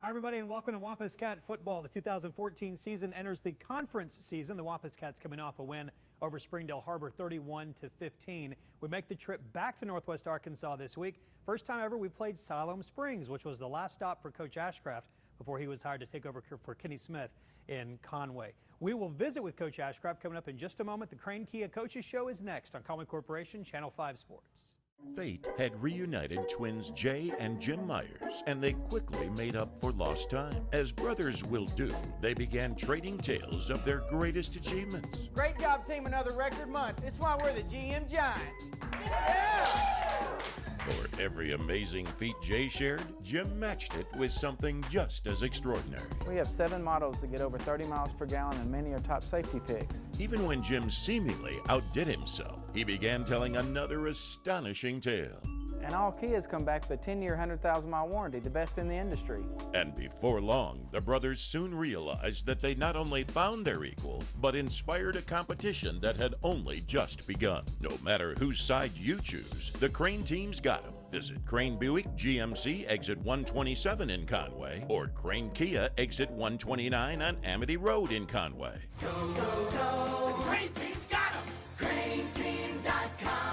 Hi, everybody, and welcome to Wampus Cat football. The 2014 season enters the conference season. The Wampus Cats coming off a win over Springdale Harbor 31-15. We make the trip back to Northwest Arkansas this week. First time ever we played Siloam Springs, which was the last stop for Coach Ashcraft before he was hired to take over for Kenny Smith in Conway. We will visit with Coach Ashcraft coming up in just a moment. The Crane Kia Coaches Show is next on Conway Corporation, Channel 5 Sports. Fate had reunited twins Jay and Jim Myers, and they quickly made up for lost time. As brothers will do, they began trading tales of their greatest achievements. Great job, team. Another record month. That's why we're the GM Giants. Yeah! For every amazing feat Jay shared, Jim matched it with something just as extraordinary. We have 7 models that get over 30 miles per gallon, and many are top safety picks. Even when Jim seemingly outdid himself, he began telling another astonishing tale. And all Kias come back with a 10-year, 100,000-mile warranty, the best in the industry. And before long, the brothers soon realized that they not only found their equal, but inspired a competition that had only just begun. No matter whose side you choose, the Crane team's got them. Visit Crane Buick GMC exit 127 in Conway or Crane Kia exit 129 on Amity Road in Conway. Go, go, go! The Crane team's got them! CraneTeam.com.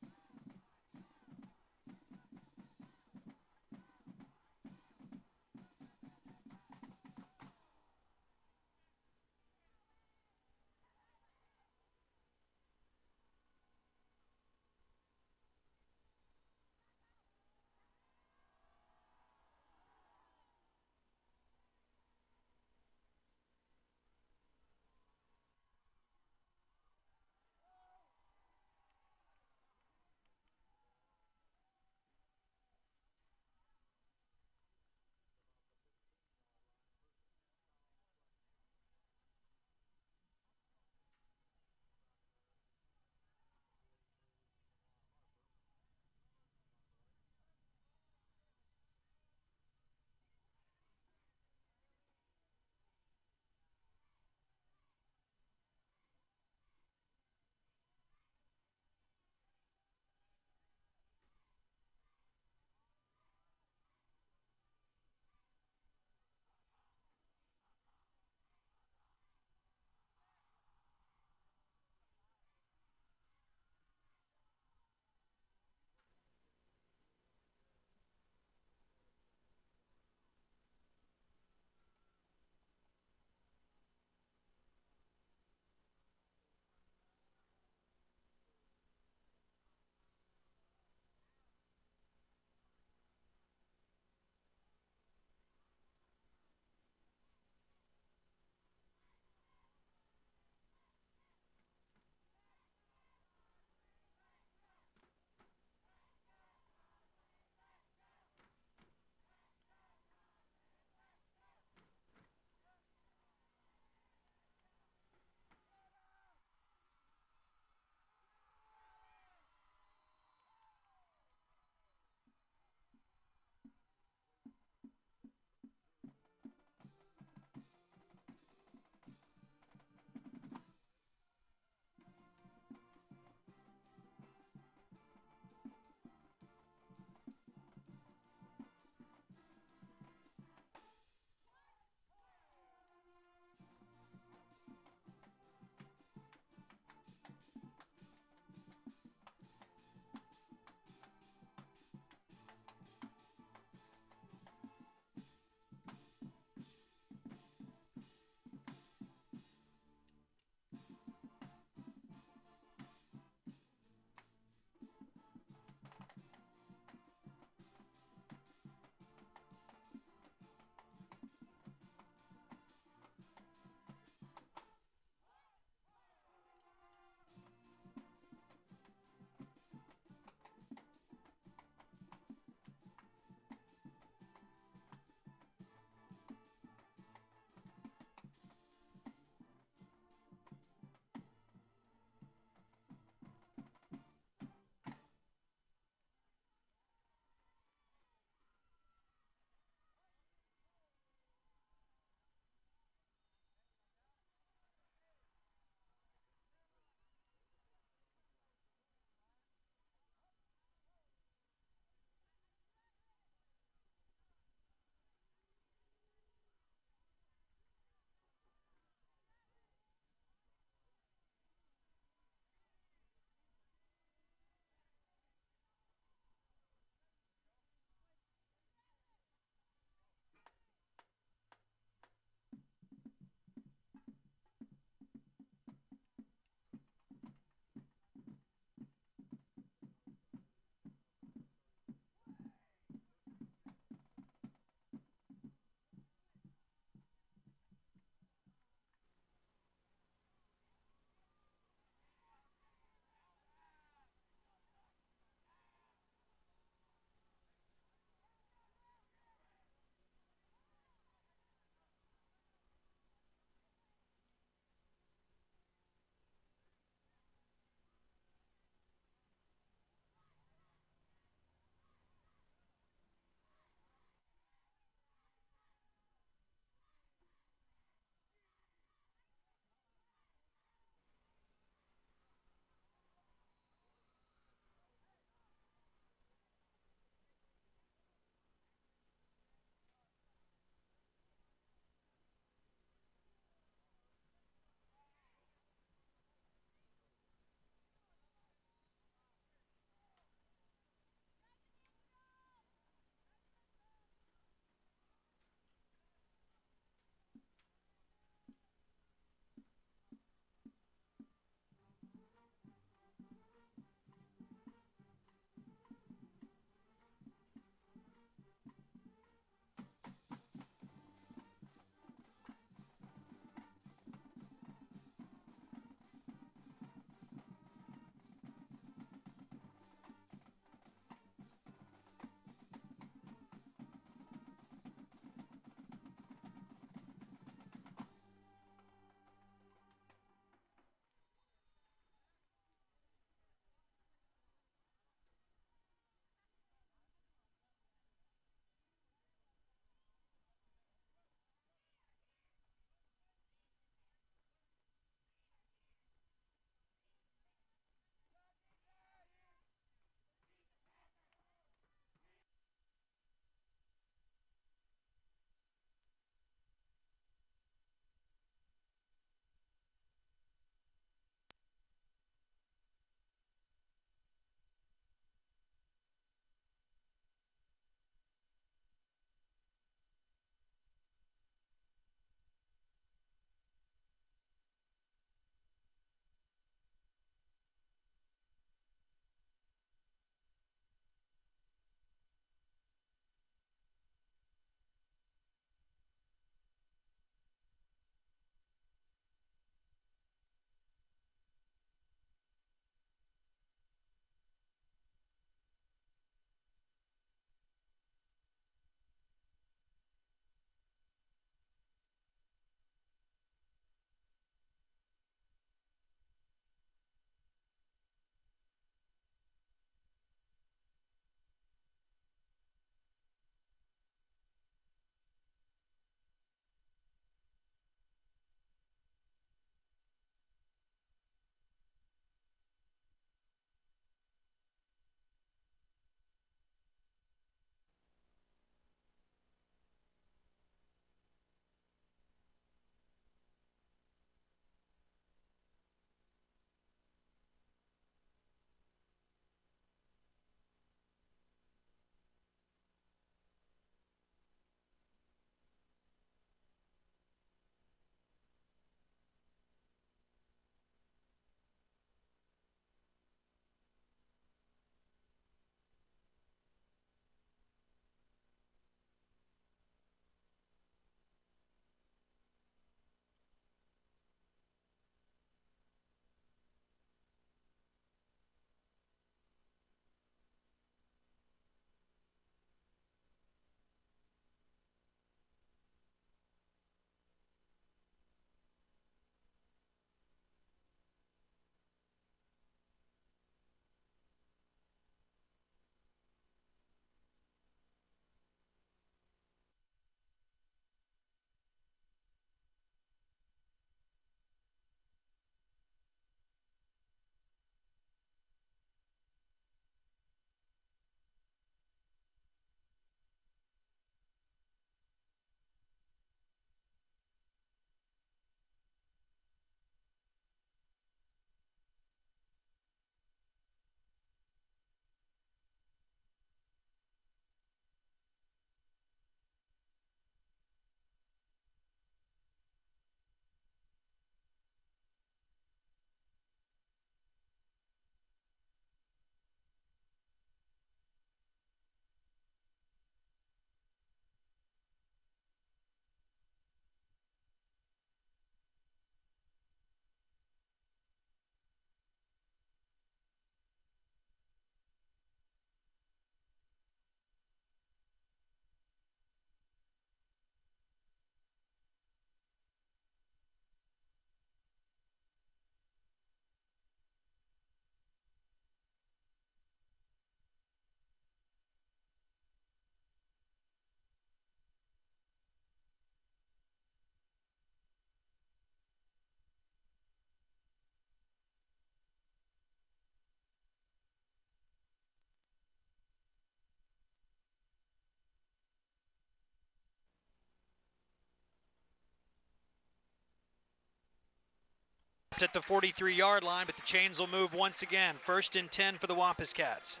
At the 43-yard line, but the chains will move once again. 1st and 10 for the Wampus Cats.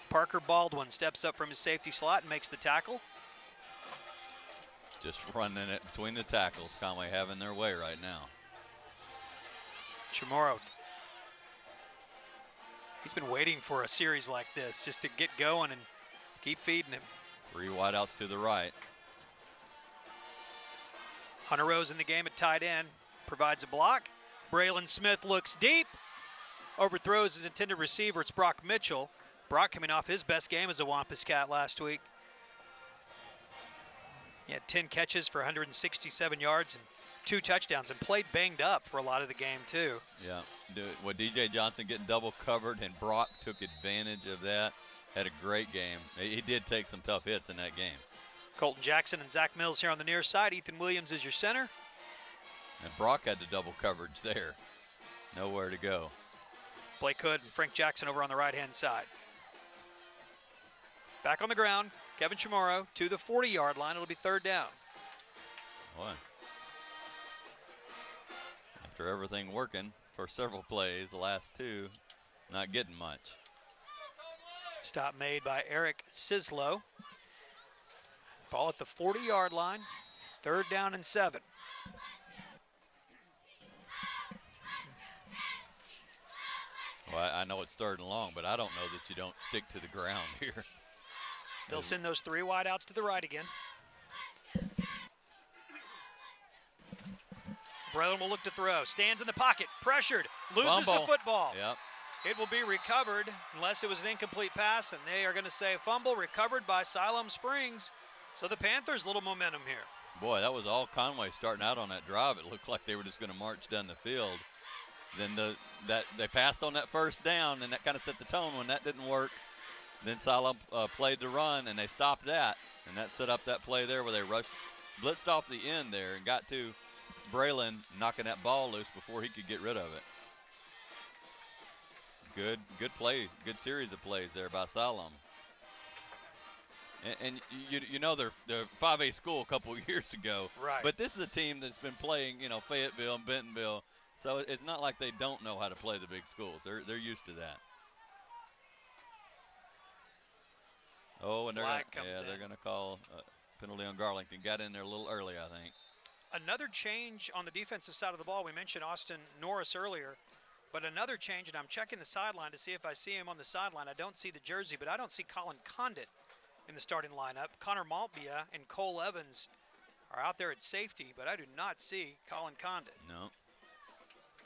Parker Baldwin steps up from his safety slot and makes the tackle. Just running it between the tackles. Conway having their way right now. Chamorro. He's been waiting for a series like this just to get going and keep feeding him. 3 wideouts to the right. Hunter Rose in the game at tight end. Provides a block. Braylon Smith looks deep. Overthrows his intended receiver. It's Brock Mitchell. Brock coming off his best game as a Wampus Cat last week. He had 10 catches for 167 yards and 2 touchdowns and played banged up for a lot of the game too. Yeah, with DJ Johnson getting double covered and Brock took advantage of that. Had a great game. He did take some tough hits in that game. Colton Jackson and Zach Mills here on the near side. Ethan Williams is your center. And Brock had the double coverage there. Nowhere to go. Blake Hood and Frank Jackson over on the right-hand side. Back on the ground, Kevin Chamorro to the 40-yard line. It'll be 3rd down. Boy. After everything working for several plays, the last 2 not getting much. Stop made by Eric Sislow. Ball at the 40-yard line. 3rd down and 7. Well, I know it's 3rd and long, but I don't know that you don't stick to the ground here. They'll send those 3 wideouts to the right again. Braylon will look to throw. Stands in the pocket. Pressured. Loses Fumble. the football. Yep. It will be recovered unless it was an incomplete pass, and they are going to say fumble recovered by Siloam Springs. So the Panthers, little momentum here. Boy, that was all Conway starting out on that drive. It looked like they were just going to march down the field. Then they passed on that 1st down, and that kind of set the tone. When that didn't work, then Siloam played the run, and they stopped that. And that set up that play there where they blitzed off the end there and got to Braylon knocking that ball loose before he could get rid of it. Good play, good series of plays there by Siloam. And you know they're 5A school a couple of years ago. Right. But this is a team that's been playing, Fayetteville and Bentonville. So it's not like they don't know how to play the big schools. They're used to that. Oh, and they're going to call penalty on Garlington. Got in there a little early, I think. Another change on the defensive side of the ball. We mentioned Austin Norris earlier, but another change, and I'm checking the sideline to see if I see him on the sideline. I don't see the jersey, but I don't see Colin Condit in the starting lineup. Connor Maltbia and Cole Evans are out there at safety, but I do not see Colin Condit. No.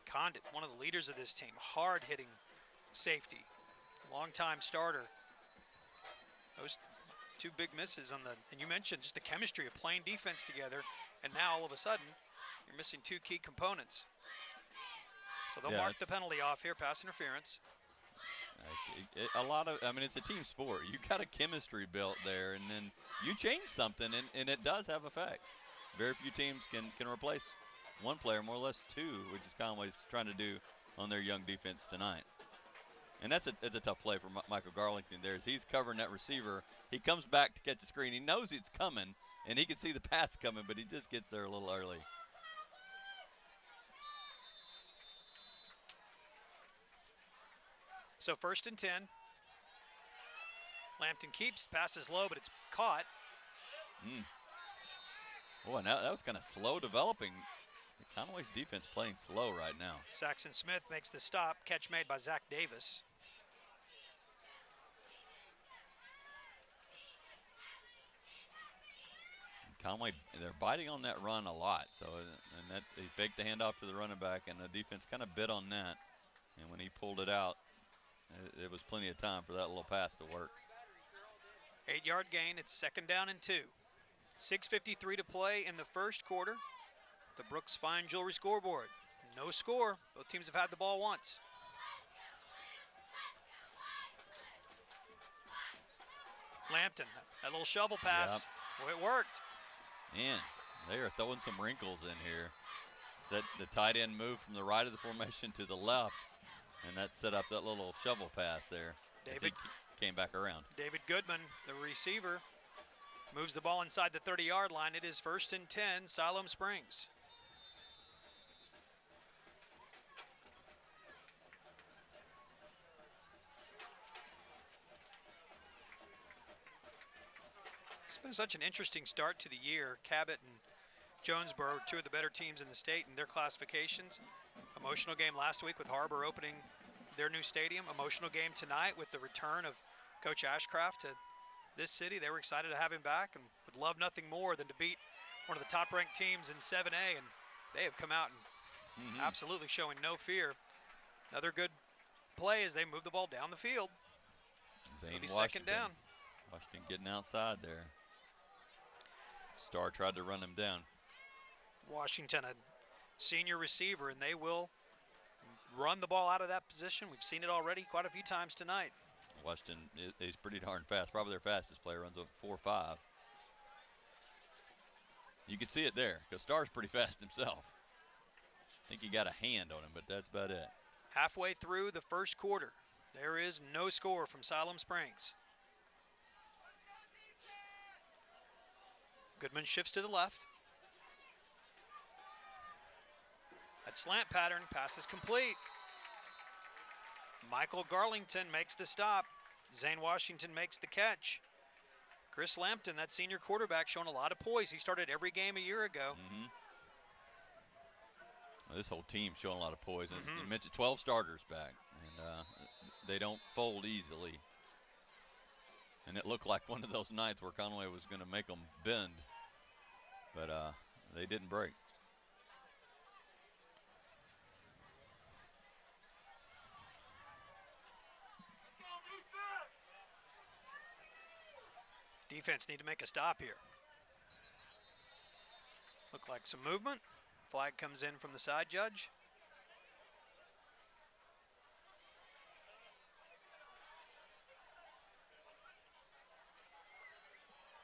Condit, one of the leaders of this team, hard-hitting safety, long-time starter. Those 2 big misses on and you mentioned just the chemistry of playing defense together, and now all of a sudden you're missing 2 key components. So they'll mark the penalty off here, pass interference. It's a team sport. You got a chemistry built there, and then you change something, and it does have effects. Very few teams can replace one player, more or less 2, which is Conway's trying to do on their young defense tonight. And that's a tough play for Michael Garlington there. As he's covering that receiver, he comes back to catch the screen. He knows it's coming, and he can see the pass coming, but he just gets there a little early. So 1st and 10. Lampton keeps, passes low, but it's caught. Boy, now that was kind of slow developing. Conway's defense playing slow right now. Saxon Smith makes the stop. Catch made by Zach Davis. Conway, they're biting on that run a lot. So, he faked the handoff to the running back, and the defense kind of bit on that. And when he pulled it out, it was plenty of time for that little pass to work. 8-yard gain. It's 2nd down and 2. 6:53 to play in the 1st quarter. The Brooks Fine Jewelry scoreboard. No score. Both teams have had the ball once. Lampton, that little shovel pass. Well, it worked. Man, they are throwing some wrinkles in here. The tight end moved from the right of the formation to the left, and that set up that little shovel pass there. David came back around. David Goodman, the receiver, moves the ball inside the 30-yard line. It is 1st and 10, Siloam Springs. It's been such an interesting start to the year. Cabot and Jonesboro, two of the better teams in the state in their classifications. Emotional game last week with Harbor opening their new stadium. Emotional game tonight with the return of Coach Ashcraft to this city. They were excited to have him back and would love nothing more than to beat one of the top-ranked teams in 7A, and they have come out and absolutely showing no fear. Another good play as they move the ball down the field. It'll be second down. Washington getting outside there. Starr tried to run him down. Washington, a senior receiver, and they will run the ball out of that position. We've seen it already quite a few times tonight. Washington is pretty darn fast. Probably their fastest player, runs a 4.5. You can see it there because Starr's pretty fast himself. I think he got a hand on him, but that's about it. Halfway through the first quarter, there is no score from Siloam Springs. Goodman shifts to the left. That slant pattern, pass is complete. Michael Garlington makes the stop. Zane Washington makes the catch. Chris Lampton, that senior quarterback, showing a lot of poise. He started every game a year ago. Well, this whole team's showing a lot of poise. You mentioned 12 starters back, and they don't fold easily. And it looked like one of those nights where Conway was going to make them bend, but they didn't break. Defense need to make a stop here. Look like some movement. Flag comes in from the side judge.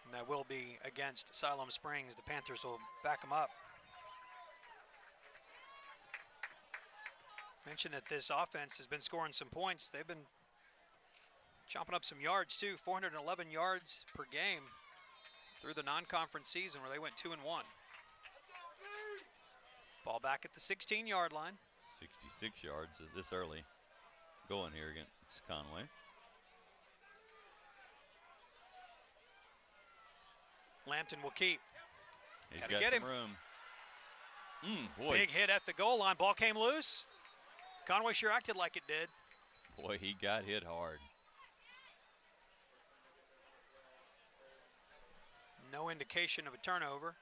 And that will be against Siloam Springs. The Panthers will back them up. Mentioned that this offense has been scoring some points. They've been chomping up some yards too, 411 yards per game through the non-conference season where they went 2-1. Ball back at the 16-yard line. 66 yards this early going here against Conway. Lampton will keep. He's Gotta got get some him. room. Boy. Big hit at the goal line. Ball came loose. Conway sure acted like it did. Boy, he got hit hard. No indication of a turnover.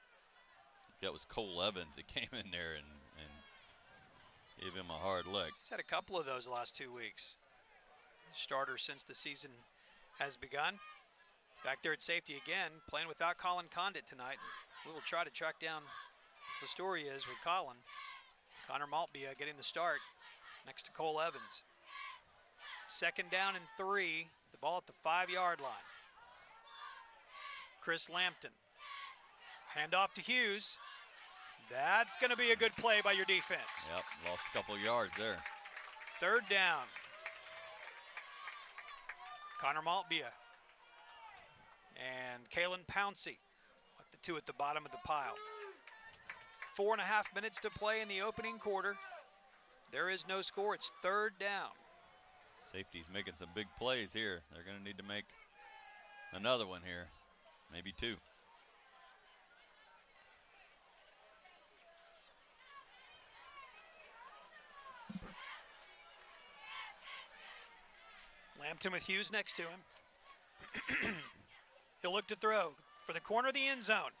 That was Cole Evans that came in there and gave him a hard look. He's had a couple of those the last 2 weeks. Starter since the season has begun. Back there at safety again, playing without Colin Condit tonight. We will try to track down what the story is with Colin. Connor Maltbia getting the start next to Cole Evans. Second down and 3, the ball at the 5-yard line. Chris Lampton. Handoff to Hughes. That's going to be a good play by your defense. Yep, lost a couple of yards there. Third down. Connor Maltbia and Kalen Pouncey, like the two at the bottom of the pile. 4.5 minutes to play in the opening quarter. There is no score. It's third down. Safety's making some big plays here. They're going to need to make another one here, maybe 2. Lampton with Hughes next to him. He'll look to throw for the corner of the end zone.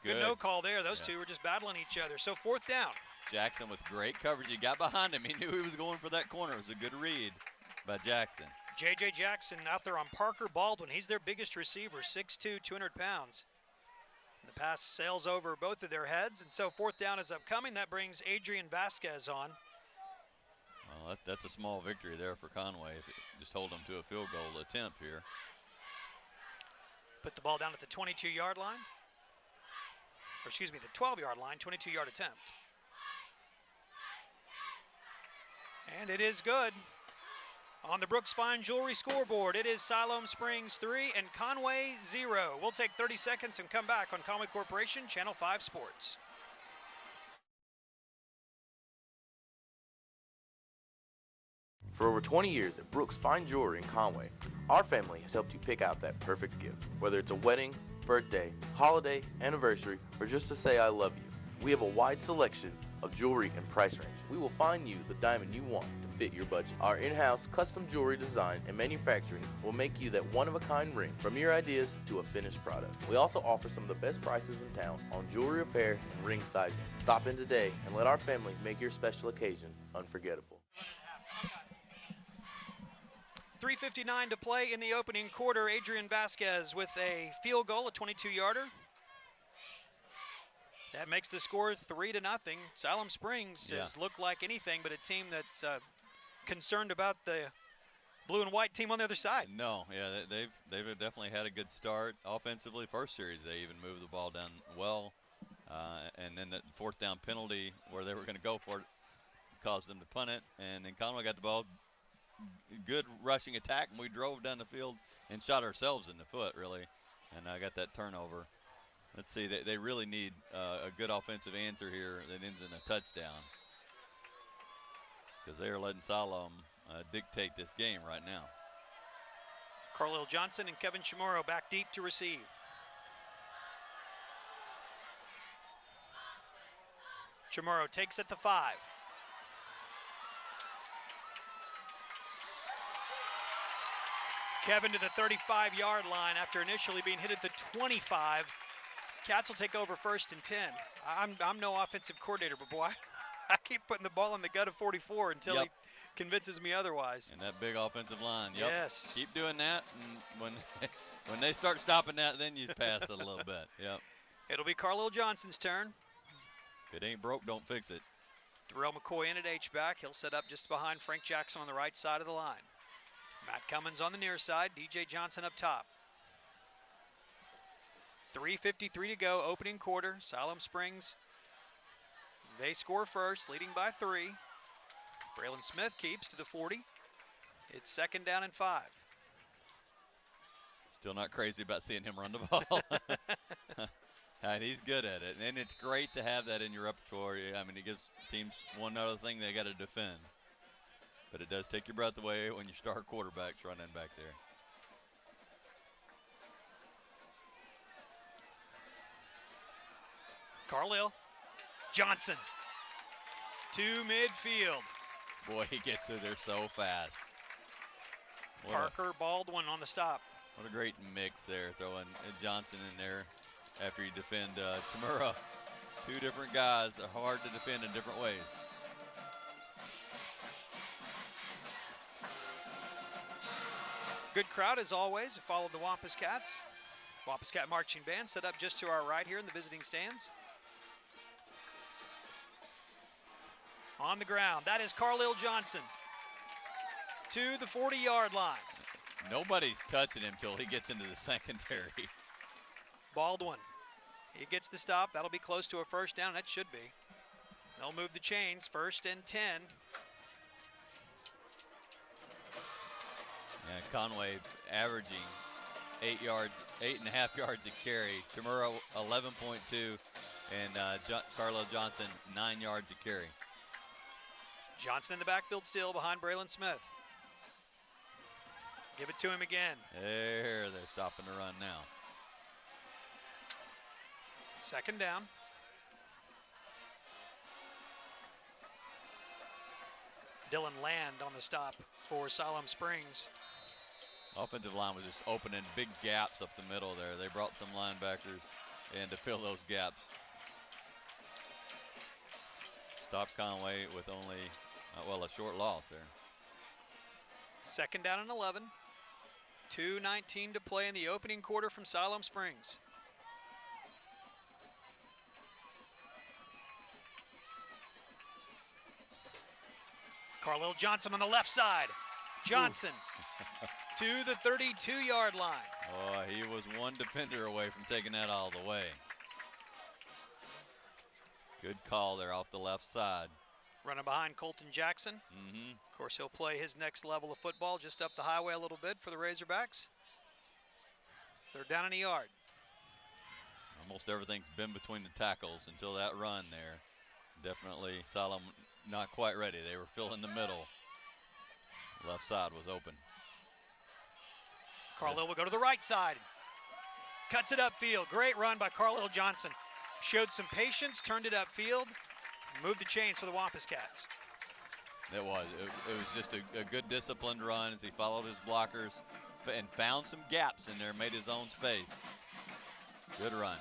Good no call there. Those two were just battling each other. So fourth down. Jackson with great coverage. He got behind him. He knew he was going for that corner. It was a good read by Jackson. J.J. Jackson out there on Parker Baldwin. He's their biggest receiver, 6'2", 200 pounds. The pass sails over both of their heads, and so fourth down is upcoming. That brings Adrian Vasquez on. Well, that's a small victory there for Conway. If it just hold them to a field goal attempt here. Put the ball down at the 22-yard line. Or excuse me, the 12-yard line, 22-yard attempt. And it is good. On the Brooks Fine Jewelry scoreboard, it is Siloam Springs 3 and Conway 0. We'll take 30 seconds and come back on Conway Corporation, Channel 5 Sports. For over 20 years at Brooks Fine Jewelry in Conway, Our family has helped you pick out that perfect gift, whether it's a wedding, birthday, holiday, anniversary, or just to say I love you. We have a wide selection of jewelry and price range. We will find you the diamond you want to fit your budget. Our in-house custom jewelry design and manufacturing will make you that one-of-a-kind ring, from your ideas to a finished product. We also offer some of the best prices in town on jewelry repair and ring sizing. Stop in today and let our family make your special occasion unforgettable. 3:59 to play in the opening quarter. Adrian Vasquez with a field goal, a 22-yarder. That makes the score 3-0. Siloam Springs has looked like anything but a team that's concerned about the blue and white team on the other side. No, yeah, they've definitely had a good start offensively. First series, they even moved the ball down well, and then that fourth down penalty where they were going to go for it caused them to punt it, and then Conway got the ball. Good rushing attack, and we drove down the field and shot ourselves in the foot, really, and I got that turnover. Let's see, they really need a good offensive answer here that ends in a touchdown, because they are letting Siloam dictate this game right now. Carlil Johnson and Kevin Chamorro back deep to receive. Chamorro takes it to 5. Kevin to the 35-yard line after initially being hit at the 25. Cats will take over 1st and 10. I'm no offensive coordinator, but boy, I keep putting the ball in the gut of 44 until he convinces me otherwise. And that big offensive line. Yes. Keep doing that, and when they start stopping that, then you pass it a little bit. Yep. It'll be Carlil Johnson's turn. If it ain't broke, don't fix it. Darrell McCoy in at H-back. He'll set up just behind Frank Jackson on the right side of the line. Matt Cummins on the near side, DJ Johnson up top. 3:53 to go, opening quarter. Siloam Springs, they score first, leading by 3. Braylon Smith keeps to the 40. It's 2nd down and 5. Still not crazy about seeing him run the ball. And he's good at it, and it's great to have that in your repertoire. I mean, it gives teams one other thing they got to defend. But it does take your breath away when your star quarterback's running back there. Carlil Johnson to midfield. Boy, he gets through there so fast. Parker Baldwin on the stop. What a great mix there, throwing Johnson in there after you defend Chamorro. 2 different guys are hard to defend in different ways. Good crowd as always. Followed the Wampus Cats. Wampus Cat Marching Band set up just to our right here in the visiting stands. On the ground, that is Carlil Johnson to the 40-yard line. Nobody's touching him till he gets into the secondary. Baldwin, he gets the stop. That'll be close to a 1st down. That should be. They'll move the chains. 1st and 10. And Conway averaging 8.5 yards a carry. Chamorro 11.2, and Carlil Johnson 9 yards a carry. Johnson in the backfield still behind Braylon Smith. Give it to him again. They're stopping the run now. 2nd down. Dylan Land on the stop for Siloam Springs. Offensive line was just opening big gaps up the middle there. They brought some linebackers in to fill those gaps. Stopped Conway with only, a short loss there. 2nd down and 11. 2:19 to play in the opening quarter from Siloam Springs. Carlil Johnson on the left side. Johnson to the 32-yard line. Oh, he was one defender away from taking that all the way. Good call there off the left side. Running behind Colton Jackson. Of course, he'll play his next level of football just up the highway a little bit for the Razorbacks. They're down in a yard. Almost everything's been between the tackles until that run there. Definitely Siloam not quite ready. They were filling the middle. Left side was open. Carlisle will go to the right side. Cuts it upfield. Great run by Carlisle Johnson. Showed some patience, turned it upfield, moved the chains for the Wampus Cats. It was just a good disciplined run as he followed his blockers and found some gaps in there, made his own space. Good run.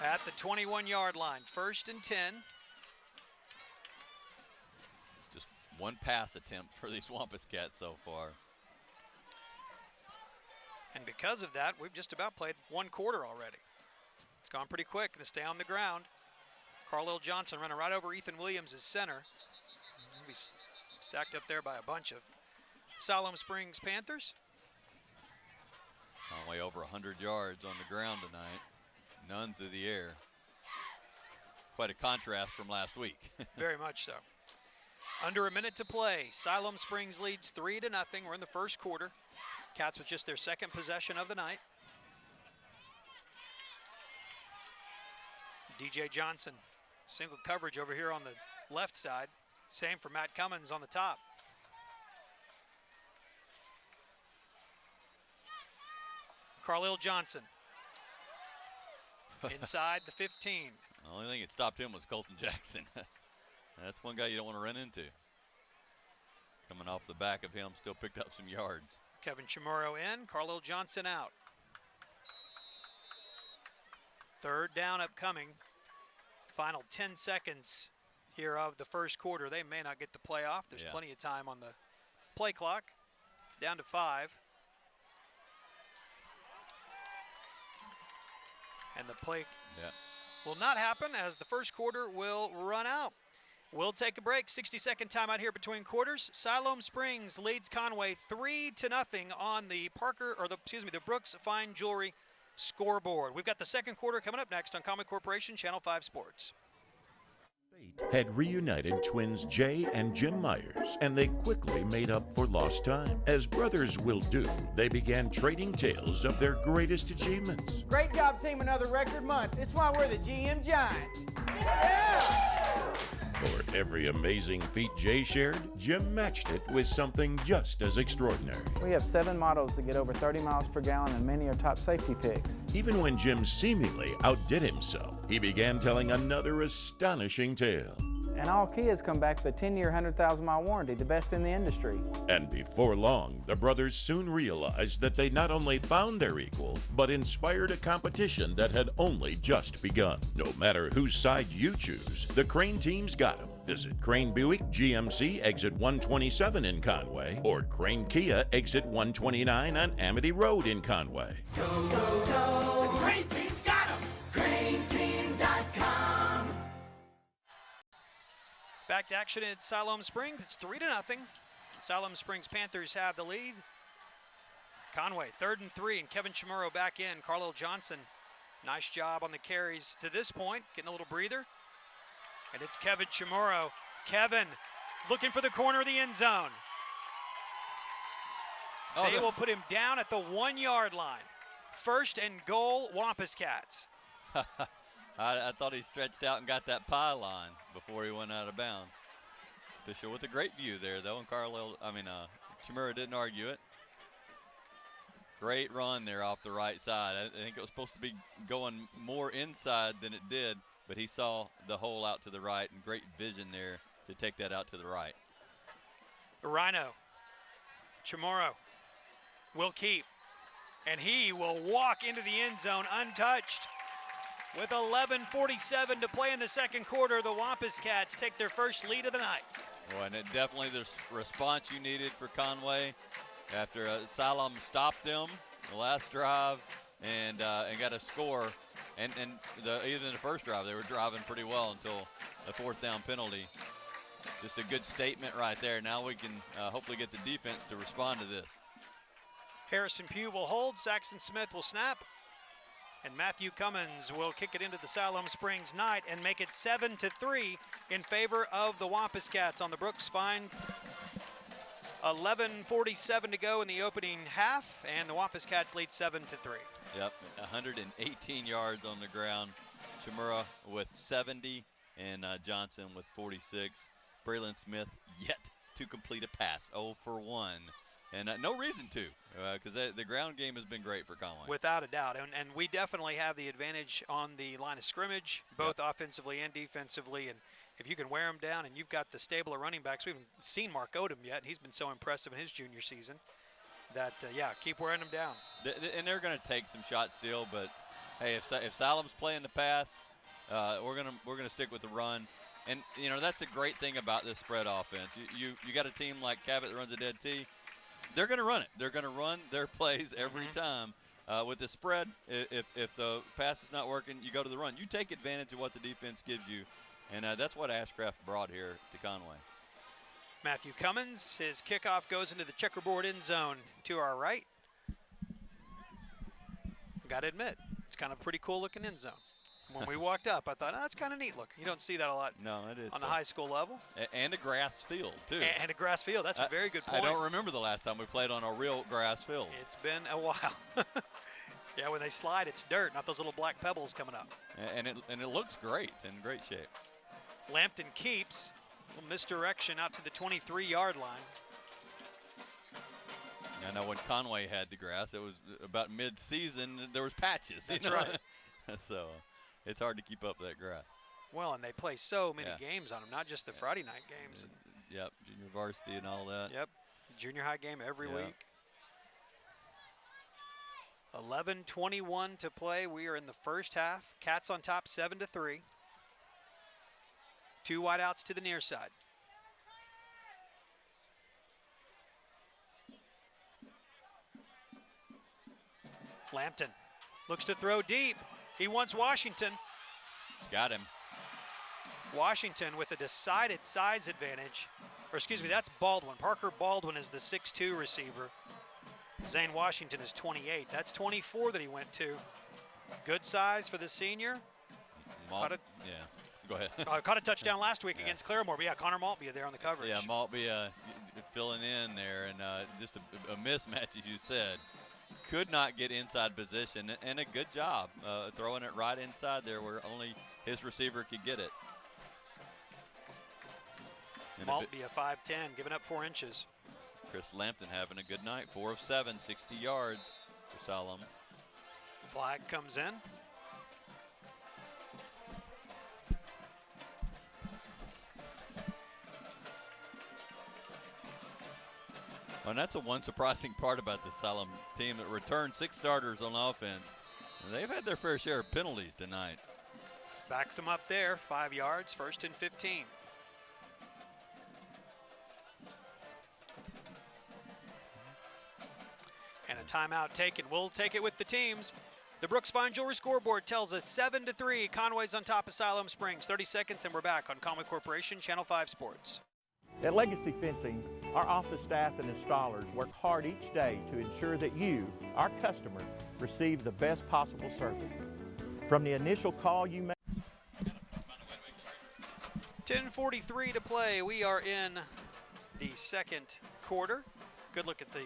At the 21-yard line, 1st and 10. Just one pass attempt for these Wampus Cats so far. And because of that, we've just about played one quarter already. It's gone pretty quick. Going to stay on the ground. Carlisle Johnson running right over Ethan Williams as center. He'll be stacked up there by a bunch of Siloam Springs Panthers. Conway over 100 yards on the ground tonight. None through the air. Quite a contrast from last week. Very much so. Under a minute to play. Siloam Springs leads 3-0. We're in the first quarter. Cats with just their second possession of the night. DJ Johnson, single coverage over here on the left side. Same for Matt Cummins on the top. Carlisle Johnson. Inside the 15. The only thing that stopped him was Colton Jackson. That's one guy you don't want to run into. Coming off the back of him, still picked up some yards. Kevin Chamorro in, Carlisle Johnson out. 3rd down upcoming. Final 10 seconds here of the first quarter. They may not get the play off. There's plenty of time on the play clock. Down to 5. And the play will not happen as the first quarter will run out. We'll take a break. 60-second timeout here between quarters. Siloam Springs leads Conway 3-0 on the the Brooks Fine Jewelry scoreboard. We've got the second quarter coming up next on Conway Corporation Channel 5 Sports. Fate had reunited twins Jay and Jim Myers, and they quickly made up for lost time. As brothers will do, they began trading tales of their greatest achievements. Great job, team. Another record month. That's why we're the GM Giant. Yeah! For every amazing feat Jay shared, Jim matched it with something just as extraordinary. We have 7 models that get over 30 miles per gallon, and many are top safety picks. Even when Jim seemingly outdid himself, he began telling another astonishing tale. And all Kias come back with a 10-year, 100,000-mile warranty, the best in the industry. And before long, the brothers soon realized that they not only found their equal, but inspired a competition that had only just begun. No matter whose side you choose, the Crane team's got them. Visit Crane Buick GMC exit 127 in Conway or Crane Kia exit 129 on Amity Road in Conway. Go, go, go. The Crane team's got 'em. CraneTeam.com. Back to action at Siloam Springs. It's 3-0. Siloam Springs Panthers have the lead. Conway, 3rd and 3, and Kevin Chamorro back in. Carlisle Johnson, nice job on the carries to this point, getting a little breather. And it's Kevin Chamorro. Kevin looking for the corner of the end zone. They will put him down at the 1-yard line. 1st and goal, Wampus Cats. I thought he stretched out and got that pylon before he went out of bounds. Official with a great view there, though, and Chamorro didn't argue it. Great run there off the right side. I think it was supposed to be going more inside than it did, but he saw the hole out to the right, and great vision there to take that out to the right. Rhino, Chamorro will keep, and he will walk into the end zone untouched. With 11:47 to play in the second quarter, the Wampus Cats take their first lead of the night. Well, and it definitely the response you needed for Conway after Siloam stopped them the last drive and got a score. And even in the first drive, they were driving pretty well until the 4th down penalty. Just a good statement right there. Now we can hopefully get the defense to respond to this. Harrison Pugh will hold, Saxon Smith will snap, and Matthew Cummins will kick it into the Siloam Springs night and make it 7-3 in favor of the Wampus Cats on the Brooks Fine. 11:47 to go in the opening half, and the Wampus Cats lead 7-3. Yep, 118 yards on the ground. Chamorro with 70 and Johnson with 46. Braylon Smith yet to complete a pass, 0 for 1 And no reason to, because the ground game has been great for Conway. Without a doubt. And we definitely have the advantage on the line of scrimmage, both offensively and defensively. And if you can wear them down and you've got the stable of running backs, we haven't seen Mark Odom yet, and he's been so impressive in his junior season that, keep wearing them down. And they're going to take some shots still, but, hey, if Siloam's playing the pass, we're gonna stick with the run. And, that's a great thing about this spread offense. You got a team like Cabot that runs a dead tee. They're going to run it. They're going to run their plays every time. With the spread, if the pass is not working, you go to the run. You take advantage of what the defense gives you, and that's what Ashcraft brought here to Conway. Matthew Cummins, his kickoff goes into the checkerboard end zone to our right. Got to admit, it's kind of a pretty cool looking end zone. When we walked up, I thought, that's kind of neat looking. You don't see that a lot it is on the high school level. And a grass field, too. And a grass field. That's a very good point. I don't remember the last time we played on a real grass field. It's been a while. Yeah, when they slide, it's dirt, not those little black pebbles coming up. And it looks great, in great shape. Lampton keeps. A little misdirection out to the 23-yard line. I know when Conway had the grass, it was about mid-season. There was patches. That's right. So it's hard to keep up that grass. Well, and they play so many games on them, not just the Friday night games. Yep, junior varsity and all that. Yep, junior high game every week. 11:21 to play. We are in the first half. Cats on top 7-3. 2 wideouts to the near side. Lampton looks to throw deep. He wants Washington. Got him. Washington with a decided size advantage. Or excuse me, that's Baldwin. Parker Baldwin is the 6'2 receiver. Zane Washington is 28. That's 24 that he went to. Good size for the senior. Go ahead. Caught a touchdown last week against Claremore. But Connor Maltby there on the coverage. Yeah, Maltby filling in there, and just a mismatch, as you said. Could not get inside position, and a good job throwing it right inside there where only his receiver could get it. Maltby a 5'10", giving up 4 inches. Chris Lampton having a good night, 4 of 7, 60 yards for Siloam. Flag comes in. And that's one surprising part about the Siloam team that returned 6 starters on offense. And they've had their fair share of penalties tonight. Backs them up there, 5 yards, 1st and 15. And a timeout taken. We'll take it with the teams. The Brooks Fine Jewelry scoreboard tells us 7-3. Conway's on top of Siloam Springs. 30 seconds and we're back on Conway Corporation, Channel 5 Sports. At Legacy Fencing, our office staff and installers work hard each day to ensure that you, our customer, receive the best possible service. From the initial call you make. 10:43 to play. We are in the second quarter. Good look at the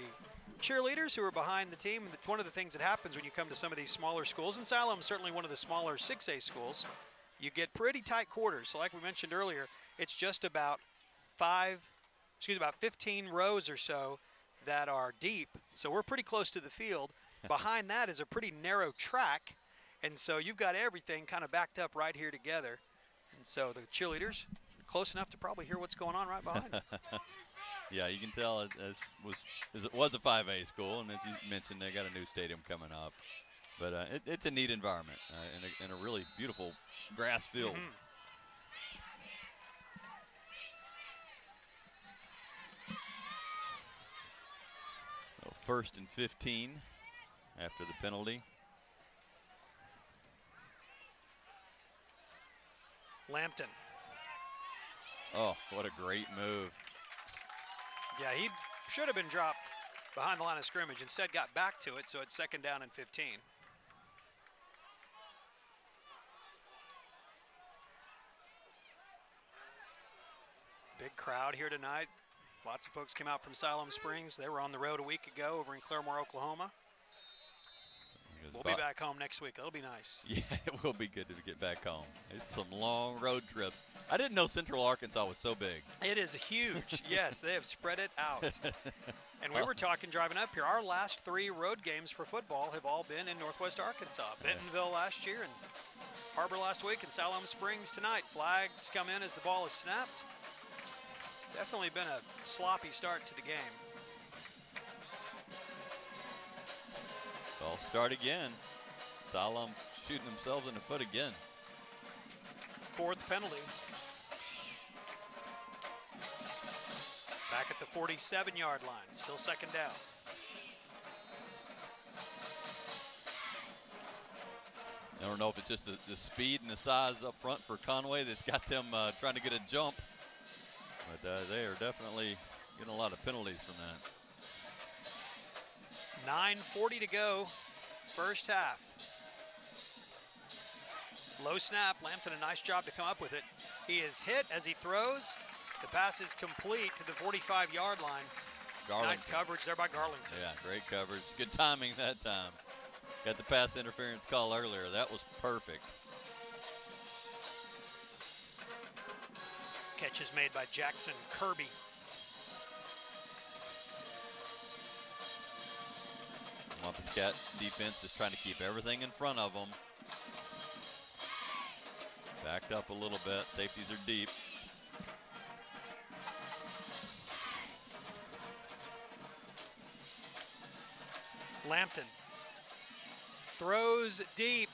cheerleaders who are behind the team. One of the things that happens when you come to some of these smaller schools, and Siloam is certainly one of the smaller 6A schools, you get pretty tight quarters. So like we mentioned earlier, it's just about 15 rows or so that are deep. So we're pretty close to the field. Behind that is a pretty narrow track. And so you've got everything kind of backed up right here together. And so the cheerleaders close enough to probably hear what's going on right behind them. Yeah, you can tell it was a 5A school, and as you mentioned, they got a new stadium coming up. But it's a neat environment and a really beautiful grass field. Mm-hmm. So 1st and 15 after the penalty. Lampton. Oh, what a great move. Yeah, he should have been dropped behind the line of scrimmage. Instead got back to it, so it's 2nd down and 15. Big crowd here tonight. Lots of folks came out from Siloam Springs. They were on the road a week ago over in Claremore, Oklahoma. We'll be back home next week. That'll be nice. Yeah, it will be good to get back home. It's some long road trips. I didn't know Central Arkansas was so big. It is huge. Yes, they have spread it out. And we were talking driving up here, our last 3 road games for football have all been in Northwest Arkansas. Bentonville last year, and Harbor last week, and Siloam Springs tonight. Flags come in as the ball is snapped. Definitely been a sloppy start to the game. They'll start again. Siloam shooting themselves in the foot again. 4th penalty. Back at the 47-yard line, still 2nd down. I don't know if it's just the speed and the size up front for Conway that's got them trying to get a jump. But they are definitely getting a lot of penalties from that. 9:40 to go, first half. Low snap, Lampton a nice job to come up with it. He is hit as he throws. The pass is complete to the 45-yard line. Nice coverage there by Garlington. Yeah, great coverage. Good timing that time. Got the pass interference call earlier. That was perfect. Catch is made by Jackson Kirby. Wampus Cat defense is trying to keep everything in front of them. Backed up a little bit. Safeties are deep. Lampton throws deep,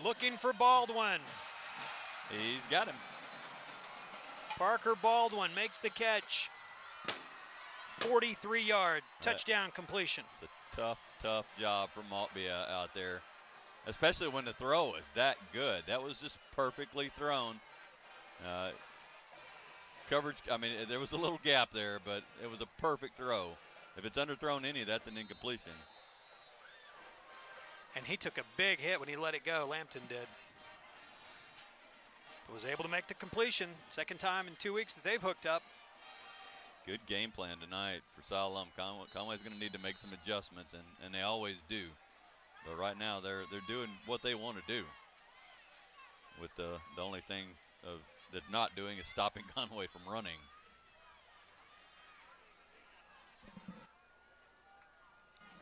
looking for Baldwin. He's got him. Parker Baldwin makes the catch. 43-yard touchdown completion. It's a tough, tough job for Maltbia out there, especially when the throw is that good. That was just perfectly thrown. Coverage, I mean, there was a little gap there, but it was a perfect throw. If it's underthrown any, that's an incompletion. And he took a big hit when he let it go, Lampton did. But was able to make the completion. 2nd time in 2 weeks that they've hooked up. Good game plan tonight for Siloam. Conway's going to need to make some adjustments, and they always do. But right now they're doing what they want to do. With the only thing they're not doing is stopping Conway from running.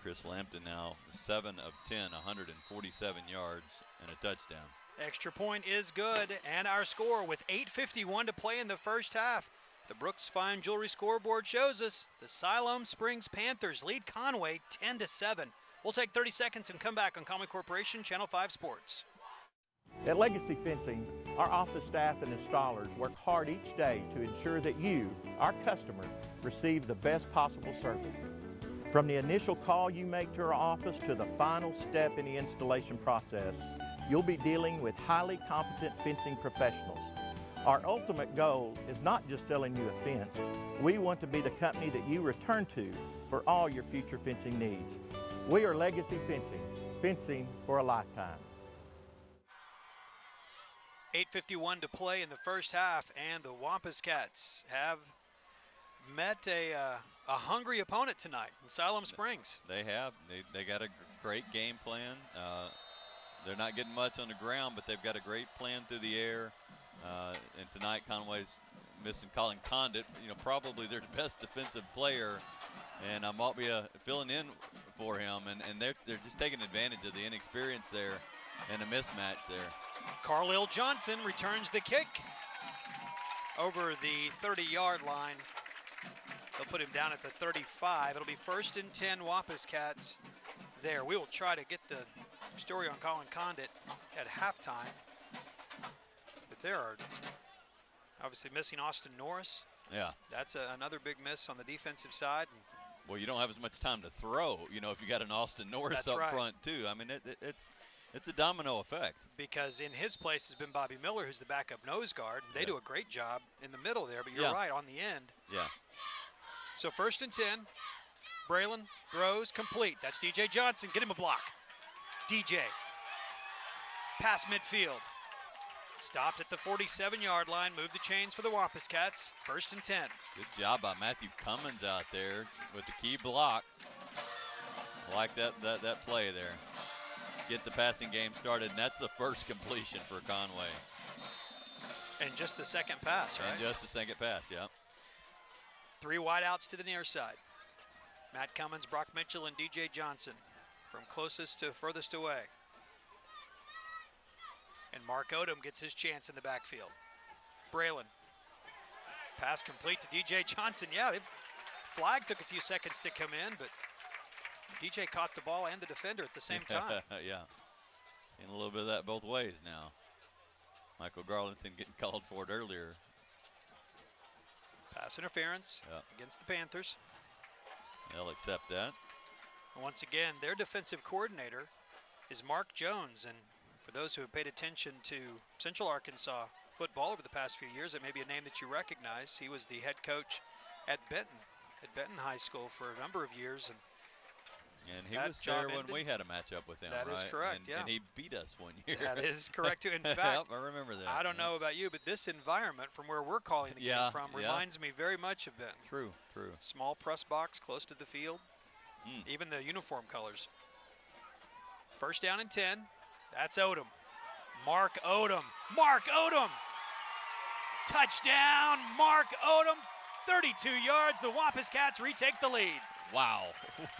Chris Lampton now 7 of 10, 147 yards and a touchdown. Extra point is good, and our score with 8:51 to play in the first half. The Brooks Fine Jewelry scoreboard shows us the Siloam Springs Panthers lead Conway 10-7. We'll take 30 seconds and come back on Conway Corporation Channel 5 Sports. At Legacy Fencing, our office staff and installers work hard each day to ensure that you, our customer, receive the best possible service. From the initial call you make to our office to the final step in the installation process, you'll be dealing with highly competent fencing professionals. Our ultimate goal is not just selling you a fence. We want to be the company that you return to for all your future fencing needs. We are Legacy Fencing, fencing for a lifetime. 8:51 to play in the first half, and the Wampus Cats have met a hungry opponent tonight in Siloam Springs. They have. They got a great game plan. They're not getting much on the ground, but they've got a great plan through the air. And tonight, Conway's missing Colin Condit, probably their best defensive player, and Maltbia filling in for him, and they're just taking advantage of the inexperience there and a mismatch there. Carlil Johnson returns the kick over the 30-yard line. They'll put him down at the 35. It'll be 1st and 10 Wampus Cats there. We will try to get the story on Colin Condit at halftime. But there are obviously missing Austin Norris. Yeah. That's another big miss on the defensive side. Well, you don't have as much time to throw, if you got an Austin Norris up front too. I mean, it's a domino effect. Because in his place has been Bobby Miller, who's the backup nose guard. They do a great job in the middle there, but you're right, on the end. Yeah. So 1st and 10. Braylon throws complete. That's DJ Johnson. Get him a block. DJ. Pass midfield. Stopped at the 47-yard line. Moved the chains for the Wampus Cats. 1st and 10. Good job by Matthew Cummins out there with the key block. I like that play there. Get the passing game started, and that's the first completion for Conway. And just the second pass, right? And just the second pass, yeah. 3 wideouts to the near side. Matt Cummins, Brock Mitchell, and DJ Johnson from closest to furthest away. And Mark Odom gets his chance in the backfield. Braylon. Pass complete to DJ Johnson. Yeah, flag took a few seconds to come in, but DJ caught the ball and the defender at the same time. Yeah. Seen a little bit of that both ways now. Michael Garlington getting called for it earlier. Pass interference against the Panthers. They'll accept that. And once again, their defensive coordinator is Mark Jones. And for those who have paid attention to Central Arkansas football over the past few years, it may be a name that you recognize. He was the head coach at Benton High School for a number of years. And he was there when we had a matchup with him. That is correct, and he beat us one year. That is correct, too. In fact, yep, I remember that. I don't know about you, but this environment from where we're calling the game from reminds me very much of Benton. True. Small press box close to the field, even the uniform colors. First down and 10. That's Odom. Mark Odom. Touchdown, Mark Odom. 32 yards. The Wampus Cats retake the lead. Wow,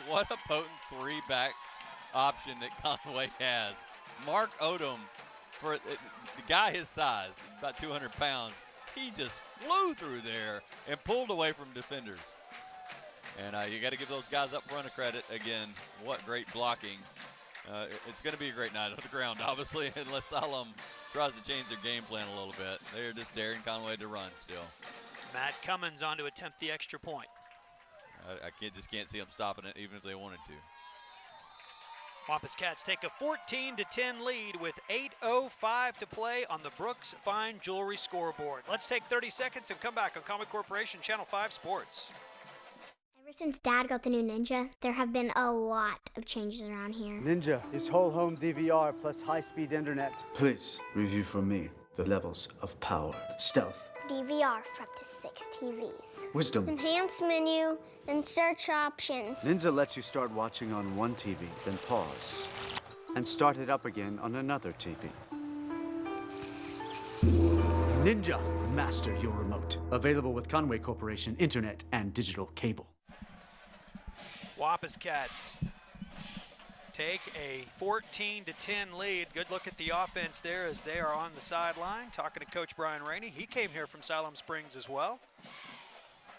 what a potent three-back option that Conway has. Mark Odom, for the guy his size, about 200 pounds, he just flew through there and pulled away from defenders. And you got to give those guys up front a credit. Again, what great blocking. It's going to be a great night on the ground, obviously, unless Siloam tries to change their game plan a little bit. They're just daring Conway to run still. Matt Cummins on to attempt the extra point. I just can't see them stopping it, even if they wanted to. Wampus Cats take a 14-10 lead with 8:05 to play on the Brooks Fine Jewelry scoreboard. Let's take 30 seconds and come back on Conway Corporation Channel 5 Sports. Ever since Dad got the new Ninja, there have been a lot of changes around here. Ninja is whole home DVR plus high-speed internet. Please review for me the levels of power. Stealth. DVR for up to 6 TVs. Wisdom. Enhanced menu, then search options. Ninja lets you start watching on one TV, then pause, and start it up again on another TV. Ninja, master your remote. Available with Conway Corporation Internet and digital cable. Wampus Cats take a 14-10 lead. Good look at the offense there as they are on the sideline talking to Coach Brian Rainey. He came here from Siloam Springs as well.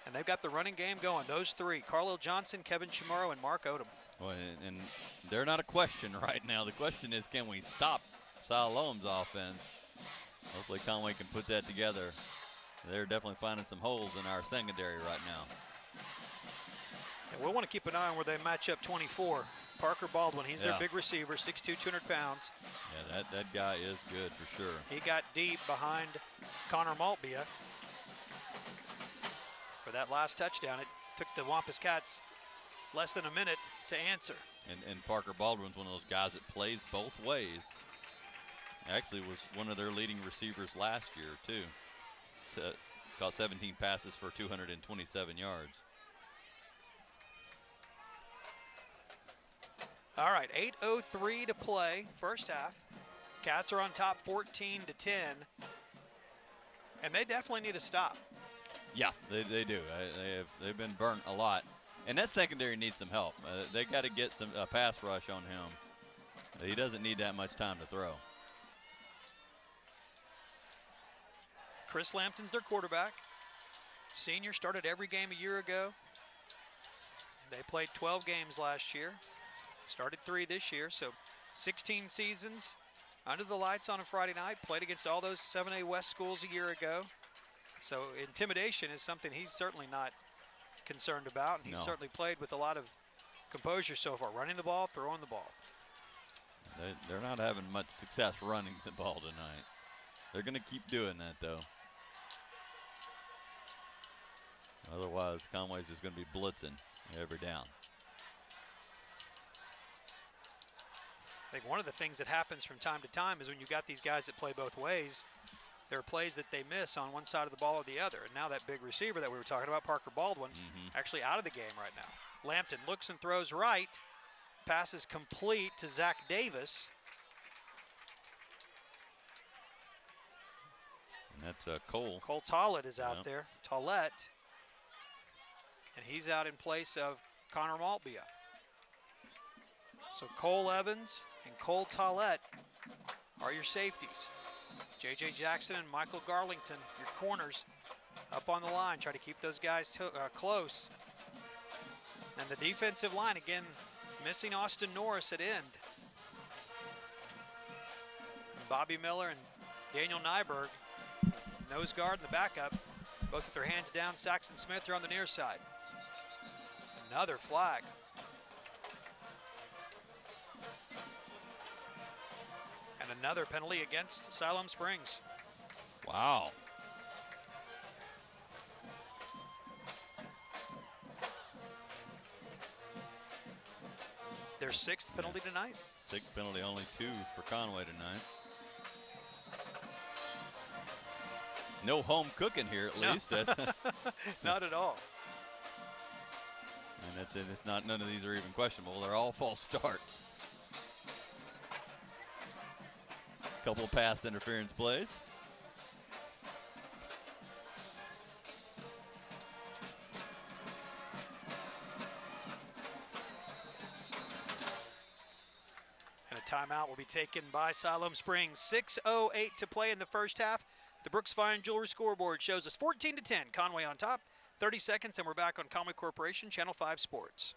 And they've got the running game going. Those three, Carlo Johnson, Kevin Chamorro, and Mark Odom. Well, and they're not a question right now. The question is, can we stop Siloam's offense? Hopefully Conway can put that together. They're definitely finding some holes in our secondary right now. And we'll want to keep an eye on where they match up 24. Parker Baldwin, he's their big receiver, 6'2", 200 pounds. Yeah, that guy is good for sure. He got deep behind Connor Maltbia for that last touchdown. It took the Wampus Cats less than a minute to answer. And Parker Baldwin's one of those guys that plays both ways. Actually was one of their leading receivers last year too. Caught 17 passes for 227 yards. All right, 8:03 to play, first half. Cats are on top 14-10, and they definitely need a stop. Yeah, they do. They've been burnt a lot, and that secondary needs some help. They got to get some pass rush on him. He doesn't need that much time to throw. Chris Lampton's their quarterback. Senior, started every game a year ago. They played 12 games last year. Started 3 this year, so 16 seasons under the lights on a Friday night. Played against all those 7A West schools a year ago. So intimidation is something he's certainly not concerned about. And he's certainly played with a lot of composure so far, running the ball, throwing the ball. They're not having much success running the ball tonight. They're going to keep doing that, though. Otherwise, Conway's just going to be blitzing every down. I think one of the things that happens from time to time is when you got these guys that play both ways, there are plays that they miss on one side of the ball or the other. And now that big receiver that we were talking about, Parker Baldwin, actually out of the game right now. Lampton looks and throws right. Pass is complete to Zach Davis. And that's Cole. Cole Tollett is out there. Tollett. And he's out in place of Connor Maltbia. So Cole Evans and Cole Tollett are your safeties. J.J. Jackson and Michael Garlington, your corners, up on the line. Try to keep those guys close. And the defensive line, again, missing Austin Norris at end. And Bobby Miller and Daniel Nyberg, nose guard and the backup, both with their hands down. Saxon Smith are on the near side. Another flag. And another penalty against Siloam Springs. Wow. Their 6th penalty tonight. 6th penalty, only 2 for Conway tonight. No home cooking here, at least. That's not at all. And that's it. It's not. None of these are even questionable. They're all false starts. Couple of pass interference plays. And a timeout will be taken by Siloam Springs. 6:08 to play in the first half. The Brooks Fine Jewelry scoreboard shows us 14-10. Conway on top. 30 seconds, and we're back on Conway Corporation, Channel 5 Sports.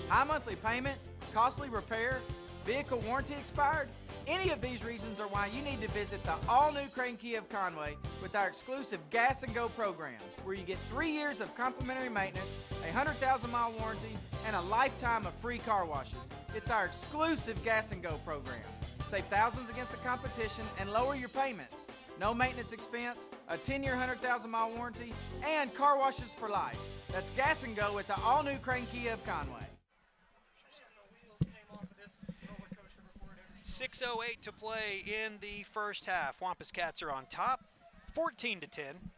High monthly payment, costly repair, vehicle warranty expired. Any of these reasons are why you need to visit the all-new Crane Kia of Conway with our exclusive Gas and Go program, where you get 3 years of complimentary maintenance, a 100,000-mile warranty, and a lifetime of free car washes. It's our exclusive Gas and Go program. Save thousands against the competition and lower your payments. No maintenance expense, a 10-year, 100,000-mile warranty, and car washes for life. That's Gas and Go with the all-new Crane Kia of Conway. 6:08 to play in the first half. Wampus Cats are on top, 14-10.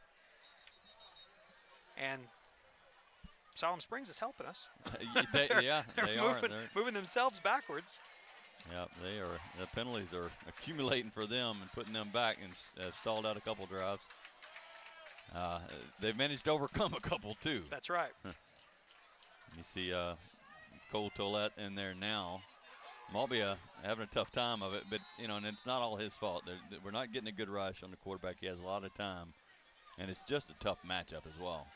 And Siloam Springs is helping us. They are. Moving themselves backwards. Yep, they are. The penalties are accumulating for them and putting them back, and have stalled out a couple drives. They've managed to overcome a couple too. That's right. You see Cole Tollett in there now. Malbia having a tough time of it, but and it's not all his fault. We're not getting a good rush on the quarterback. He has a lot of time, and it's just a tough matchup as well.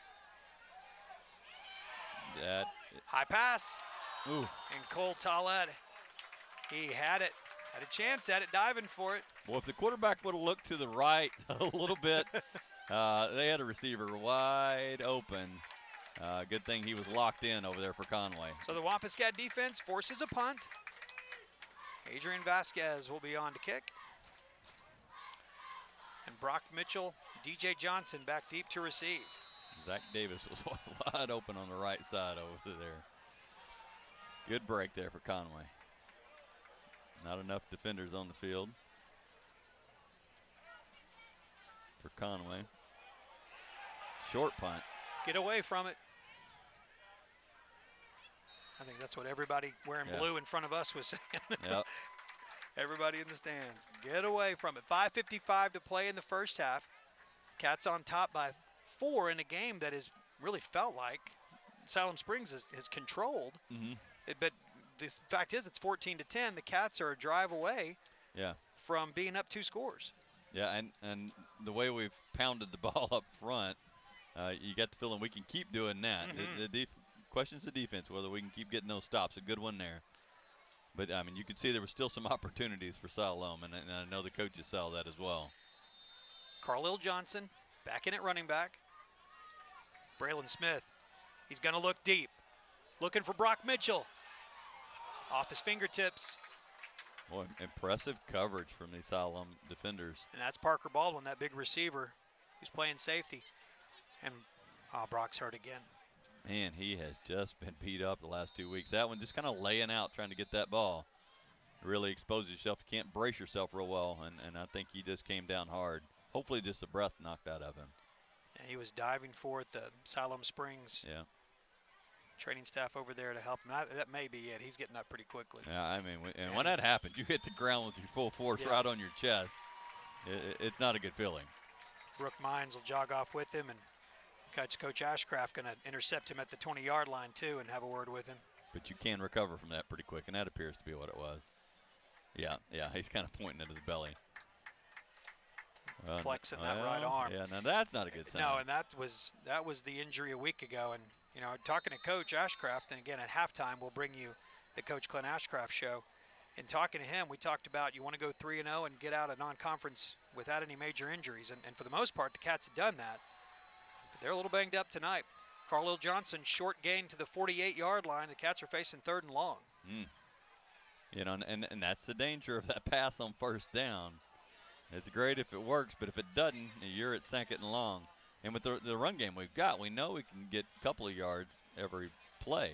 That high pass. Ooh. And Cole Tollett, he had it, had a chance at it, diving for it. Well, if the quarterback would have looked to the right a little bit, they had a receiver wide open. Good thing he was locked in over there for Conway. So the Wampus Cat defense forces a punt. Adrian Vasquez will be on to kick. And Brock Mitchell, DJ Johnson back deep to receive. Zach Davis was wide open on the right side over there. Good break there for Conway. Not enough defenders on the field for Conway. Short punt. Get away from it. I think that's what everybody wearing blue in front of us was saying. Yep. Everybody in the stands, get away from it. 5:55 to play in the first half. Cats on top by 4 in a game that has really felt like Siloam Springs has controlled. Mm-hmm. But the fact is, it's 14-10. The Cats are a drive away from being up 2 scores. Yeah, and the way we've pounded the ball up front, you get the feeling we can keep doing that. Mm-hmm. The question's the defense, whether we can keep getting those stops. A good one there. But, I mean, you could see there were still some opportunities for Siloam, and I know the coaches saw that as well. Carlil Johnson back in at running back. Braylon Smith, he's going to look deep. Looking for Brock Mitchell. Off his fingertips. Boy, impressive coverage from these Siloam defenders. And that's Parker Baldwin, that big receiver who's playing safety. And Brock's hurt again. Man, he has just been beat up the last 2 weeks. That one just kind of laying out, trying to get that ball. Really exposes yourself. You can't brace yourself real well, and I think he just came down hard. Hopefully just the breath knocked out of him. And he was diving for it, the Siloam Springs training staff over there to help him. That may be it. He's getting up pretty quickly. Yeah, I mean, when that happens, you hit the ground with your full force right on your chest. It's not a good feeling. Brooke Mines will jog off with him, and Coach Ashcraft going to intercept him at the 20-yard line, too, and have a word with him. But you can recover from that pretty quick, and that appears to be what it was. Yeah, he's kind of pointing at his belly. Flexing that right arm. Yeah, now that's not a good sign. No, and that was the injury a week ago. And, you know, talking to Coach Ashcraft, and again, at halftime, we'll bring you the Coach Clint Ashcraft show. In talking to him, we talked about you want to go 3-0 and get out of non-conference without any major injuries. And for the most part, the Cats have done that. But they're a little banged up tonight. Carlil Johnson, short gain to the 48-yard line. The Cats are facing 3rd and long. You know, and that's the danger of that pass on 1st down. It's great if it works, but if it doesn't, you're at 2nd and long. And with the run game we've got, we know we can get a couple of yards every play.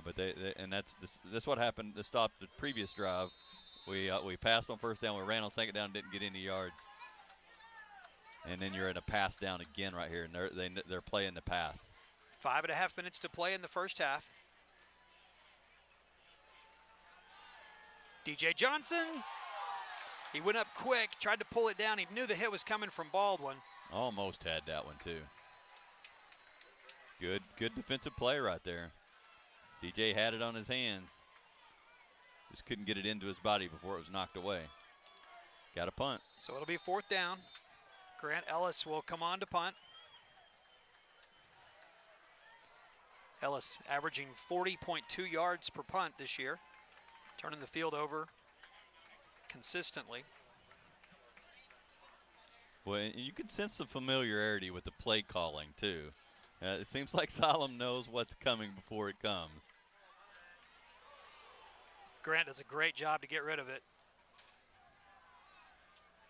But that's what happened to stop the previous drive. We passed on 1st down, we ran on 2nd down, didn't get any yards. And then you're in a pass down again right here, and they're playing the pass. 5.5 minutes to play in the first half. DJ Johnson. He went up quick, tried to pull it down. He knew the hit was coming from Baldwin. Almost had that one too. Good defensive play right there. DJ had it on his hands. Just couldn't get it into his body before it was knocked away. Got a punt. So it'll be 4th down. Grant Ellis will come on to punt. Ellis averaging 40.2 yards per punt this year, turning the field over consistently. Well, you can sense the familiarity with the play calling too. It seems like Siloam knows what's coming before it comes. Grant does a great job to get rid of it.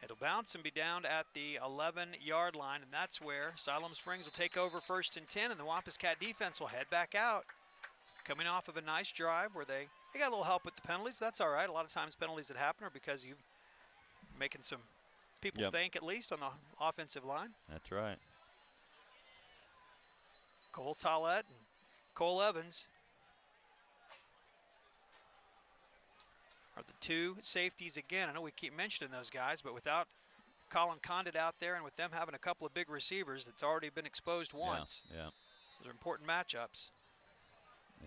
It'll bounce and be down at the 11-yard line, and that's where Siloam Springs will take over 1st and 10, and the Wampus Cat defense will head back out. Coming off of a nice drive where they got a little help with the penalties, but that's all right. A lot of times penalties that happen are because you're making some people think, at least, on the offensive line. That's right. Cole Tollett and Cole Evans are the 2 safeties again. I know we keep mentioning those guys, but without Colin Condit out there and with them having a couple of big receivers that's already been exposed once, those are important matchups.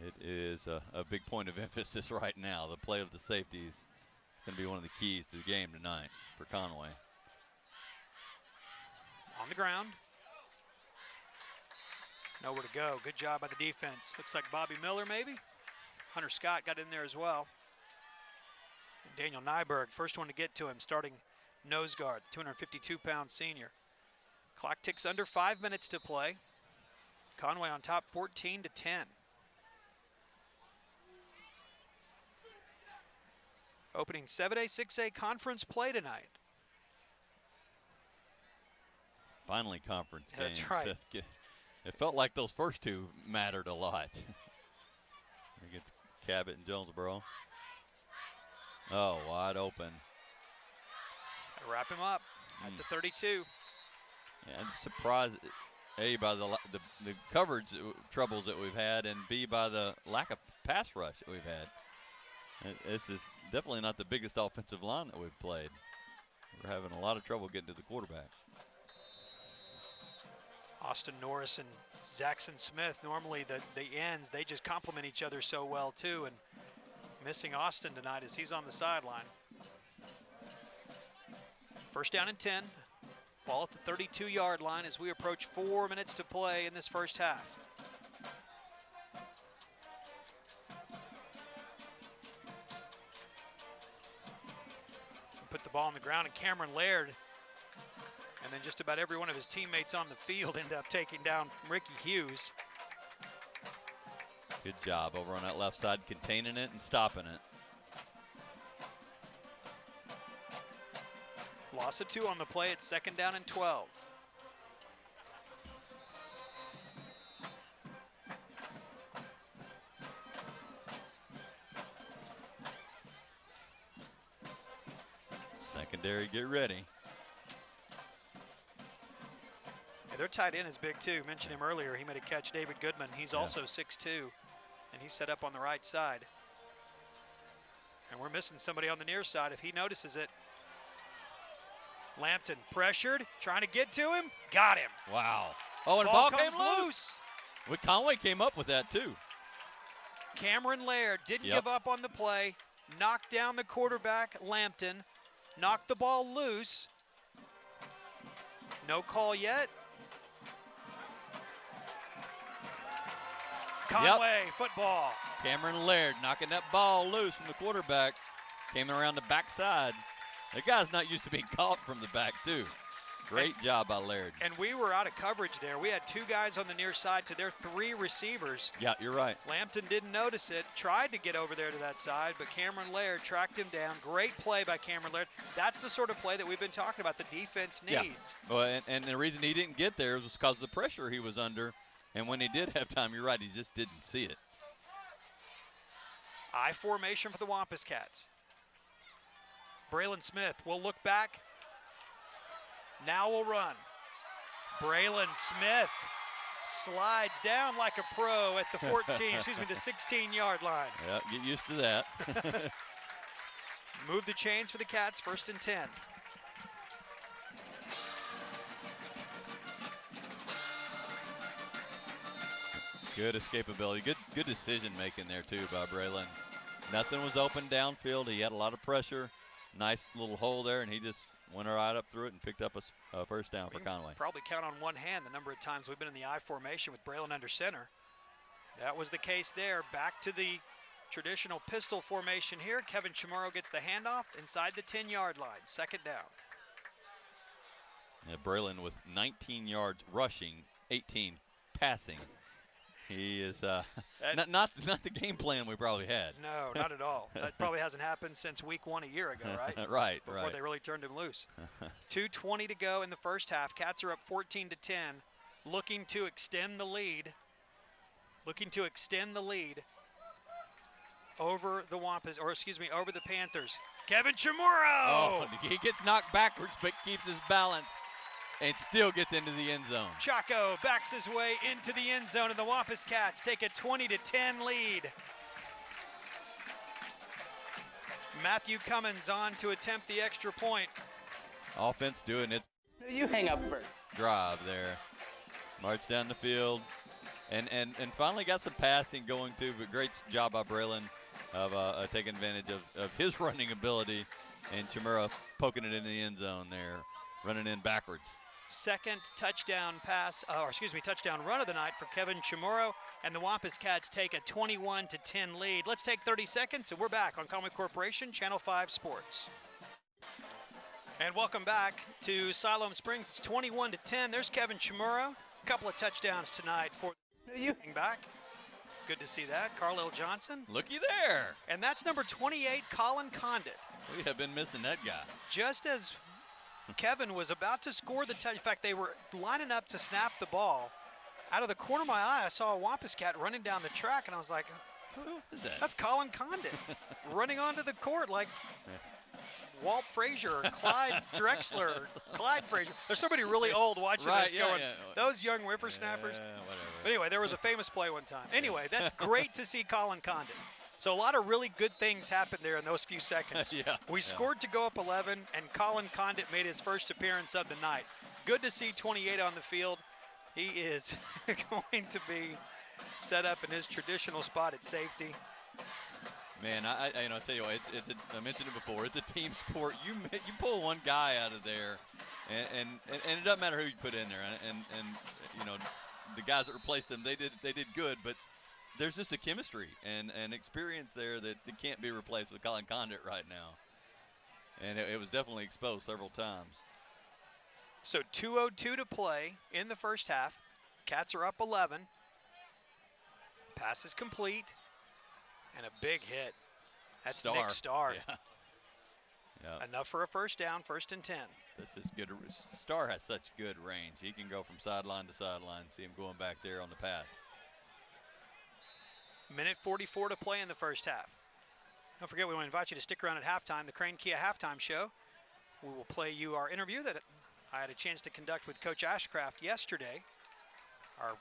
It is a big point of emphasis right now. The play of the safeties is going to be one of the keys to the game tonight for Conway. On the ground. Nowhere to go. Good job by the defense. Looks like Bobby Miller maybe. Hunter Scott got in there as well. And Daniel Nyberg, first one to get to him, starting nose guard, 252-pound senior. Clock ticks under 5 minutes to play. Conway on top 14-10. Opening 7A, 6A conference play tonight. Finally conference games. That's right. It felt like those first 2 mattered a lot. Against Cabot and Jonesboro. Oh, wide open. Wrap him up at the 32. Yeah, I'm surprised, A, by the coverage troubles that we've had, and B, by the lack of pass rush that we've had. This is definitely not the biggest offensive line that we've played. We're having a lot of trouble getting to the quarterback. Austin Norris and Zaxon Smith, normally the ends, they just complement each other so well too, and missing Austin tonight as he's on the sideline. 1st down and 10. Ball at the 32-yard line as we approach 4 minutes to play in this first half. Put the ball on the ground, and Cameron Laird and then just about every one of his teammates on the field end up taking down Ricky Hughes. Good job over on that left side, containing it and stopping it. Loss of 2 on the play. It's 2nd down and 12. Secondary, get ready. Yeah, their tight end is big too. Mentioned him earlier. He made a catch, David Goodman. He's also 6'2", and he's set up on the right side. And we're missing somebody on the near side if he notices it. Lampton pressured, trying to get to him. Got him. Wow. Oh, and Ball ball came comes loose. Well, Conway came up with that, too. Cameron Laird didn't Yep. give up on the play. Knocked down the quarterback, Lampton. Knocked the ball loose. No call yet. Conway, football. Cameron Laird knocking that ball loose from the quarterback. Came around the backside. The guy's not used to being caught from the back, too. Great job by Laird. And we were out of coverage there. We had 2 guys on the near side to their 3 receivers. Yeah, you're right. Lampton didn't notice it, tried to get over there to that side, but Cameron Laird tracked him down. Great play by Cameron Laird. That's the sort of play that we've been talking about the defense needs. Yeah. Well, and the reason he didn't get there was because of the pressure he was under. And when he did have time, you're right, he just didn't see it. I formation for the Wampus Cats. Braylon Smith will look back. Now will run. Braylon Smith slides down like a pro at the 14, excuse me, the 16-yard line. Yeah, get used to that. Move the chains for the Cats, 1st and 10. Good escapability, good decision making there too by Braylon. Nothing was open downfield. He had a lot of pressure. Nice little hole there, and he just went right up through it and picked up a first down for Conway. Probably count on one hand the number of times we've been in the I formation with Braylon under center. That was the case there. Back to the traditional pistol formation here. Kevin Chamorro gets the handoff inside the 10-yard line. 2nd down. Yeah, Braylon with 19 yards rushing, 18 passing. He is not the game plan we probably had. No, not at all. That probably hasn't happened since week 1 a year ago, right? Right, Before they really turned him loose. 2:20 to go in the first half. Cats are up 14-10, looking to extend the lead. Over the Wampus, or excuse me, over the Panthers. Kevin Chamorro! Oh, he gets knocked backwards, but keeps his balance. And still gets into the end zone. Chaco backs his way into the end zone, and the Wampus Cats take a 20-10 lead. Matthew Cummins on to attempt the extra point. Offense doing it. You hang up first. Drive there. March down the field. And finally got some passing going too, but great job by Braylon of taking advantage of his running ability. And Chamorro poking it in the end zone there, running in backwards. 2nd touchdown pass, touchdown run of the night for Kevin Chamorro, and the Wampus Cats take a 21-10 lead. Let's take 30 seconds, and we're back on Conway Corporation, Channel 5 Sports. And welcome back to Siloam Springs. It's 21-10. There's Kevin Chamorro. A couple of touchdowns tonight for you back. Good to see that. Carlisle Johnson. Looky there. And that's number 28, Colin Condit. We have been missing that guy. Just as Kevin was about to score the touchdown. In fact, they were lining up to snap the ball. Out of the corner of my eye, I saw a Wampus Cat running down the track, and I was like, who is that? That's Colin Condit running onto the court like Walt Frazier or Clyde Drexler or Clyde Frazier. There's somebody really old watching this going, those young whippersnappers. But anyway, there was a famous play one time. Anyway, that's great to see Colin Condit. So a lot of really good things happened there in those few seconds. We scored to go up 11, and Colin Condit made his first appearance of the night. Good to see 28 on the field. He is going to be set up in his traditional spot at safety. Man, I tell you what, I mentioned it before. It's a team sport. You pull one guy out of there, and it doesn't matter who you put in there. And you know, the guys that replaced them, they did good, but there's just a chemistry and experience there that can't be replaced with Colin Condit right now. And it was definitely exposed several times. So 2:02 to play in the first half. Cats are up 11. Pass is complete. And a big hit. That's Nick Starr. Yeah. Enough for a first down, 1st and 10. That's just good. Starr has such good range. He can go from sideline to sideline. See him going back there on the pass. Minute 44 to play in the first half. Don't forget, we want to invite you to stick around at halftime, the Crane Kia Halftime Show. We will play you our interview that I had a chance to conduct with Coach Ashcraft yesterday. Our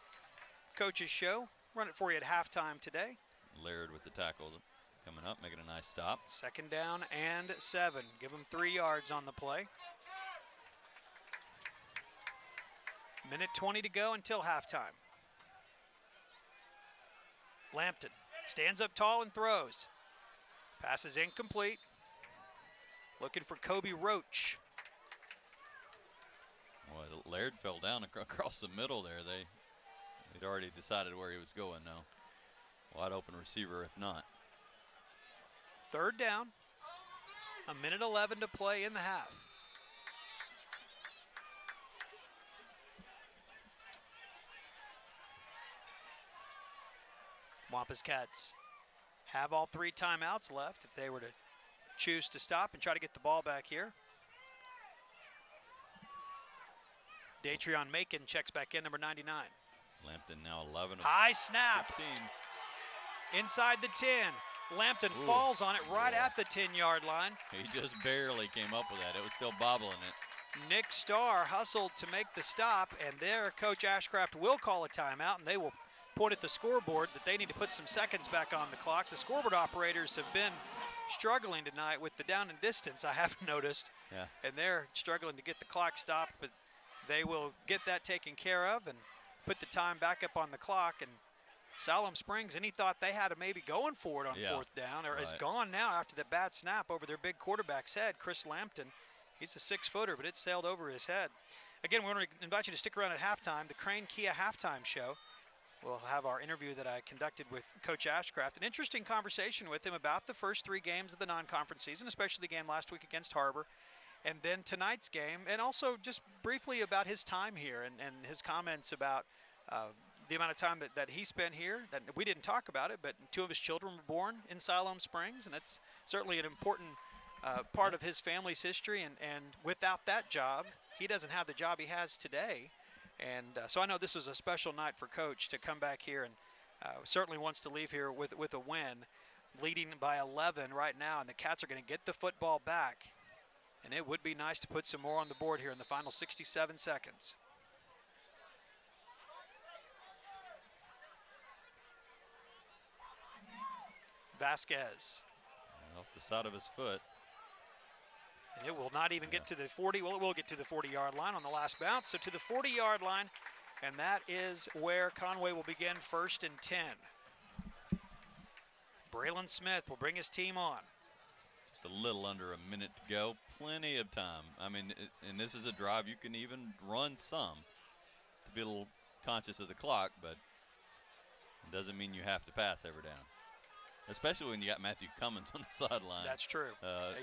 coach's show. Run it for you at halftime today. Laird with the tackle coming up, making a nice stop. 2nd down and 7. Give them 3 yards on the play. Minute 20 to go until halftime. Lampton stands up tall and throws. Pass is incomplete. Looking for Kobe Roach. Boy, Laird fell down across the middle there. They'd already decided where he was going now. Wide open receiver if not. Third down. A minute 11 to play in the half. Wampus Cats have all 3 timeouts left if they were to choose to stop and try to get the ball back here. Datrion Macon checks back in, number 99. Lampton now 11 of high snap. 16. Inside the 10. Lampton falls on it right at the 10-yard line. He just barely came up with that. It was still bobbling it. Nick Starr hustled to make the stop, and there Coach Ashcraft will call a timeout, and they will point at the scoreboard that they need to put some seconds back on the clock. The scoreboard operators have been struggling tonight with the down and distance, I have noticed. Yeah. And they're struggling to get the clock stopped, but they will get that taken care of and put the time back up on the clock. And Siloam Springs, any thought they had of maybe going for it on 4th down, or is gone now after the bad snap over their big quarterback's head, Chris Lampton. He's a 6-footer, but it sailed over his head. Again, we want to invite you to stick around at halftime, the Crane Kia halftime show. We'll have our interview that I conducted with Coach Ashcraft. An interesting conversation with him about the first 3 games of the non-conference season, especially the game last week against Harbor, and then tonight's game, and also just briefly about his time here and his comments about the amount of time that he spent here. That we didn't talk about it, but 2 of his children were born in Siloam Springs, and it's certainly an important part of his family's history. And without that job, he doesn't have the job he has today. And so I know this was a special night for Coach to come back here, and certainly wants to leave here with a win, leading by 11 right now, and the Cats are going to get the football back. And it would be nice to put some more on the board here in the final 67 seconds. Vasquez. Off the side of his foot. And it will not even get to the 40. Well, it will get to the 40-yard line on the last bounce. So to the 40-yard line, and that is where Conway will begin 1st and 10. Braylon Smith will bring his team on. Just a little under a minute to go. Plenty of time. I mean, and this is a drive you can even run some to be a little conscious of the clock, but it doesn't mean you have to pass every down. Especially when you got Matthew Cummins on the sideline. That's true.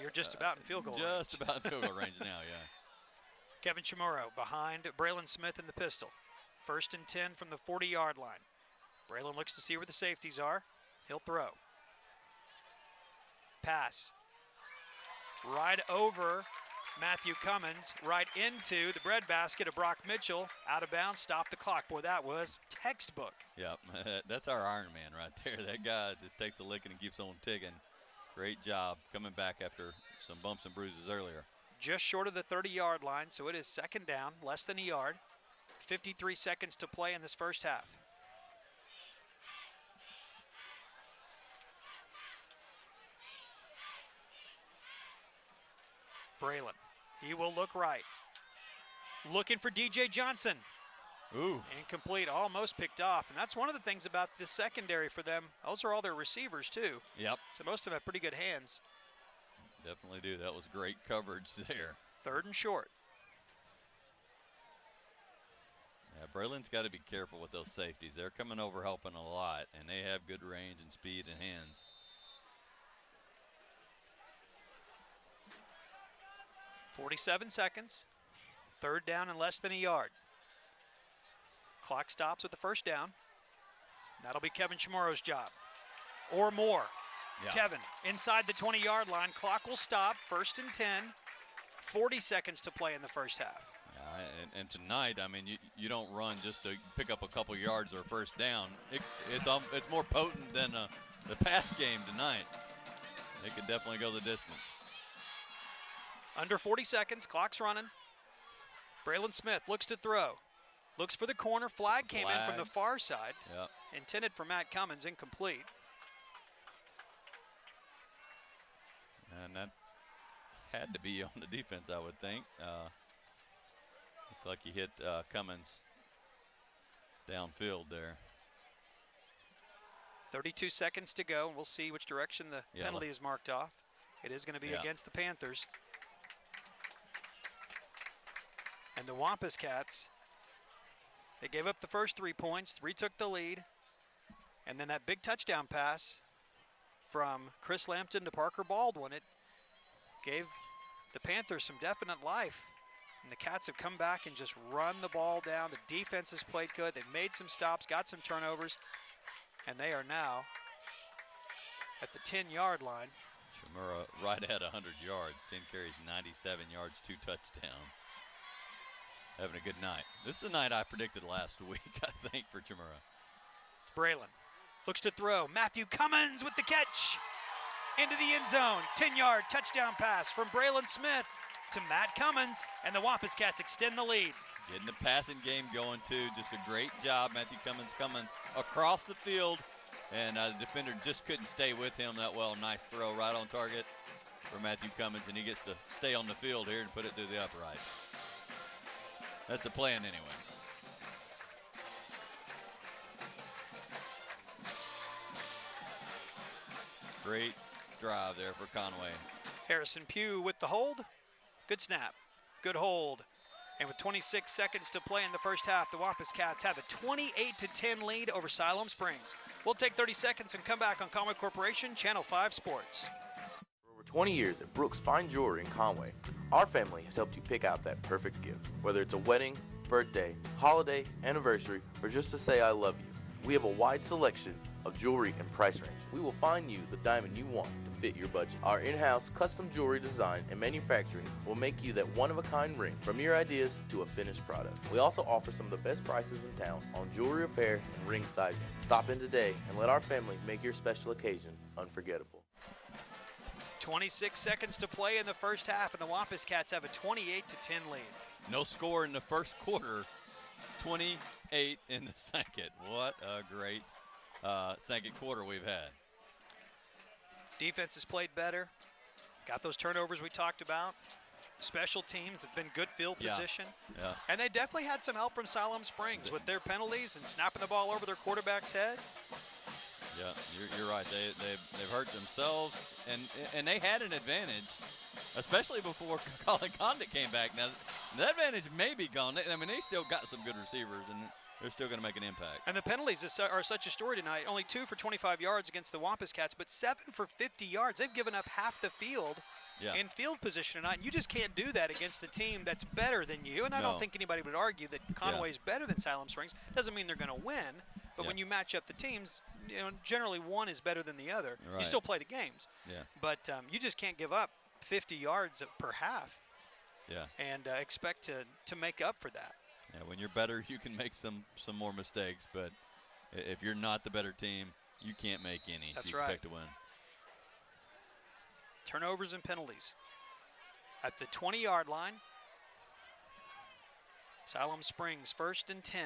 You're just about in field goal range. Just about in field goal range now, yeah. Kevin Chamorro behind Braylon Smith in the pistol. 1st and 10 from the 40-yard line. Braylon looks to see where the safeties are. He'll throw. Pass. Right over Matthew Cummins, right into the breadbasket of Brock Mitchell. Out of bounds, stop the clock. Boy, that was textbook. Yep, that's our Iron Man right there. That guy just takes a licking and keeps on ticking. Great job coming back after some bumps and bruises earlier. Just short of the 30-yard line, so it is 2nd down, less than a yard. 53 seconds to play in this first half. Braylon, he will look right. Looking for DJ Johnson. Ooh. Incomplete, almost picked off. And that's one of the things about the secondary for them. Those are all their receivers too. Yep. So most of them have pretty good hands. Definitely do. That was great coverage there. 3rd and short. Yeah, Braylon's got to be careful with those safeties. They're coming over helping a lot, and they have good range and speed and hands. 47 seconds. 3rd down and less than a yard. Clock stops with the 1st down. That'll be Kevin Chamorro's job. Or more. Yeah. Kevin inside the 20-yard line. Clock will stop. 1st and 10. 40 seconds to play in the first half. Yeah, and tonight, I mean, you don't run just to pick up a couple yards or 1st down. It's more potent than the pass game tonight. It could definitely go the distance. Under 40 seconds, clock's running. Braylon Smith looks to throw. Looks for the corner. Flag came in from the far side. Yep. Intended for Matt Cummins, incomplete. And that had to be on the defense, I would think. Looked like he hit Cummins downfield there. 32 seconds to go, and we'll see which direction the penalty is marked off. It is going to be against the Panthers. And the Wampus Cats, they gave up the first 3 points, retook the lead, and then that big touchdown pass from Chris Lampton to Parker Baldwin, it gave the Panthers some definite life. And the Cats have come back and just run the ball down. The defense has played good. They've made some stops, got some turnovers, and they are now at the 10-yard line. Chimura right at 100 yards, 10 carries, 97 yards, 2 touchdowns. Having a good night. This is the night I predicted last week, I think, for Chimura. Braylon looks to throw. Matthew Cummins with the catch into the end zone. 10-yard touchdown pass from Braylon Smith to Matt Cummins, and the Wampus Cats extend the lead. Getting the passing game going, too. Just a great job. Matthew Cummins coming across the field, and the defender just couldn't stay with him that well. Nice throw right on target for Matthew Cummins, and he gets to stay on the field here and put it through the upright. That's the plan anyway. Great drive there for Conway. Harrison Pugh with the hold. Good snap, good hold. And with 26 seconds to play in the first half, the Wampus Cats have a 28-10 lead over Siloam Springs. We'll take 30 seconds and come back on Conway Corporation, Channel 5 Sports. For over 20 years at Brooks Fine Jewelry in Conway, our family has helped you pick out that perfect gift. Whether it's a wedding, birthday, holiday, anniversary, or just to say I love you, we have a wide selection of jewelry and price range. We will find you the diamond you want to fit your budget. Our in-house custom jewelry design and manufacturing will make you that one-of-a-kind ring, from your ideas to a finished product. We also offer some of the best prices in town on jewelry repair and ring sizing. Stop in today and let our family make your special occasion unforgettable. 26 seconds to play in the first half, and the Wampus Cats have a 28-10 lead. No score in the first quarter, 28 in the second. What a great second quarter we've had. Defense has played better. Got those turnovers we talked about. Special teams have been good field position. Yeah. And they definitely had some help from Siloam Springs with their penalties and snapping the ball over their quarterback's head. Yeah, you're right. They've hurt themselves, and they had an advantage, especially before Colin Condit came back. Now, that advantage may be gone. I mean, they still got some good receivers, and they're still going to make an impact. And the penalties are such a story tonight. Only 2 for 25 yards against the Wampus Cats, but 7 for 50 yards. They've given up half the field in field position tonight. And you just can't do that against a team that's better than you. And I don't think anybody would argue that Conway's better than Siloam Springs. Doesn't mean they're going to win. But when you match up the teams, you know, generally one is better than the other. Right. You still play the games. Yeah. But you just can't give up 50 yards per half. Yeah. And expect to make up for that. Yeah, when you're better, you can make some more mistakes. But if you're not the better team, you can't make any. That's you right. Expect to win. Turnovers and penalties. At the 20-yard line, Siloam Springs 1st and 10.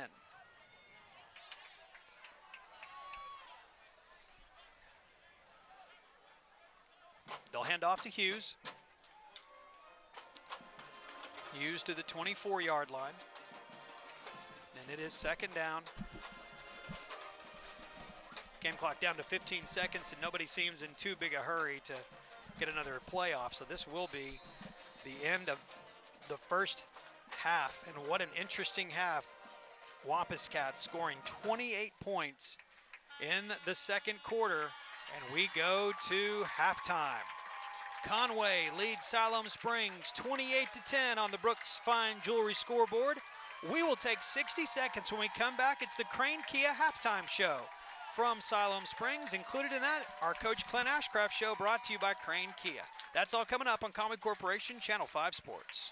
They'll hand off to Hughes. Hughes to the 24-yard line. And it is 2nd down. Game clock down to 15 seconds, and nobody seems in too big a hurry to get another playoff. So this will be the end of the first half. And what an interesting half. Wampus Cats scoring 28 points in the second quarter, and we go to halftime. Conway leads Siloam Springs 28-10 on the Brooks Fine Jewelry scoreboard. We will take 60 seconds. When we come back, it's the Crane Kia halftime show from Siloam Springs. Included in that, our Coach Clint Ashcraft show, brought to you by Crane Kia. That's all coming up on Conway Corporation, Channel 5 Sports.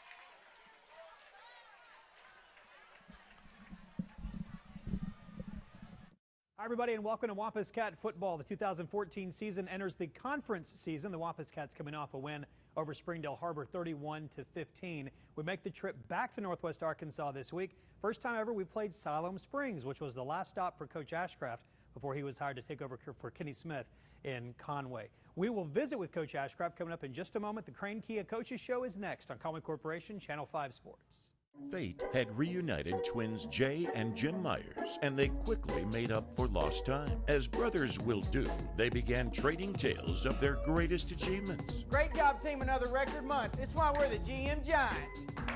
Hi, everybody, and welcome to Wampus Cat football. The 2014 season enters the conference season. The Wampus Cats coming off a win over Springdale Harbor 31-15. We make the trip back to Northwest Arkansas this week. First time ever we played Siloam Springs, which was the last stop for Coach Ashcraft before he was hired to take over for Kenny Smith in Conway. We will visit with Coach Ashcraft coming up in just a moment. The Crane Kia Coaches Show is next on Conway Corporation, Channel 5 Sports. Fate had reunited twins Jay and Jim Myers, and they quickly made up for lost time. As brothers will do, they began trading tales of their greatest achievements. Great job, team. Another record month. That's why we're the GM Giant.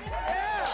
Yeah!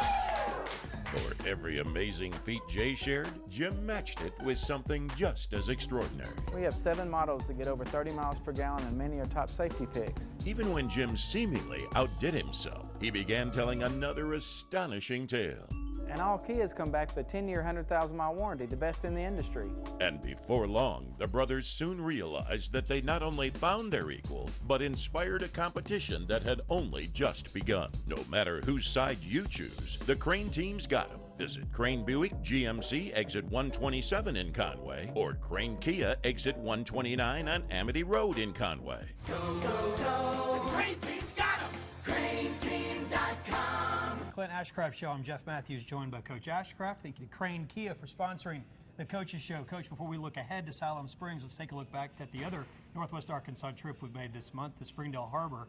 For every amazing feat Jay shared, Jim matched it with something just as extraordinary. We have 7 models that get over 30 miles per gallon, and many are top safety picks. Even when Jim seemingly outdid himself, he began telling another astonishing tale. And all Kias come back with a 10-year, 100,000-mile warranty, the best in the industry. And before long, the brothers soon realized that they not only found their equal, but inspired a competition that had only just begun. No matter whose side you choose, the Crane team's got them. Visit Crane Buick GMC exit 127 in Conway or Crane Kia exit 129 on Amity Road in Conway. Go, go, go. The Crane team's got 'em. CraneTeam.com. Clint Ashcraft Show. I'm Jeff Matthews, joined by Coach Ashcraft. Thank you to Crane Kia for sponsoring the Coaches Show. Coach, before we look ahead to Siloam Springs, let's take a look back at the other Northwest Arkansas trip we've made this month to Springdale Harbor.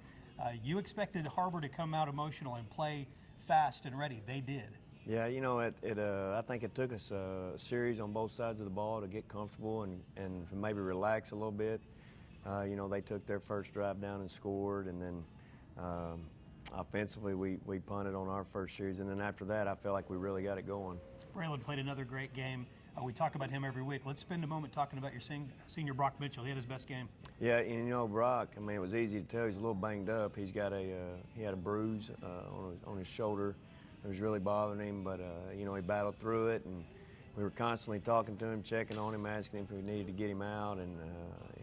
You expected Harbor to come out emotional and play fast and ready. They did. Yeah, you know, I think it took us a series on both sides of the ball to get comfortable and maybe relax a little bit. You know, they took their first drive down and scored, and then offensively we punted on our first series, and then after that I felt like we really got it going. Braylon played another great game. We talk about him every week. Let's spend a moment talking about your senior Brock Mitchell. He had his best game. Yeah, and you know, Brock, I mean, it was easy to tell he's a little banged up. He had a bruise on his shoulder. It was really bothering him, but you know, he battled through it, and we were constantly talking to him, checking on him, asking him if we needed to get him out, and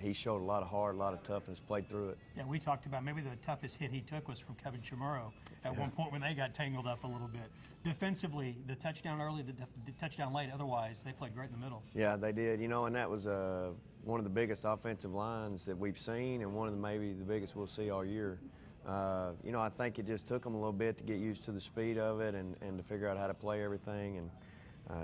he showed a lot of heart, a lot of toughness, played through it. Yeah, we talked about maybe the toughest hit he took was from Kevin Chamorro at one point when they got tangled up a little bit. Defensively, the touchdown early, the touchdown late, otherwise they played great in the middle. Yeah, they did. You know, and that was one of the biggest offensive lines that we've seen, and one of maybe the biggest we'll see all year. You know, I think it just took them a little bit to get used to the speed of it and to figure out how to play everything. And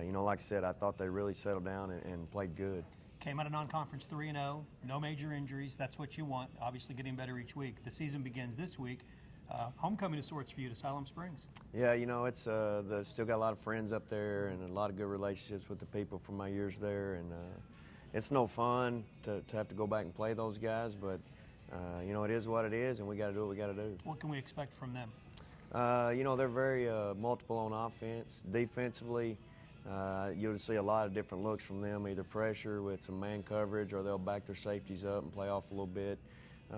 you know, like I said, I thought they really settled down and played good. Came out of non-conference 3-0, no major injuries. That's what you want, obviously getting better each week. The season begins this week. Homecoming of sorts for you to Siloam Springs. Yeah, you know, it's still got a lot of friends up there and a lot of good relationships with the people from my years there. And it's no fun to have to go back and play those guys, but you know, it is what it is, and we got to do what we got to do. What can we expect from them? You know, they're very multiple on offense. Defensively, you'll see a lot of different looks from them, either pressure with some man coverage, or they'll back their safeties up and play off a little bit.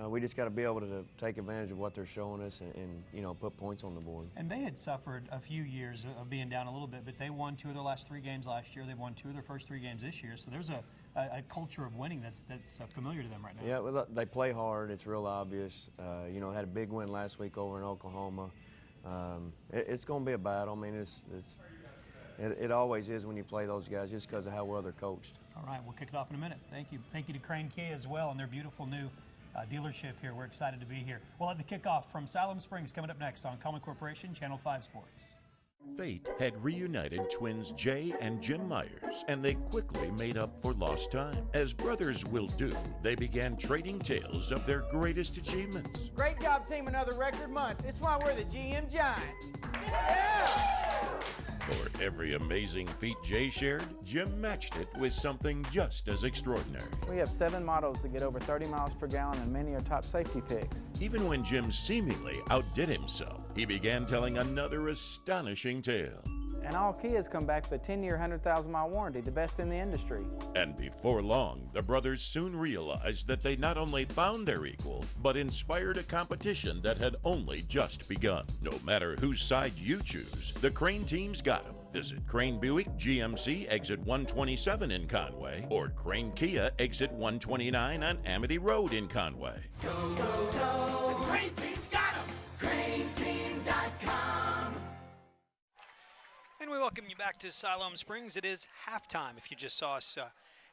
We just got to be able to take advantage of what they're showing us and you know, put points on the board. And they had suffered a few years of being down a little bit, but they won 2 of their last 3 games last year. They've won 2 of their first 3 games this year. So there's a culture of winning that's familiar to them right now. Yeah, well, they play hard. It's real obvious. You know, had a big win last week over in Oklahoma. It's going to be a battle. I mean, it always is when you play those guys, just because of how well they're coached. All right, we'll kick it off in a minute. Thank you. Thank you to Crane Kia as well and their beautiful new dealership here. We're excited to be here. We'll have the kickoff from Siloam Springs coming up next on Conway Corporation, Channel 5 Sports. Fate had reunited twins Jay and Jim Myers, and they quickly made up for lost time. As brothers will do, they began trading tales of their greatest achievements. Great job, team. Another record month. That's why we're the GM Giant. Yeah! For every amazing feat Jay shared, Jim matched it with something just as extraordinary. We have 7 models that get over 30 miles per gallon, and many are top safety picks. Even when Jim seemingly outdid himself, he began telling another astonishing tale. And all Kias come back with a 10-year, 100,000-mile warranty, the best in the industry. And before long, the brothers soon realized that they not only found their equal, but inspired a competition that had only just begun. No matter whose side you choose, the Crane team's got them. Visit Crane Buick GMC exit 127 in Conway or Crane Kia exit 129 on Amity Road in Conway. Go, go, go. The Crane team's got 'em. CraneTeam.com. And we welcome you back to Siloam Springs. It is halftime. If you just saw us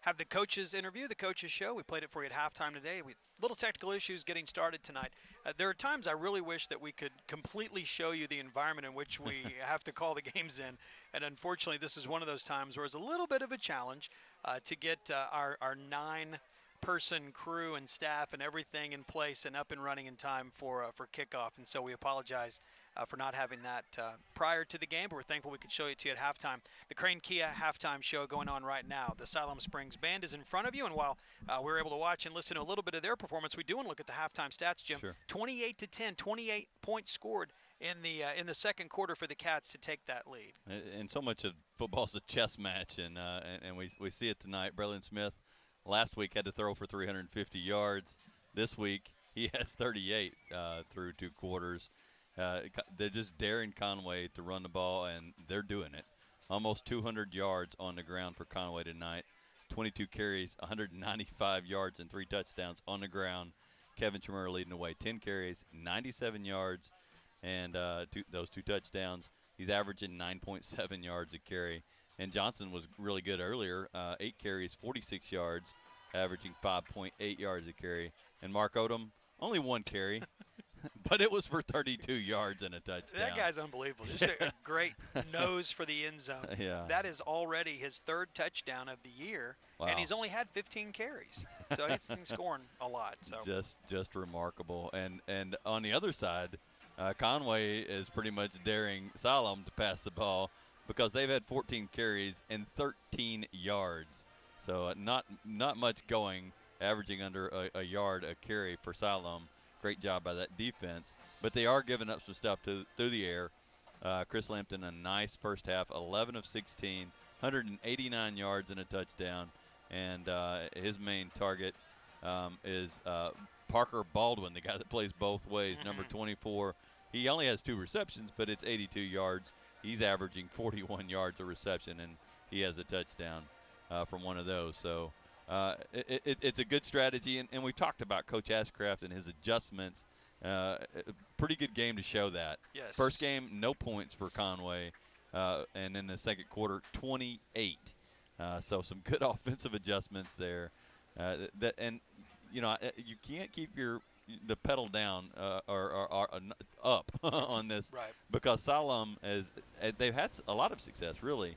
have the coaches interview, the coaches show, we played it for you at halftime today. Little technical issues getting started tonight. There are times I really wish that we could completely show you the environment in which we have to call the games in. And unfortunately, this is one of those times where it's a little bit of a challenge to get our 9-person crew and staff and everything in place and up and running in time for kickoff. And so we apologize for not having that prior to the game, but we're thankful we could show it to you at halftime. The Crane Kia halftime show going on right now. The Siloam Springs Band is in front of you, and while we're able to watch and listen to a little bit of their performance, we do want to look at the halftime stats, Jim. Sure. 28-10, 28 points scored in the second quarter for the Cats to take that lead. And so much of football is a chess match, and we see it tonight. Braylon Smith last week had to throw for 350 yards. This week he has 38 through 2 quarters. They're just daring Conway to run the ball, and they're doing it. Almost 200 yards on the ground for Conway tonight. 22 carries, 195 yards, and 3 touchdowns on the ground. Kevin Chimera leading the way. 10 carries, 97 yards, and those 2 touchdowns. He's averaging 9.7 yards a carry. And Johnson was really good earlier. 8 carries, 46 yards, averaging 5.8 yards a carry. And Mark Odom, only 1 carry. But it was for 32 yards and a touchdown. That guy's unbelievable. Just a great nose for the end zone. Yeah. That is already his 3rd touchdown of the year, Wow. and he's only had 15 carries. So he's scoring a lot. So just remarkable. And on the other side, Conway is pretty much daring Siloam to pass the ball because they've had 14 carries and 13 yards. So not much going, averaging under a yard a carry for Siloam. Great job by that defense, but they are giving up some stuff through the air. Chris Lampton, a nice first half, 11 of 16, 189 yards and a touchdown, and his main target is Parker Baldwin, the guy that plays both ways, number 24. He only has 2 receptions, but it's 82 yards. He's averaging 41 yards a reception, and he has a touchdown from one of those. So it's a good strategy, and we talked about Coach Ashcraft and his adjustments. Pretty good game to show that. Yes. First game, no points for Conway, and in the second quarter, 28. So some good offensive adjustments there. You can't keep the pedal down or up on this, right? Because Siloam they've had a lot of success, really.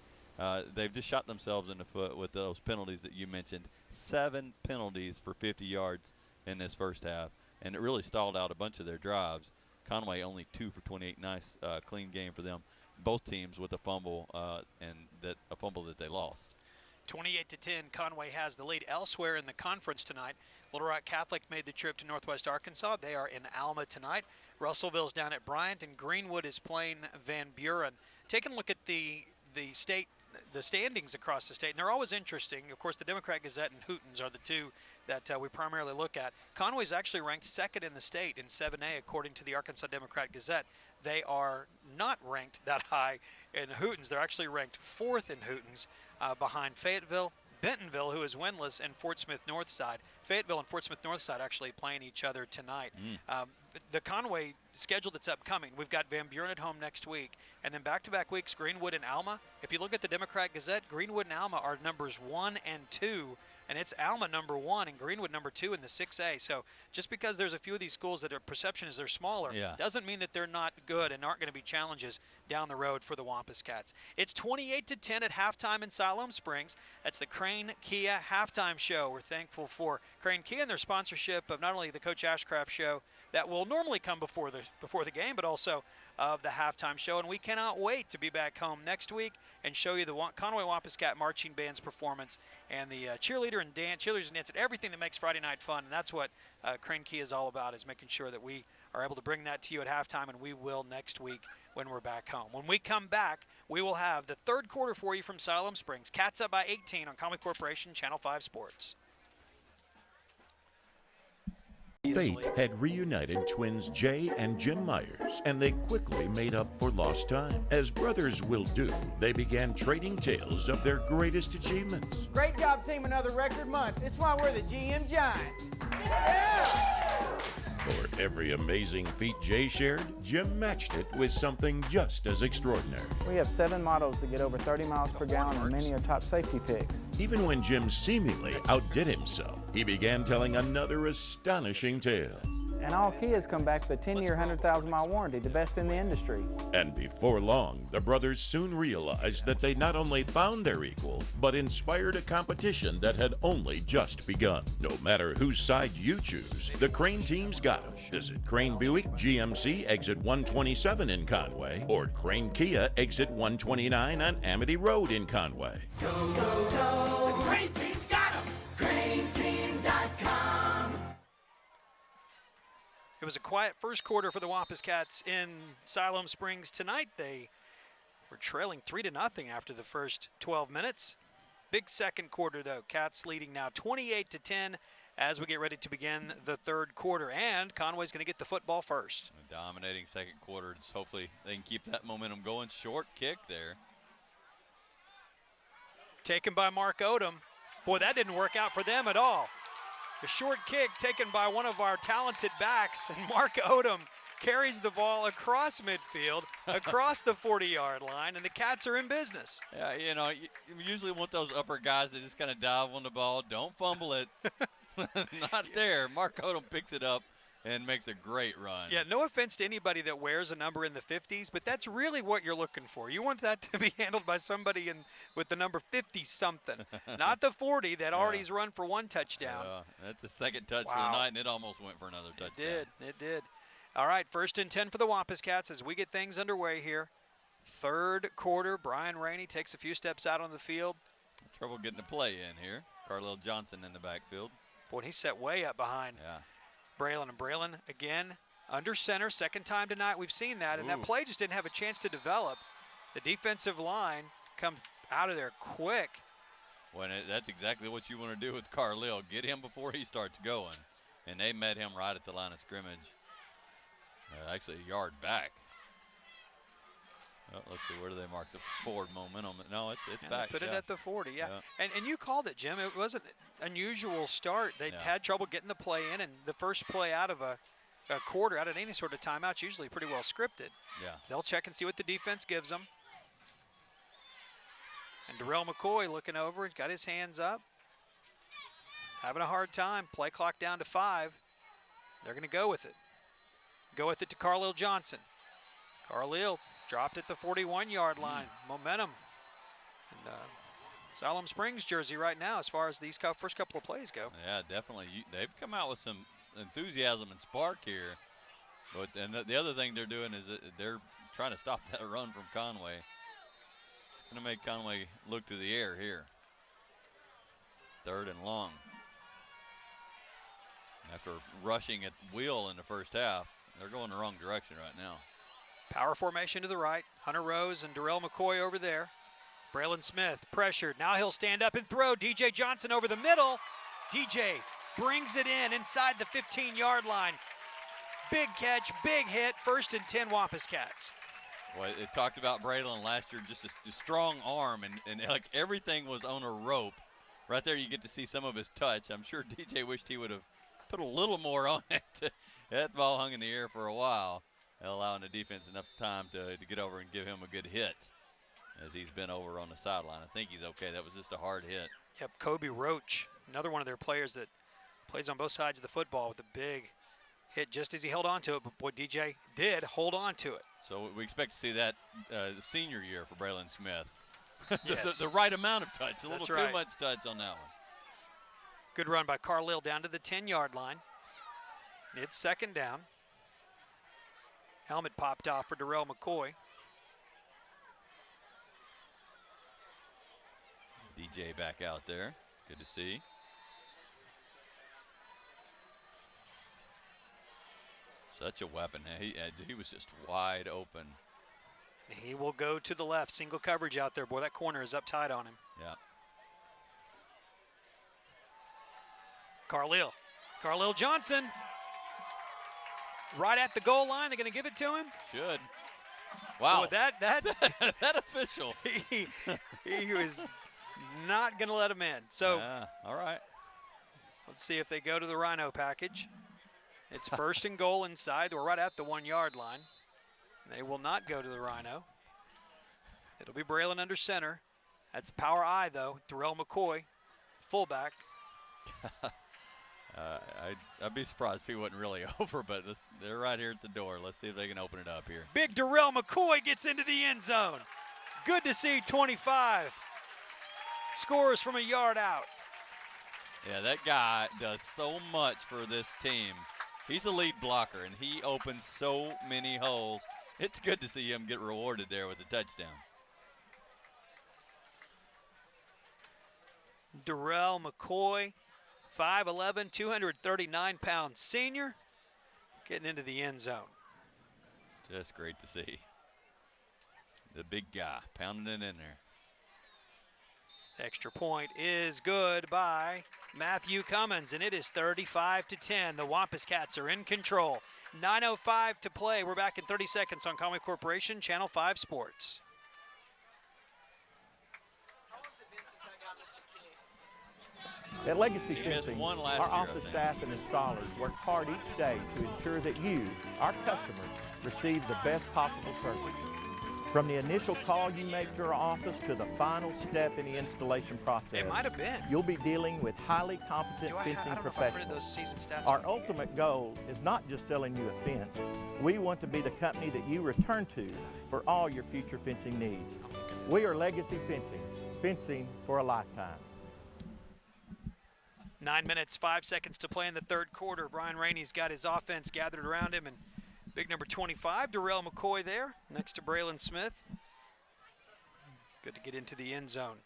They've just shot themselves in the foot with those penalties that you mentioned. 7 penalties for 50 yards in this first half, and it really stalled out a bunch of their drives. Conway only 2 for 28. Nice, clean game for them. Both teams with a fumble, a fumble that they lost. 28-10, Conway has the lead. Elsewhere in the conference tonight, Little Rock Catholic made the trip to Northwest Arkansas. They are in Alma tonight. Russellville's down at Bryant, and Greenwood is playing Van Buren. Taking a look at the standings across the state, and they're always interesting. Of course, the Democrat Gazette and Hootens are the 2 that we primarily look at. Conway's actually ranked 2nd in the state in 7A, according to the Arkansas Democrat Gazette. They are not ranked that high in Hootens. They're actually ranked 4th in Hootens, behind Fayetteville, Bentonville, who is winless, and Fort Smith Northside. Fayetteville and Fort Smith Northside actually playing each other tonight. The Conway schedule that's upcoming, we've got Van Buren at home next week, and then back-to-back weeks, Greenwood and Alma. If you look at the Democrat Gazette, Greenwood and Alma are numbers 1 and 2, and it's Alma number 1 and Greenwood number 2 in the 6A. So just because there's a few of these schools that are perception is they're smaller, doesn't mean that they're not good and aren't going to be challenges down the road for the Wampus Cats. It's 28-10 at halftime in Siloam Springs. That's the Crane Kia halftime show. We're thankful for Crane Kia and their sponsorship of not only the Coach Ashcraft show that will normally come before the game, but also of the halftime show. And we cannot wait to be back home next week and show you the Conway Wampus Cat Marching Band's performance and the cheerleaders and dance, and everything that makes Friday night fun. And that's what Crane Kia is all about, is making sure that we are able to bring that to you at halftime, and we will next week when we're back home. When we come back, we will have the 3rd quarter for you from Siloam Springs. Cats up by 18 on Conway Corporation Channel 5 Sports. Fate had reunited twins Jay and Jim Myers, and they quickly made up for lost time. As brothers will do, they began trading tales of their greatest achievements. Great job, team. Another record month. That's why we're the GM Giants. Yeah! For every amazing feat Jay shared, Jim matched it with something just as extraordinary. We have 7 models that get over 30 miles per gallon, and many are top safety picks. Even when Jim seemingly outdid himself, he began telling another astonishing tale. And all Kias come back with a 10-year, 100,000-mile warranty, the best in the industry. And before long, the brothers soon realized that they not only found their equal, but inspired a competition that had only just begun. No matter whose side you choose, the Crane team's got them. Visit Crane Buick GMC exit 127 in Conway, or Crane Kia exit 129 on Amity Road in Conway. Go, go, go. The Crane team's got 'em. CraneTeam.com. It was a quiet first quarter for the Wampus Cats in Siloam Springs tonight. They were trailing 3-0 after the first 12 minutes. Big second quarter, though. Cats leading now 28-10 as we get ready to begin the third quarter. And Conway's going to get the football first. A dominating second quarter. Just hopefully they can keep that momentum going. Short kick there. Taken by Mark Odom. Boy, that didn't work out for them at all. A short kick taken by one of our talented backs, and Mark Odom carries the ball across midfield, across the 40-yard line, and the Cats are in business. Yeah, you know, you usually want those upper guys that just kind of dive on the ball. Don't fumble it. Not there. Mark Odom picks it up and makes a great run. Yeah, no offense to anybody that wears a number in the 50s, but that's really what you're looking for. You want that to be handled by somebody with the number 50-something, not the 40 that already's run for one touchdown. That's the second touch for the night, and it almost went for another touchdown. It did. All right, 1st and 10 for the Wampus Cats as we get things underway here. Third quarter, Brian Rainey takes a few steps out on the field. Trouble getting the play in here. Carlisle Johnson in the backfield. Boy, he's set way up behind Braylon. And Braylon, again, under center, second time tonight we've seen that. And that play just didn't have a chance to develop. The defensive line comes out of there quick. Well, that's exactly what you want to do with Carlisle. Get him before he starts going. And they met him right at the line of scrimmage. Actually, a yard back. Oh, let's see, where do they mark the forward momentum? No, it's back. Put it at the 40, And you called it, Jim. It wasn't an unusual start. They had trouble getting the play in, and the first play out of a quarter, out of any sort of timeout, usually pretty well scripted. Yeah. They'll check and see what the defense gives them. And Darrell McCoy looking over, he's got his hands up. Having a hard time. Play clock down to 5. They're going to go with it. Go with it to Carlisle Johnson. Carlisle dropped at the 41-yard line. Momentum. And Siloam Springs jersey right now as far as these first couple of plays go. Yeah, definitely. They've come out with some enthusiasm and spark here. But and the other thing they're doing is that they're trying to stop that run from Conway. It's going to make Conway look to the air here. 3rd and long. After rushing at will in the first half, they're going the wrong direction right now. Power formation to the right. Hunter Rose and Darrell McCoy over there. Braylon Smith pressured. Now he'll stand up and throw. DJ Johnson over the middle. DJ brings it in inside the 15-yard line. Big catch, big hit. 1st and 10 Wampus Cats. Well, it talked about Braylon last year, just a strong arm, and like everything was on a rope. Right there you get to see some of his touch. I'm sure DJ wished he would have put a little more on it. That ball hung in the air for a while, allowing the defense enough time to get over and give him a good hit as he's been over on the sideline. I think he's okay. That was just a hard hit. Yep, Kobe Roach, another one of their players that plays on both sides of the football with a big hit just as he held on to it. But boy, DJ did hold on to it. So we expect to see that senior year for Braylon Smith. Yes. the right amount of touch, a little That's right. too much touch on that one. Good run by Carlisle down to the 10-yard line. It's 2nd down. Helmet popped off for Darrell McCoy. DJ back out there. Good to see. Such a weapon. He was just wide open. He will go to the left. Single coverage out there. Boy, that corner is up tight on him. Yeah. Carlisle Johnson. Right at the goal line. They're going to give it to him. Should. Wow. Boy, that that official. he was not going to let him in. So, all right. Let's see if they go to the Rhino package. It's 1st and goal inside. We're right at the 1-yard line. They will not go to the Rhino. It'll be Braylon under center. That's power I, though. Darrell McCoy, fullback. I'd be surprised if he wasn't really over, but they're right here at the door. Let's see if they can open it up here. Big Darrell McCoy gets into the end zone. Good to see 25. Scores from a yard out. Yeah, that guy does so much for this team. He's a lead blocker, and he opens so many holes. It's good to see him get rewarded there with a touchdown. Darrell McCoy, 5'11", 239-pound senior, getting into the end zone. Just great to see. The big guy pounding it in there. Extra point is good by Matthew Cummins, and it is 35-10. The Wampus Cats are in control. 9:05 to play. We're back in 30 seconds on Conway Corporation, Channel 5 Sports. At Legacy He missed Fencing, one last our year, I office think. staff and installers work hard each day to ensure that you, our customers, receive the best possible service. From the initial call you make to our office to the final step in the installation process, It might have been. you'll be dealing with highly competent I fencing don't know if I printed professionals. those season stats Our on. ultimate goal is not just selling you a fence. We want to be the company that you return to for all your future fencing needs. We are Legacy Fencing, fencing for a lifetime. 9 minutes, 5 seconds to play in the third quarter. Brian Rainey's got his offense gathered around him, and big number 25, Darrell McCoy there, next to Braylon Smith. Good to get into the end zone.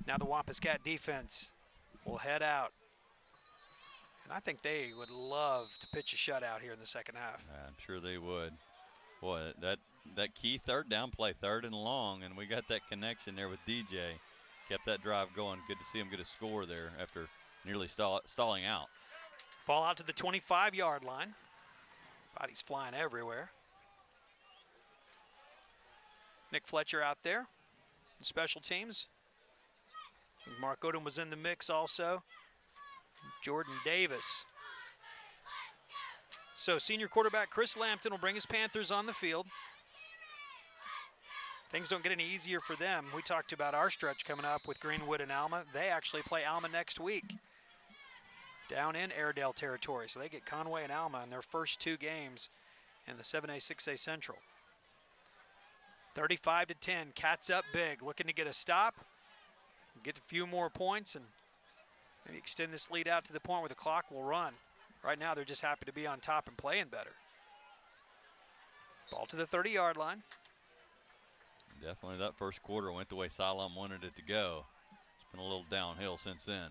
Now the Wampus Cat defense will head out. And I think they would love to pitch a shutout here in the second half. I'm sure they would. Boy, that key third down play, 3rd and long, and we got that connection there with DJ. Kept that drive going. Good to see him get a score there after nearly stalling out. Ball out to the 25-yard line. Bodies flying everywhere. Nick Fletcher out there. Special teams. Mark Odom was in the mix also. Jordan Davis. So senior quarterback Chris Lampton will bring his Panthers on the field. Things don't get any easier for them. We talked about our stretch coming up with Greenwood and Alma. They actually play Alma next week down in Airedale territory. So they get Conway and Alma in their first 2 games in the 7A, 6A Central. 35-10, Cats up big, looking to get a stop, get a few more points, and maybe extend this lead out to the point where the clock will run. Right now, they're just happy to be on top and playing better. Ball to the 30-yard line. Definitely that first quarter went the way Siloam wanted it to go. It's been a little downhill since then.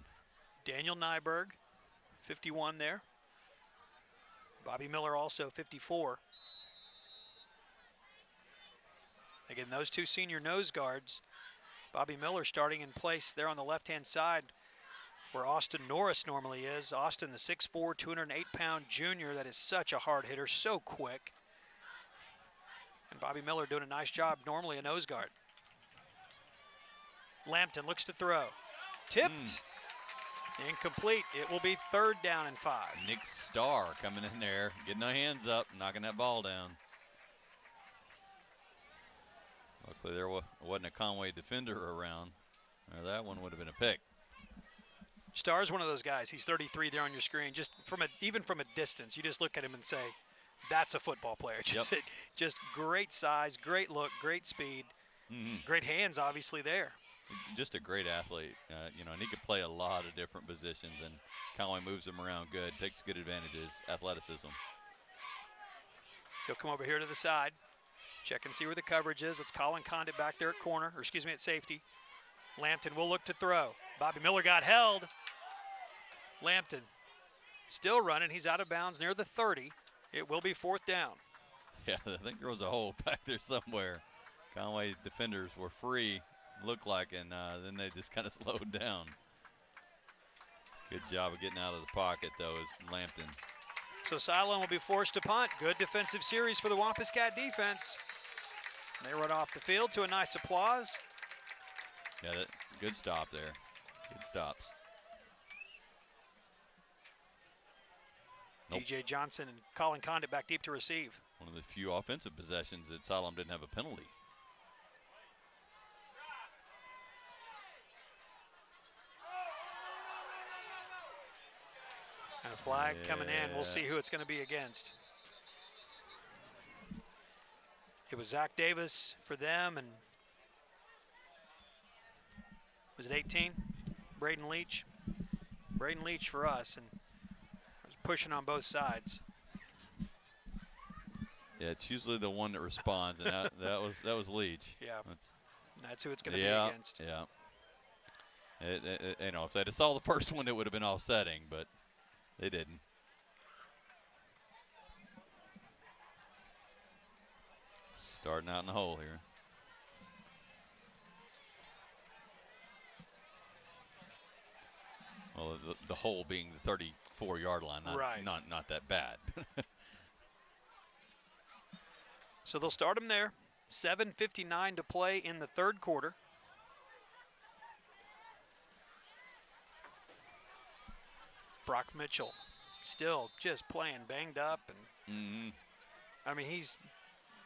Daniel Nyberg, 51 there. Bobby Miller also 54. Again, those 2 senior nose guards. Bobby Miller starting in place there on the left-hand side where Austin Norris normally is. Austin, the 6'4", 208-pound junior that is such a hard hitter, so quick. And Bobby Miller doing a nice job, normally a nose guard. Lampton looks to throw. Tipped. Incomplete. It will be 3rd down and 5. Nick Starr coming in there, getting their hands up, knocking that ball down. Luckily there wasn't a Conway defender around, or that one would have been a pick. Starr's one of those guys. He's 33 there on your screen. Just even from a distance, you just look at him and say, that's a football player. Just great size, great look, great speed, great hands obviously there. Just a great athlete, and he could play a lot of different positions, and Conway moves him around good, takes good advantages, athleticism. He'll come over here to the side, check and see where the coverage is. It's Colin Condit back there at corner, or excuse me, at safety. Lampton will look to throw. Bobby Miller got held. Lampton still running. He's out of bounds near the 30. It will be 4th down. Yeah, I think there was a hole back there somewhere. Conway defenders were free, looked like, and then they just kind of slowed down. Good job of getting out of the pocket, though, is Lampton. So Siloam will be forced to punt. Good defensive series for the Wampus Cat defense. They run off the field to a nice applause. Yeah, good stop there. Good stops. Nope. DJ Johnson and Colin Condit back deep to receive. One of the few offensive possessions that Siloam didn't have a penalty. a flag coming in. We'll see who it's going to be against. It was Zach Davis for them, and was it 18? Braden Leach. Braden Leach for us, and I was pushing on both sides. Yeah, it's usually the one that responds, and that was Leach. Yeah, that's who it's going to be against. Yeah. You know, if they'd have saw the first one, it would have been offsetting, but they didn't. Starting out in the hole here. Well, the hole being the 34-yard line, not that bad. So they'll start him there. 7:59 to play in the third quarter. Brock Mitchell still just playing banged up, and I mean, he's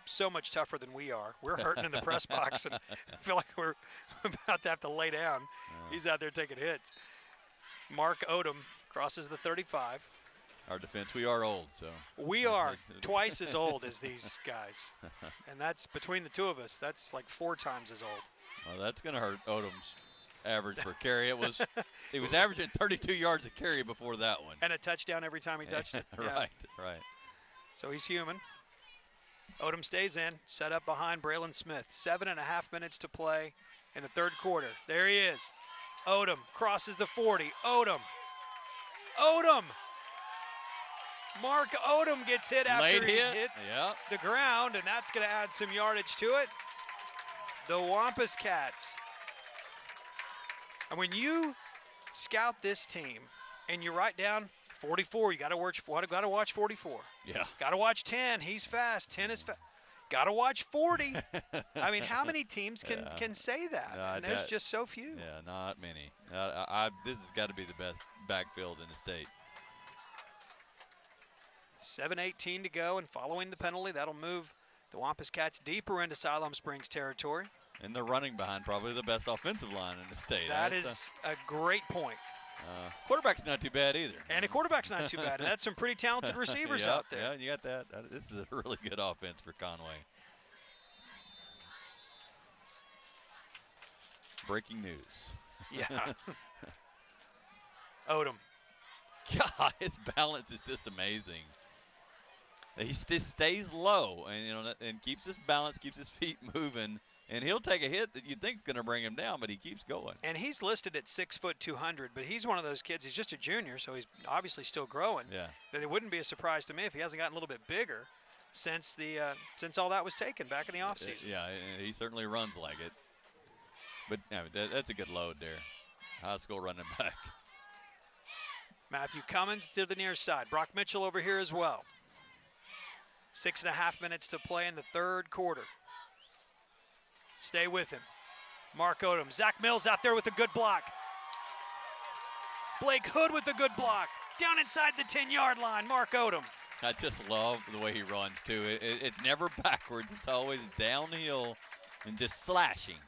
so much tougher than we are. We're hurting in the press box, and I feel like we're about to have to lay down. He's out there taking hits. Mark Odom crosses the 35. Our defense, we are old, so. We are twice as old as these guys, and that's between the two of us. That's like 4 times as old. Well, that's going to hurt Odom's average per carry. It was averaging 32 yards a carry before that one. And a touchdown every time he touched it. Right. So he's human. Odom stays in, set up behind Braylon Smith. 7.5 minutes to play in the third quarter. There he is. Odom crosses the 40. Odom. Mark Odom gets hit after he hits the ground, and that's going to add some yardage to it. The Wampus Cats. And when you scout this team and you write down 44, you got to watch 44. Yeah. Got to watch 10. He's fast. 10 is fast. Got to watch 40. I mean, how many teams can say that? And there's just so few. Yeah, not many. This has got to be the best backfield in the state. 7:18 to go, and following the penalty, that'll move the Wampus Cats deeper into Siloam Springs territory. And they're running behind probably the best offensive line in the state. That is a great point. Quarterback's not too bad either. And a quarterback's not too bad. And that's some pretty talented receivers out there. Yeah, you got that. This is a really good offense for Conway. Breaking news. Yeah. Odom. God, his balance is just amazing. He just stays low and keeps his balance, keeps his feet moving. And he'll take a hit that you think is going to bring him down, but he keeps going. And he's listed at 6 foot 200, but he's one of those kids. He's just a junior, so he's obviously still growing. Yeah. That it wouldn't be a surprise to me if he hasn't gotten a little bit bigger since all that was taken back in the offseason. Yeah, he certainly runs like it. But that's a good load there. High school running back. Matthew Cummins to the near side. Brock Mitchell over here as well. 6.5 minutes to play in the third quarter. Stay with him. Mark Odom. Zach Mills out there with a good block. Blake Hood with a good block. Down inside the 10-yard line, Mark Odom. I just love the way he runs, too. It's never backwards. It's always downhill and just slashing.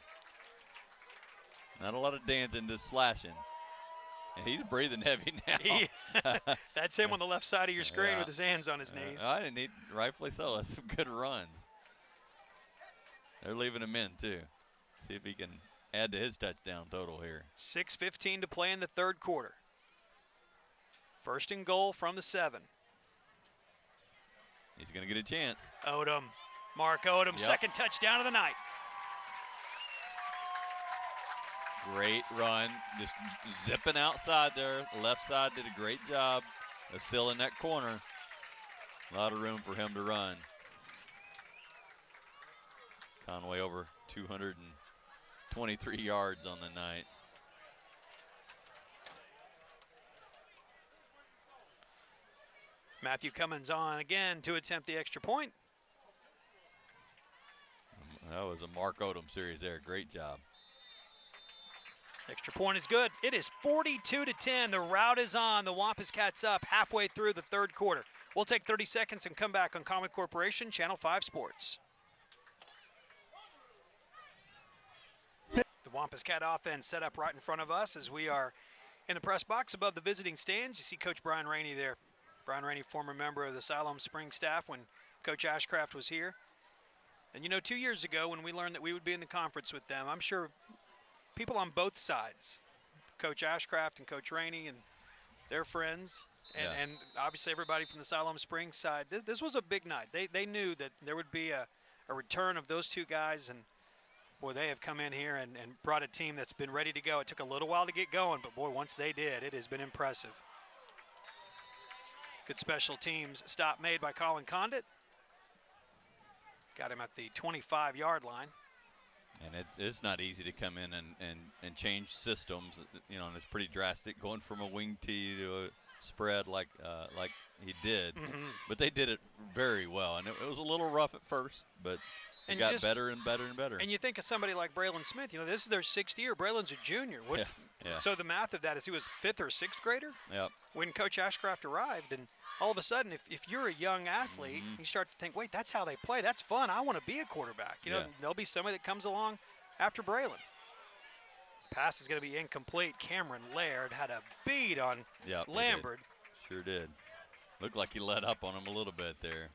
Not a lot of dancing, just slashing. And he's breathing heavy now. That's him on the left side of your screen with his hands on his knees. Rightfully so. That's some good runs. They're leaving him in, too. See if he can add to his touchdown total here. 6:15 to play in the third quarter. First and goal from the 7. He's going to get a chance. Odom. Mark Odom, second touchdown of the night. Great run. Just zipping outside there. Left side did a great job of sealing that corner. A lot of room for him to run. Conway over 223 yards on the night. Matthew Cummins on again to attempt the extra point. That was a Mark Odom series there. Great job. Extra point is good. It is 42-10. The route is on. The Wampus Cats up halfway through the third quarter. We'll take 30 seconds and come back on Conway Corporation, Channel 5 Sports. The Wampus Cat offense set up right in front of us as we are In the press box above the visiting stands, you see Coach Brian Rainey there. Brian Rainey, former member of the Siloam Spring staff when Coach Ashcraft was here. And, you know, 2 years ago when we learned that we would be in the conference with them, I'm sure people on both sides, Coach Ashcraft and Coach Rainey and their friends, and obviously everybody from the Siloam Springs side, this was a big night. They knew that there would be a return of those two guys, and boy, they have come in here and brought a team that's been ready to go. It took a little while to get going, but boy, once they did, it has been impressive. Good special teams stop made by Colin Condit. Got him at the 25-yard line. And it's not easy to come in and change systems, you know, and it's pretty drastic going from a wing tee to a spread like he did. But they did it very well, and it was a little rough at first, but it got better and better and better. And you think of somebody like Braylon Smith, you know, this is their 6th year. Braylon's a junior. So the math of that is he was 5th or 6th grader when Coach Ashcraft arrived. And all of a sudden, if you're a young athlete, you start to think, wait, that's how they play. That's fun. I want to be a quarterback. You know, there'll be somebody that comes along after Braylon. Pass is going to be incomplete. Cameron Laird had a beat on Lambert. Sure did. Looked like he let up on him a little bit there.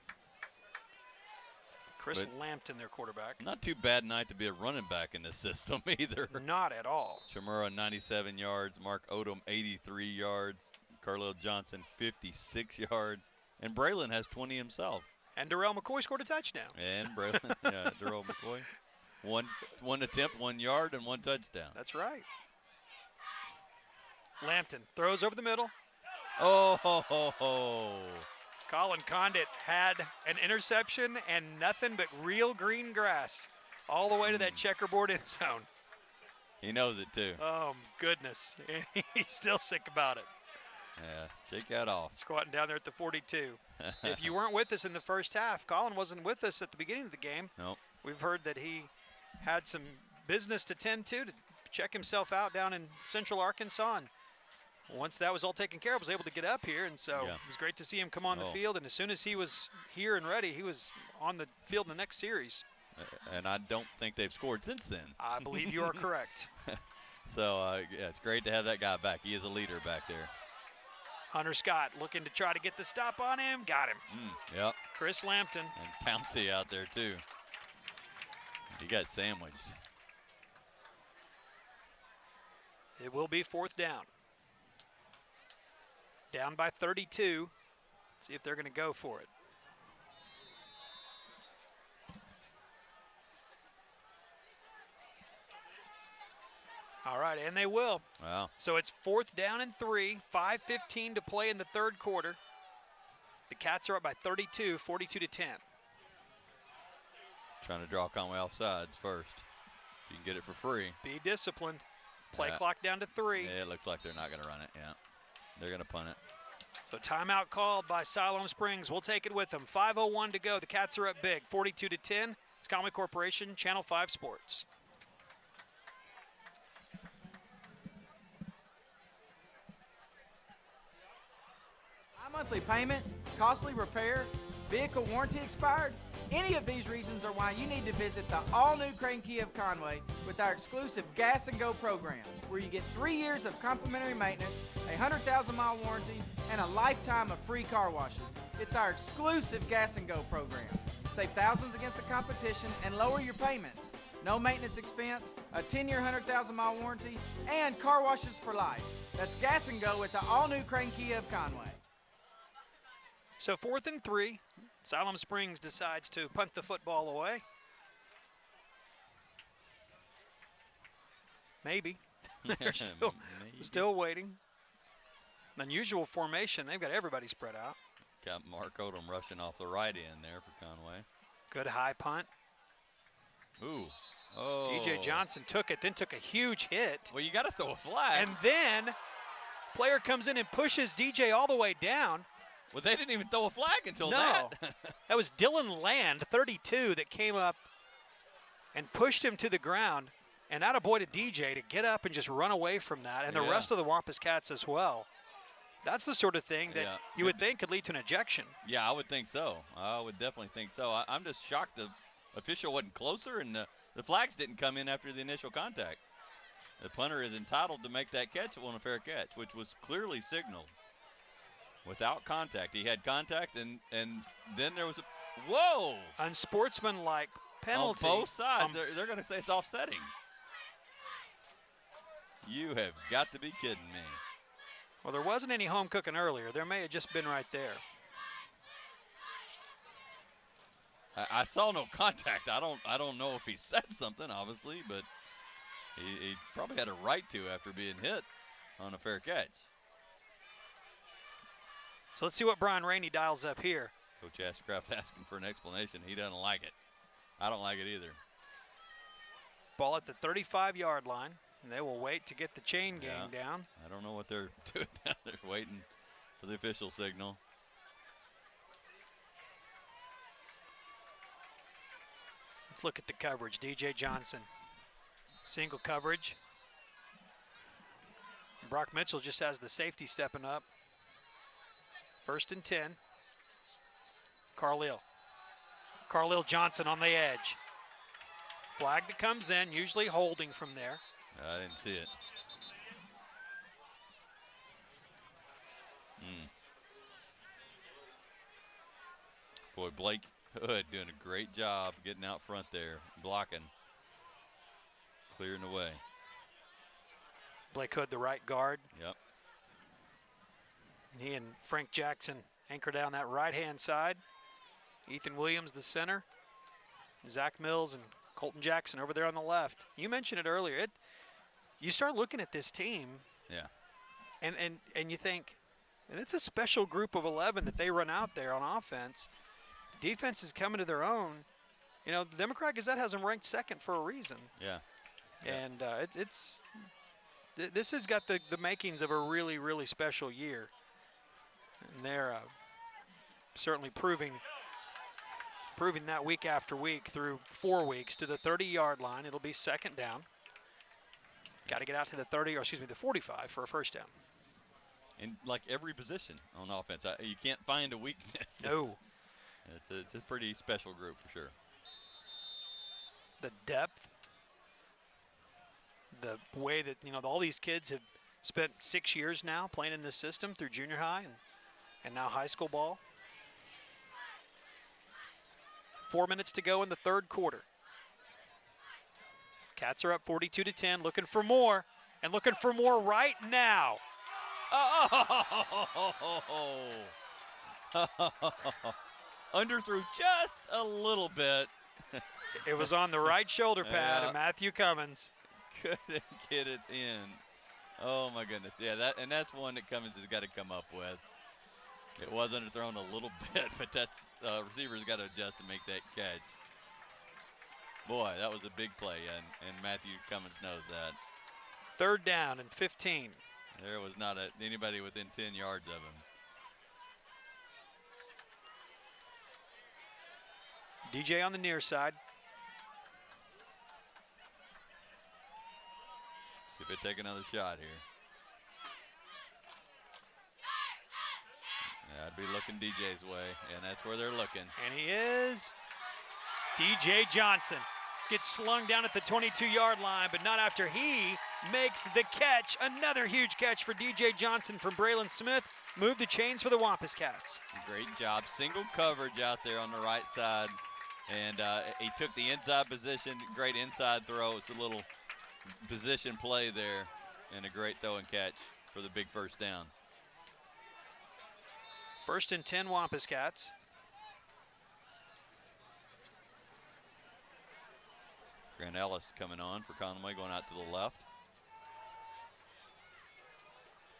Chris Lampton, their quarterback. Not too bad night to be a running back in this system either. Not at all. Chamura, 97 yards. Mark Odom, 83 yards. Carlisle Johnson, 56 yards. And Braylon has 20 himself. And Darrell McCoy scored a touchdown. And Braylon, Darrell McCoy. One attempt, 1 yard, and 1 touchdown. That's right. Lampton throws over the middle. Oh. Colin Condit had an interception and nothing but real green grass all the way to that checkerboard end zone. He knows it too. Oh, goodness. He's still sick about it. Yeah, shake that off. Squatting down there at the 42. If you weren't with us in the first half, Colin wasn't with us at the beginning of the game. Nope. We've heard that he had some business to tend to check himself out down in Central Arkansas. And once that was all taken care of, was able to get up here, and so it was great to see him come on the field. And as soon as he was here and ready, he was on the field in the next series. And I don't think they've scored since then. I believe you are correct. So, it's great to have that guy back. He is a leader back there. Hunter Scott looking to try to get the stop on him. Got him. Yep. Chris Lampton. And Pouncey out there, too. He got sandwiched. It will be 4th down. Down by 32. See if they're going to go for it. All right, and they will. Wow. So it's 4th down and 3, 5:15 to play in the 3rd quarter. The Cats are up by 32, 42-10. Trying to draw Conway off sides first. You can get it for free. Be disciplined. Play clock down to 3. Yeah, it looks like they're not going to run it. Yeah, they're going to punt it. So timeout called by Siloam Springs. We'll take it with them. 5:01 to go. The Cats are up big, 42-10. It's Conway Corporation, Channel 5 Sports. High monthly payment, costly repair, vehicle warranty expired. Any of these reasons are why you need to visit the all-new Crane Kia of Conway with our exclusive Gas and Go program, where you get 3 years of complimentary maintenance, a 100,000-mile warranty, and a lifetime of free car washes. It's our exclusive Gas and Go program. Save thousands against the competition and lower your payments. No maintenance expense, a 10-year, 100,000-mile warranty, and car washes for life. That's Gas and Go with the all-new Crane Kia of Conway. So 4th and 3. Siloam Springs decides to punt the football away. Maybe. They're still waiting. Unusual formation. They've got everybody spread out. Got Mark Odom rushing off the right end there for Conway. Good high punt. Ooh. Oh. DJ Johnson took it, then took a huge hit. Well, you got to throw a flag. And then player comes in and pushes DJ all the way down. Well, they didn't even throw a flag until that. No. That was Dylan Land, 32, that came up and pushed him to the ground. And attaboy to DJ to get up and just run away from that. And the rest of the Wampus Cats as well. That's the sort of thing that you would think could lead to an ejection. Yeah, I would think so. I would definitely think so. I'm just shocked the official wasn't closer and the flags didn't come in after the initial contact. The punter is entitled to make that catch on a fair catch, which was clearly signaled. Without contact. He had contact, and then there was a – whoa! Unsportsmanlike penalty. On both sides. They're going to say it's offsetting. You have got to be kidding me. Well, there wasn't any home cooking earlier. There may have just been right there. I saw no contact. I don't know if he said something, obviously, but he probably had a right to after being hit on a fair catch. So let's see what Brian Rainey dials up here. Coach Ashcraft asking for an explanation. He doesn't like it. I don't like it either. Ball at the 35-yard line, and they will wait to get the chain gang down. I don't know what they're doing down there, waiting for the official signal. Let's look at the coverage. DJ Johnson, single coverage. Brock Mitchell just has the safety stepping up. 1st and 10. Carlil Johnson on the edge. Flag that comes in, usually holding from there. I didn't see it. Boy, Blake Hood doing a great job getting out front there, blocking, clearing the way. Blake Hood, the right guard. Yep. He and Frank Jackson anchor down that right-hand side. Ethan Williams, the center. Zach Mills and Colton Jackson over there on the left. You mentioned it earlier. You start looking at this team, and you think, and it's a special group of 11 that they run out there on offense. Defense is coming to their own. You know, the Democrat Gazette has them ranked 2nd for a reason. Yeah. And this has got the makings of a really, really special year. And they're certainly proving that week after week through 4 weeks to the 30-yard line. It'll be 2nd down. Got to get out to the 45 for a first down. In like every position on offense, you can't find a weakness. No. It's a pretty special group for sure. The depth, the way that, you know, all these kids have spent 6 years now playing in this system through junior high and now high school ball. 4 minutes to go in the 3rd quarter. Cats are up 42-10, looking for more, and looking for more right now. Underthrew just a little bit. It was on the right shoulder pad of Matthew Cummins. Couldn't get it in. Oh my goodness. Yeah, that's one that Cummins has got to come up with. It was underthrown a little bit, but that's receivers got to adjust to make that catch. Boy, that was a big play, and Matthew Cummins knows that. 3rd down and 15. There was not anybody within 10 yards of him. DJ on the near side. See if they take another shot here. Yeah, I'd be looking DJ's way, and that's where they're looking. And he is. DJ Johnson gets slung down at the 22-yard line, but not after he makes the catch. Another huge catch for DJ Johnson from Braylon Smith. Move the chains for the Wampus Cats. Great job. Single coverage out there on the right side. And he took the inside position. Great inside throw. It's a little position play there. And a great throw and catch for the big first down. 1st and 10 Wampus Cats. Grant Ellis coming on for Conway, going out to the left.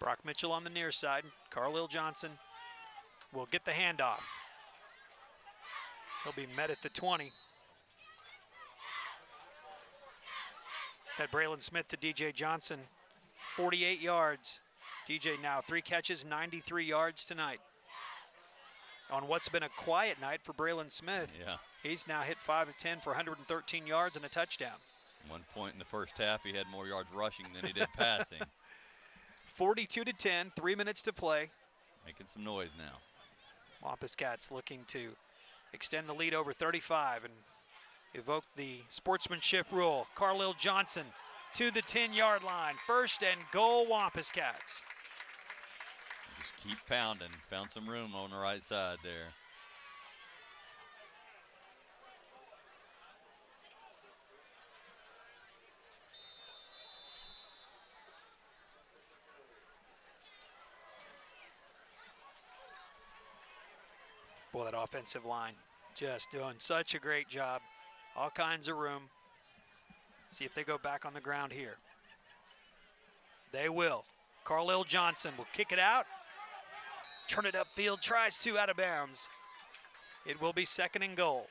Brock Mitchell on the near side. Carlil Johnson will get the handoff. He'll be met at the 20. That Braylon Smith to DJ Johnson, 48 yards. DJ now 3 catches, 93 yards tonight. On what's been a quiet night for Braylon Smith. Yeah. He's now hit 5 of 10 for 113 yards and a touchdown. One point in the first half, he had more yards rushing than he did passing. 42-10, 3 minutes to play. Making some noise now. Wampus Cats looking to extend the lead over 35 and evoke the sportsmanship rule. Carlil Johnson to the 10-yard line. 1st and goal, Wampus Cats. Just keep pounding. Found some room on the right side there. Boy, that offensive line just doing such a great job. All kinds of room. See if they go back on the ground here. They will. Carlil Johnson will kick it out. Turn it upfield, tries to, out of bounds. It will be 2nd and goal.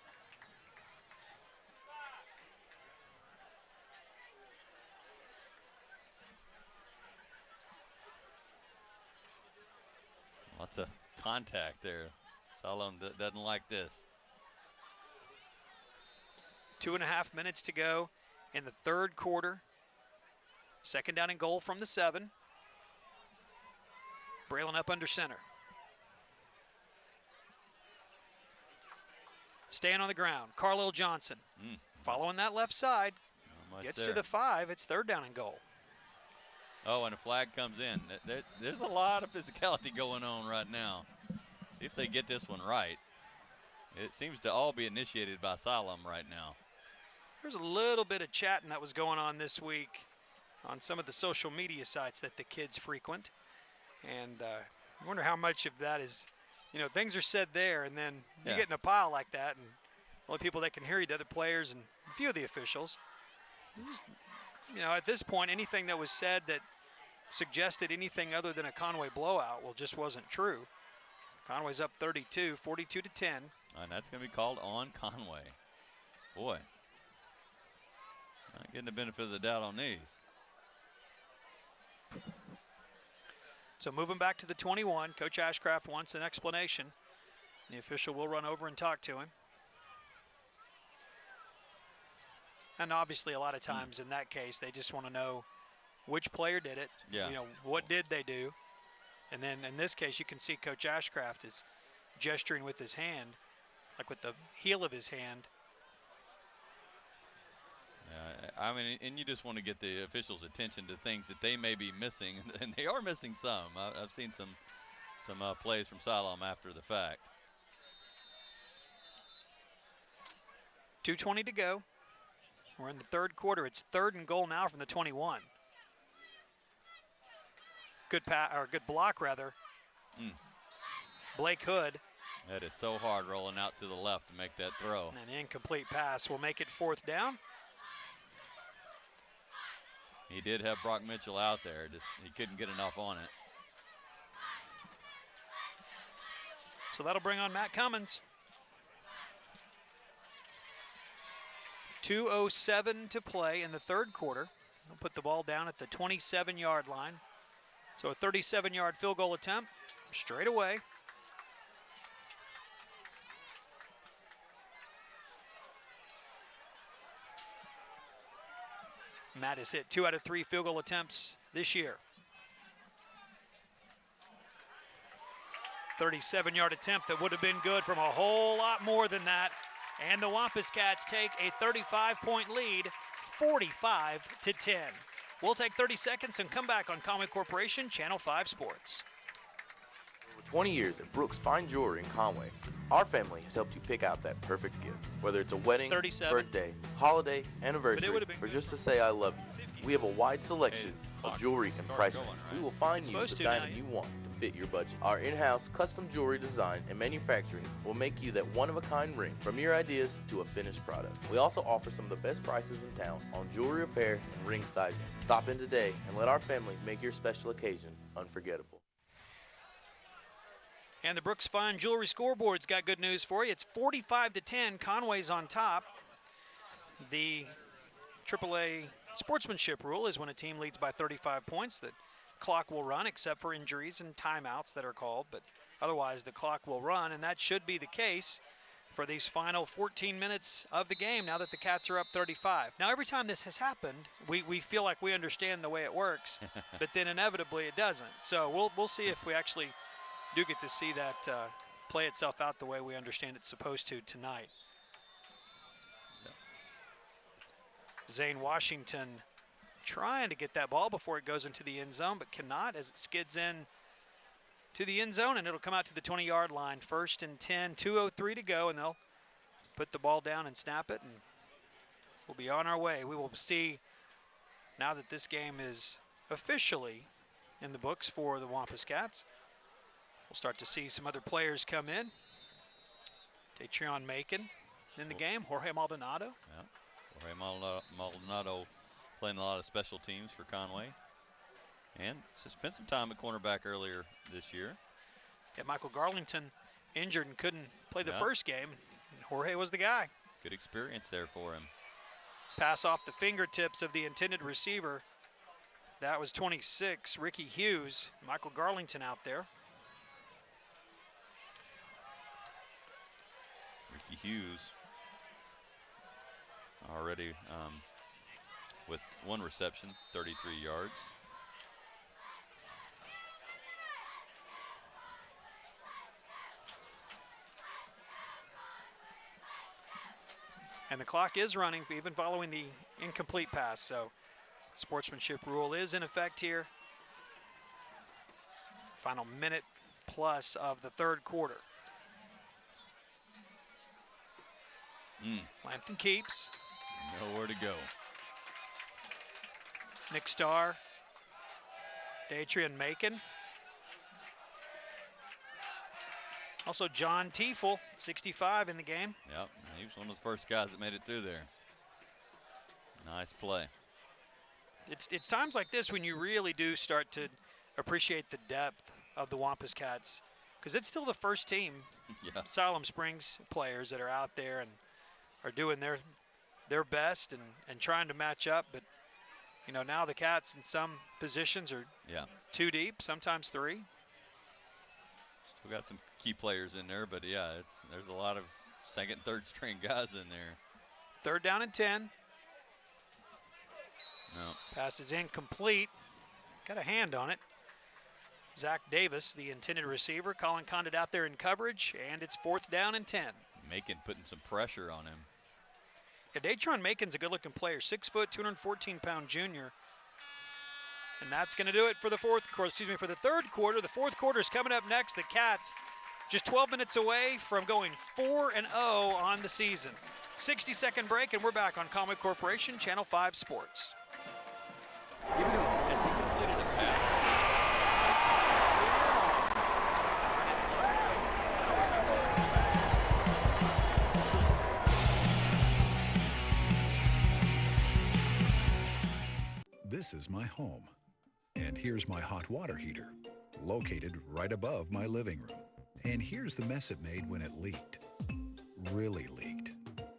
Lots of contact there. Siloam doesn't like this. 2.5 minutes to go in the 3rd quarter. 2nd down and goal from the 7. Braylon up under center. Staying on the ground, Carlil Johnson. Following that left side. Gets to the 5. It's 3rd down and goal. Oh, and a flag comes in. There's a lot of physicality going on right now. See if they get this one right. It seems to all be initiated by Siloam right now. There's a little bit of chatting that was going on this week on some of the social media sites that the kids frequent. And I wonder how much of that is, you know, things are said there, and then you get in a pile like that, and the only people that can hear you, the other players and a few of the officials. Just, you know, at this point, anything that was said that suggested anything other than a Conway blowout, well, just wasn't true. Conway's up 32, 42 to 10. And that's going to be called on Conway. Boy, not getting the benefit of the doubt on these. So moving back to the 21, Coach Ashcraft wants an explanation. The official will run over and talk to him. And obviously a lot of times in that case, they just want to know which player did it. Yeah. You know, what did they do? And then in this case, you can see Coach Ashcraft is gesturing with his hand, like with the heel of his hand. I mean, and you just want to get the officials' attention to things that they may be missing, and they are missing some. I've seen some plays from Siloam after the fact. 2:20 to go. We're in the 3rd quarter. It's 3rd and goal now from the 21. Good block rather. Blake Hood. That is so hard rolling out to the left to make that throw. An incomplete pass will make it 4th down. He did have Brock Mitchell out there, just he couldn't get enough on it. So that'll bring on Matt Cummins. 2:07 to play in the 3rd quarter. They'll put the ball down at the 27-yard line. So a 37-yard field goal attempt straight away. Matt has hit 2 out of 3 field goal attempts this year. 37-yard attempt that would have been good from a whole lot more than that. And the Wampus Cats take a 35-point lead, 45 to 10. We'll take 30 seconds and come back on Conway Corporation, Channel 5 Sports. For 20 years at Brooks Fine Jewelry in Conway, our family has helped you pick out that perfect gift. Whether it's a wedding, 37. birthday, holiday, anniversary, or just to say I love you. We have a wide selection of jewelry and price range. We will find you the diamond you want to fit your budget. Our in-house custom jewelry design and manufacturing will make you that one-of-a-kind ring, from your ideas to a finished product. We also offer some of the best prices in town on jewelry repair and ring sizing. Stop in today and let our family make your special occasion unforgettable. And the Brooks Fine Jewelry scoreboard's got good news for you. It's 45 to 10. Conway's on top. The AAA sportsmanship rule is when a team leads by 35 points, the clock will run except for injuries and timeouts that are called, but otherwise the clock will run, and that should be the case for these final 14 minutes of the game now that the Cats are up 35. Now, every time this has happened, we feel like we understand the way it works, but then inevitably it doesn't. So we'll see if we actually do get to see that play itself out the way we understand it's supposed to tonight. Zane Washington trying to get that ball before it goes into the end zone, but cannot as it skids in to the end zone, and it'll come out to the 20-yard line. 1st and 10, 2:03 to go, and they'll put the ball down and snap it, and we'll be on our way. We will see now that this game is officially in the books for the Wampus Cats. We'll start to see some other players come in. Datrion Macon in the game, Jorge Maldonado. Yeah. Jorge Maldonado playing a lot of special teams for Conway. And spent some time at cornerback earlier this year. Yeah, Michael Garlington injured and couldn't play the first game. And Jorge was the guy. Good experience there for him. Pass off the fingertips of the intended receiver. That was 26, Ricky Hughes. Michael Garlington out there. Ricky Hughes already with 1 reception, 33 yards. And the clock is running even following the incomplete pass, so sportsmanship rule is in effect here. Final minute plus of the 3rd quarter. Lampton keeps. Nowhere to go. Nick Starr. Datrion Macon. Also John Tiefel, 65 in the game. Yep, he was one of the first guys that made it through there. Nice play. It's times like this when you really do start to appreciate the depth of the Wampus Cats, because it's still the first team, Siloam Springs players that are out there and are doing their best and trying to match up. But you know, now the Cats in some positions are 2 deep, sometimes 3. Still got some key players in there, but yeah, there's a lot of 2nd, 3rd string guys in there. 3rd down and 10. No. Pass is incomplete. Got a hand on it. Zach Davis, the intended receiver. Colin Condit out there in coverage, and it's 4th down and 10. Macon putting some pressure on him. Yeah, Datrion Macon's a good-looking player, 6 foot, 214-pound junior. And that's going to do it for the for the 3rd quarter. The 4th quarter is coming up next. The Cats just 12 minutes away from going 4-0 on the season. 60-second break, and we're back on Conway Corporation, Channel 5 Sports. As he completed the pass. This is my home, and here's my hot water heater, located right above my living room. And here's the mess it made when it leaked. Really leaked.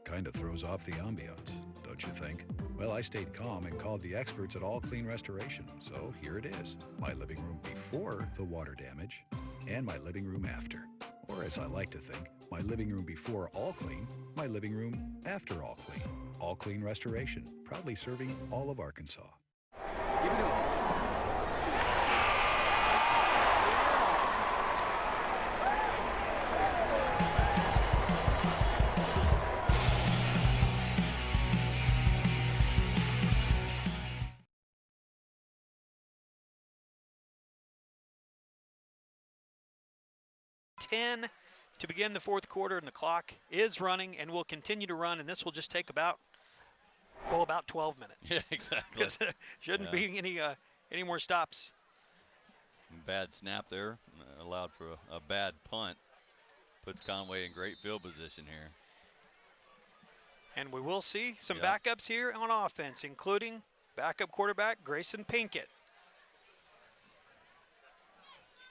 Kinda throws off the ambiance, don't you think? Well, I stayed calm and called the experts at All Clean Restoration, so here it is. My living room before the water damage, and my living room after. Or as I like to think, my living room before All Clean, my living room after All Clean. All Clean Restoration, proudly serving all of Arkansas. Give it up. To begin the 4th quarter, and the clock is running and will continue to run, and this will just take about 12 minutes. Yeah, exactly. Shouldn't be any more stops. Bad snap there, allowed for a bad punt. Puts Conway in great field position here. And we will see some backups here on offense, including backup quarterback Grayson Pinkett.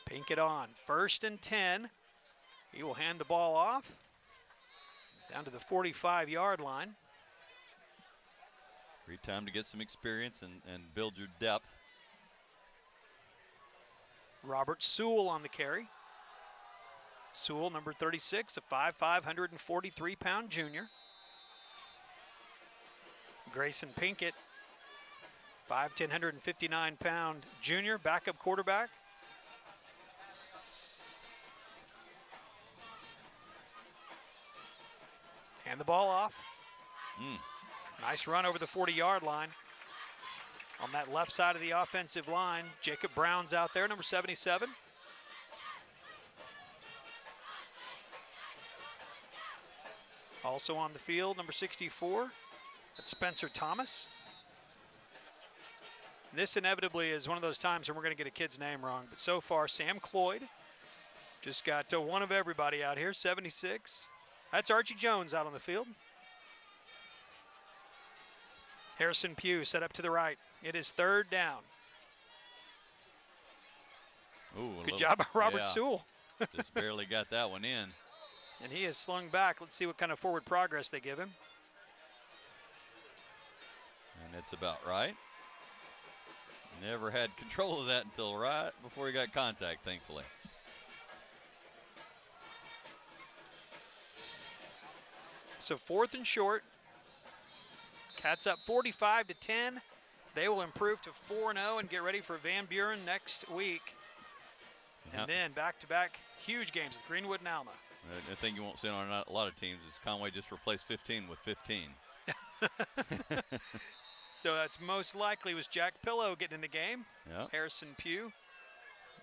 Pinkett on, 1st and 10. He will hand the ball off down to the 45-yard line. Great time to get some experience and build your depth. Robert Sewell on the carry. Sewell, number 36, a 5'5", 143-pound junior. Grayson Pinkett, 5'10", 159-pound junior, backup quarterback. Hand the ball off. Nice run over the 40-yard line. On that left side of the offensive line, Jacob Brown's out there, number 77. Also on the field, number 64, that's Spencer Thomas. This inevitably is one of those times when we're going to get a kid's name wrong, but so far, Sam Cloyd just got one of everybody out here, 76. That's Archie Jones out on the field. Harrison Pugh set up to the right. It is 3rd down. Ooh, good job by Robert Sewell. Just barely got that one in. And he is slung back. Let's see what kind of forward progress they give him. And it's about right. Never had control of that until right before he got contact, thankfully. So 4th and short. Cats up 45-10. They will improve to 4-0 and get ready for Van Buren next week. And then back-to-back huge games with Greenwood and Alma. I think you won't see on a lot of teams is Conway just replaced 15 with 15. So that's most likely was Jack Pillow getting in the game. Yep. Harrison Pugh,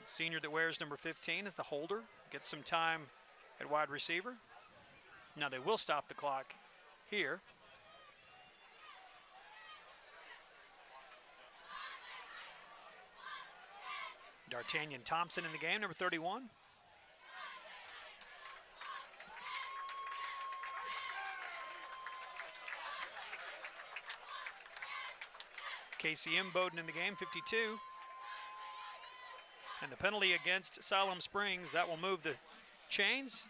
senior that wears number 15 at the holder, gets some time at wide receiver. Now they will stop the clock here. D'Artagnan Thompson in the game, number 31. Casey Imboden in the game, 52. And the penalty against Siloam Springs, that will move the chains.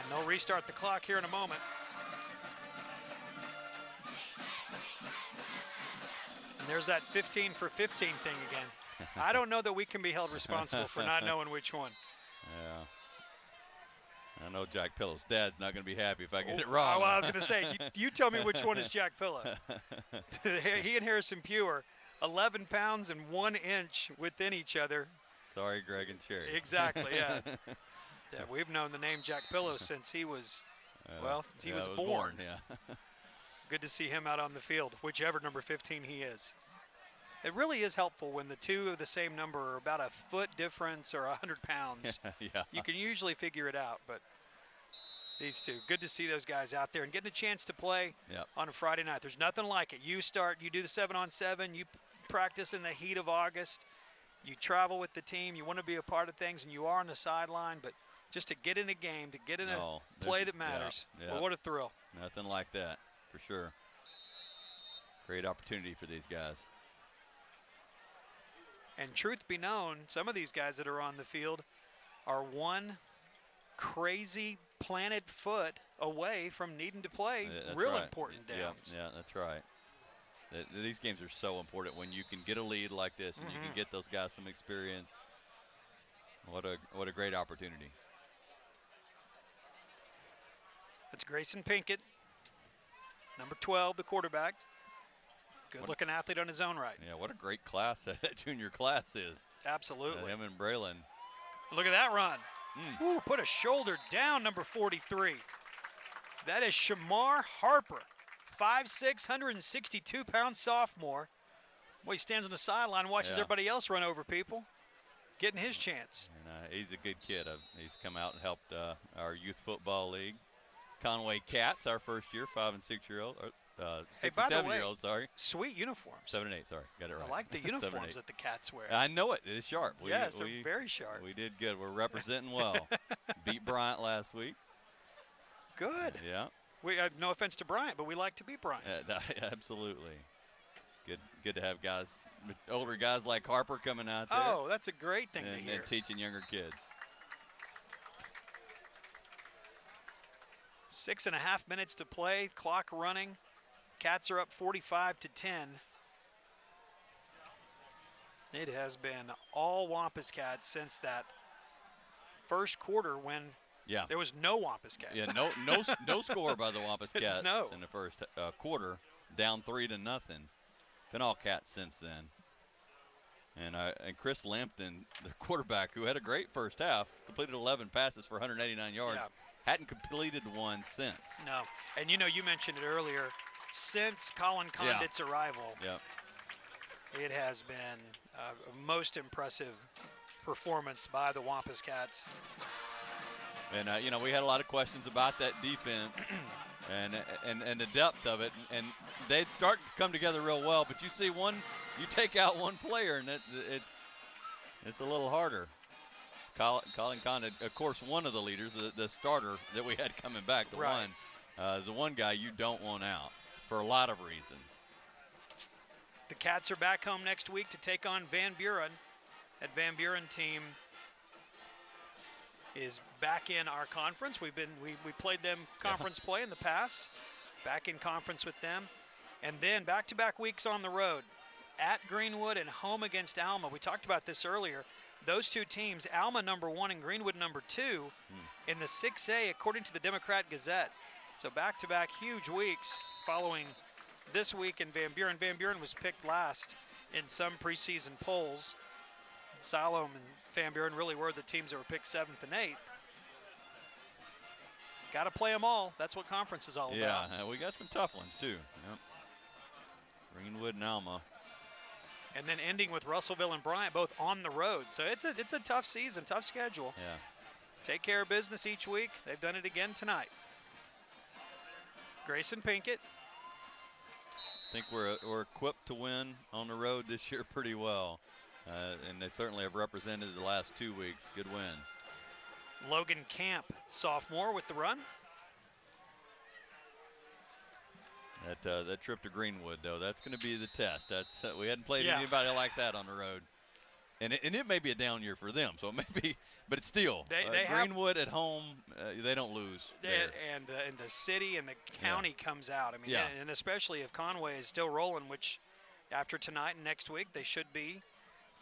And they'll restart the clock here in a moment. And there's that 15 for 15 thing again. I don't know that we can be held responsible for not knowing which one. Yeah. I know Jack Pillow's dad's not going to be happy if I get it wrong. Oh, I was going to say, you tell me which one is Jack Pillow. He and Harrison Pugh are 11 pounds and 1 inch within each other. Sorry, Greg and Sherry. Exactly, yeah. Yeah, we've known the name Jack Pillow since he was, since he was born. Yeah. Good to see him out on the field, whichever number 15 he is. It really is helpful when the two of the same number are about a foot difference or 100 pounds. Yeah. You can usually figure it out, but these two, good to see those guys out there and getting a chance to play on a Friday night. There's nothing like it. You do the 7-on-7, you practice in the heat of August, you travel with the team, you want to be a part of things, and you are on the sideline, but just to get in a game, to get in a play that matters, well, what a thrill. Nothing like that, for sure. Great opportunity for these guys. And truth be known, some of these guys that are on the field are one crazy planted foot away from needing to play important downs. Yeah, that's right. These games are so important when you can get a lead like this and you can get those guys some experience. What a great opportunity. That's Grayson Pinkett, number 12, the quarterback. Good-looking athlete on his own right. Yeah, what a great class that junior class is. Absolutely. Him and Braylon. Look at that run. Ooh, put a shoulder down, number 43. That is Shamar Harper, 5'6", 162-pound sophomore. Boy, he stands on the sideline, watches everybody else run over people, getting his chance. And he's a good kid. He's come out and helped our youth football league. Conway Cats, our first year, 5- and 6-year-old. 6 and 7-year-old, sorry. Sweet uniforms. 7 and 8, sorry. Got it right. I like the uniforms that the Cats wear. I know it. It is sharp. Yes, they're very sharp. We did good. We're representing well. Beat Bryant last week. Good. Yeah. We no offense to Bryant, but we like to beat Bryant. Absolutely. Good to have guys, older guys like Harper coming out there. Oh, that's a great thing to hear. And teaching younger kids. 6.5 minutes to play, clock running. Cats are up 45-10. It has been all Wampus Cats since that first quarter when there was no Wampus Cats. Yeah, no score by the Wampus Cats in the first quarter, down 3-0. Been all Cats since then. And Chris Lampton, the quarterback, who had a great first half, completed 11 passes for 189 yards. Hadn't completed one since. No, and you mentioned it earlier. since Colin Condit's arrival, Yep. it has been a most impressive performance by the Wampus Cats. And, you know, we had a lot of questions about that defense and the depth of it. And they'd start to come together real well. But you see you take out one player, and it's a little harder. Colin Condit, of course, one of the leaders, the starter that we had coming back, the one guy you don't want out for a lot of reasons. The Cats are back home next week to take on Van Buren. That Van Buren team is back in our conference. We played them conference play in the past. Back in conference with them. And then back-to-back weeks on the road. At Greenwood and home against Alma. We talked about this earlier. Those two teams, Alma #1 and Greenwood #2 in the 6A according to the Democrat Gazette. So back-to-back huge weeks following this week in Van Buren. Van Buren was picked last in some preseason polls. Siloam and Van Buren really were the teams that were picked 7th and 8th. Got to play them all. That's what conference is all about. Yeah, we got some tough ones too. Yep. Greenwood and Alma. And then ending with Russellville and Bryant both on the road. So it's a tough season, tough schedule. Yeah. Take care of business each week. They've done it again tonight. Grayson Pinkett. I think we're equipped to win on the road this year pretty well. And they certainly have represented the last 2 weeks. Good wins. Logan Camp, sophomore, with the run. That trip to Greenwood, though, that's going to be the test. We hadn't played anybody like that on the road. And it may be a down year for them, so it may be, but it's still Greenwood at home. They don't lose. And the city and the county comes out. I mean, and especially if Conway is still rolling, which after tonight and next week they should be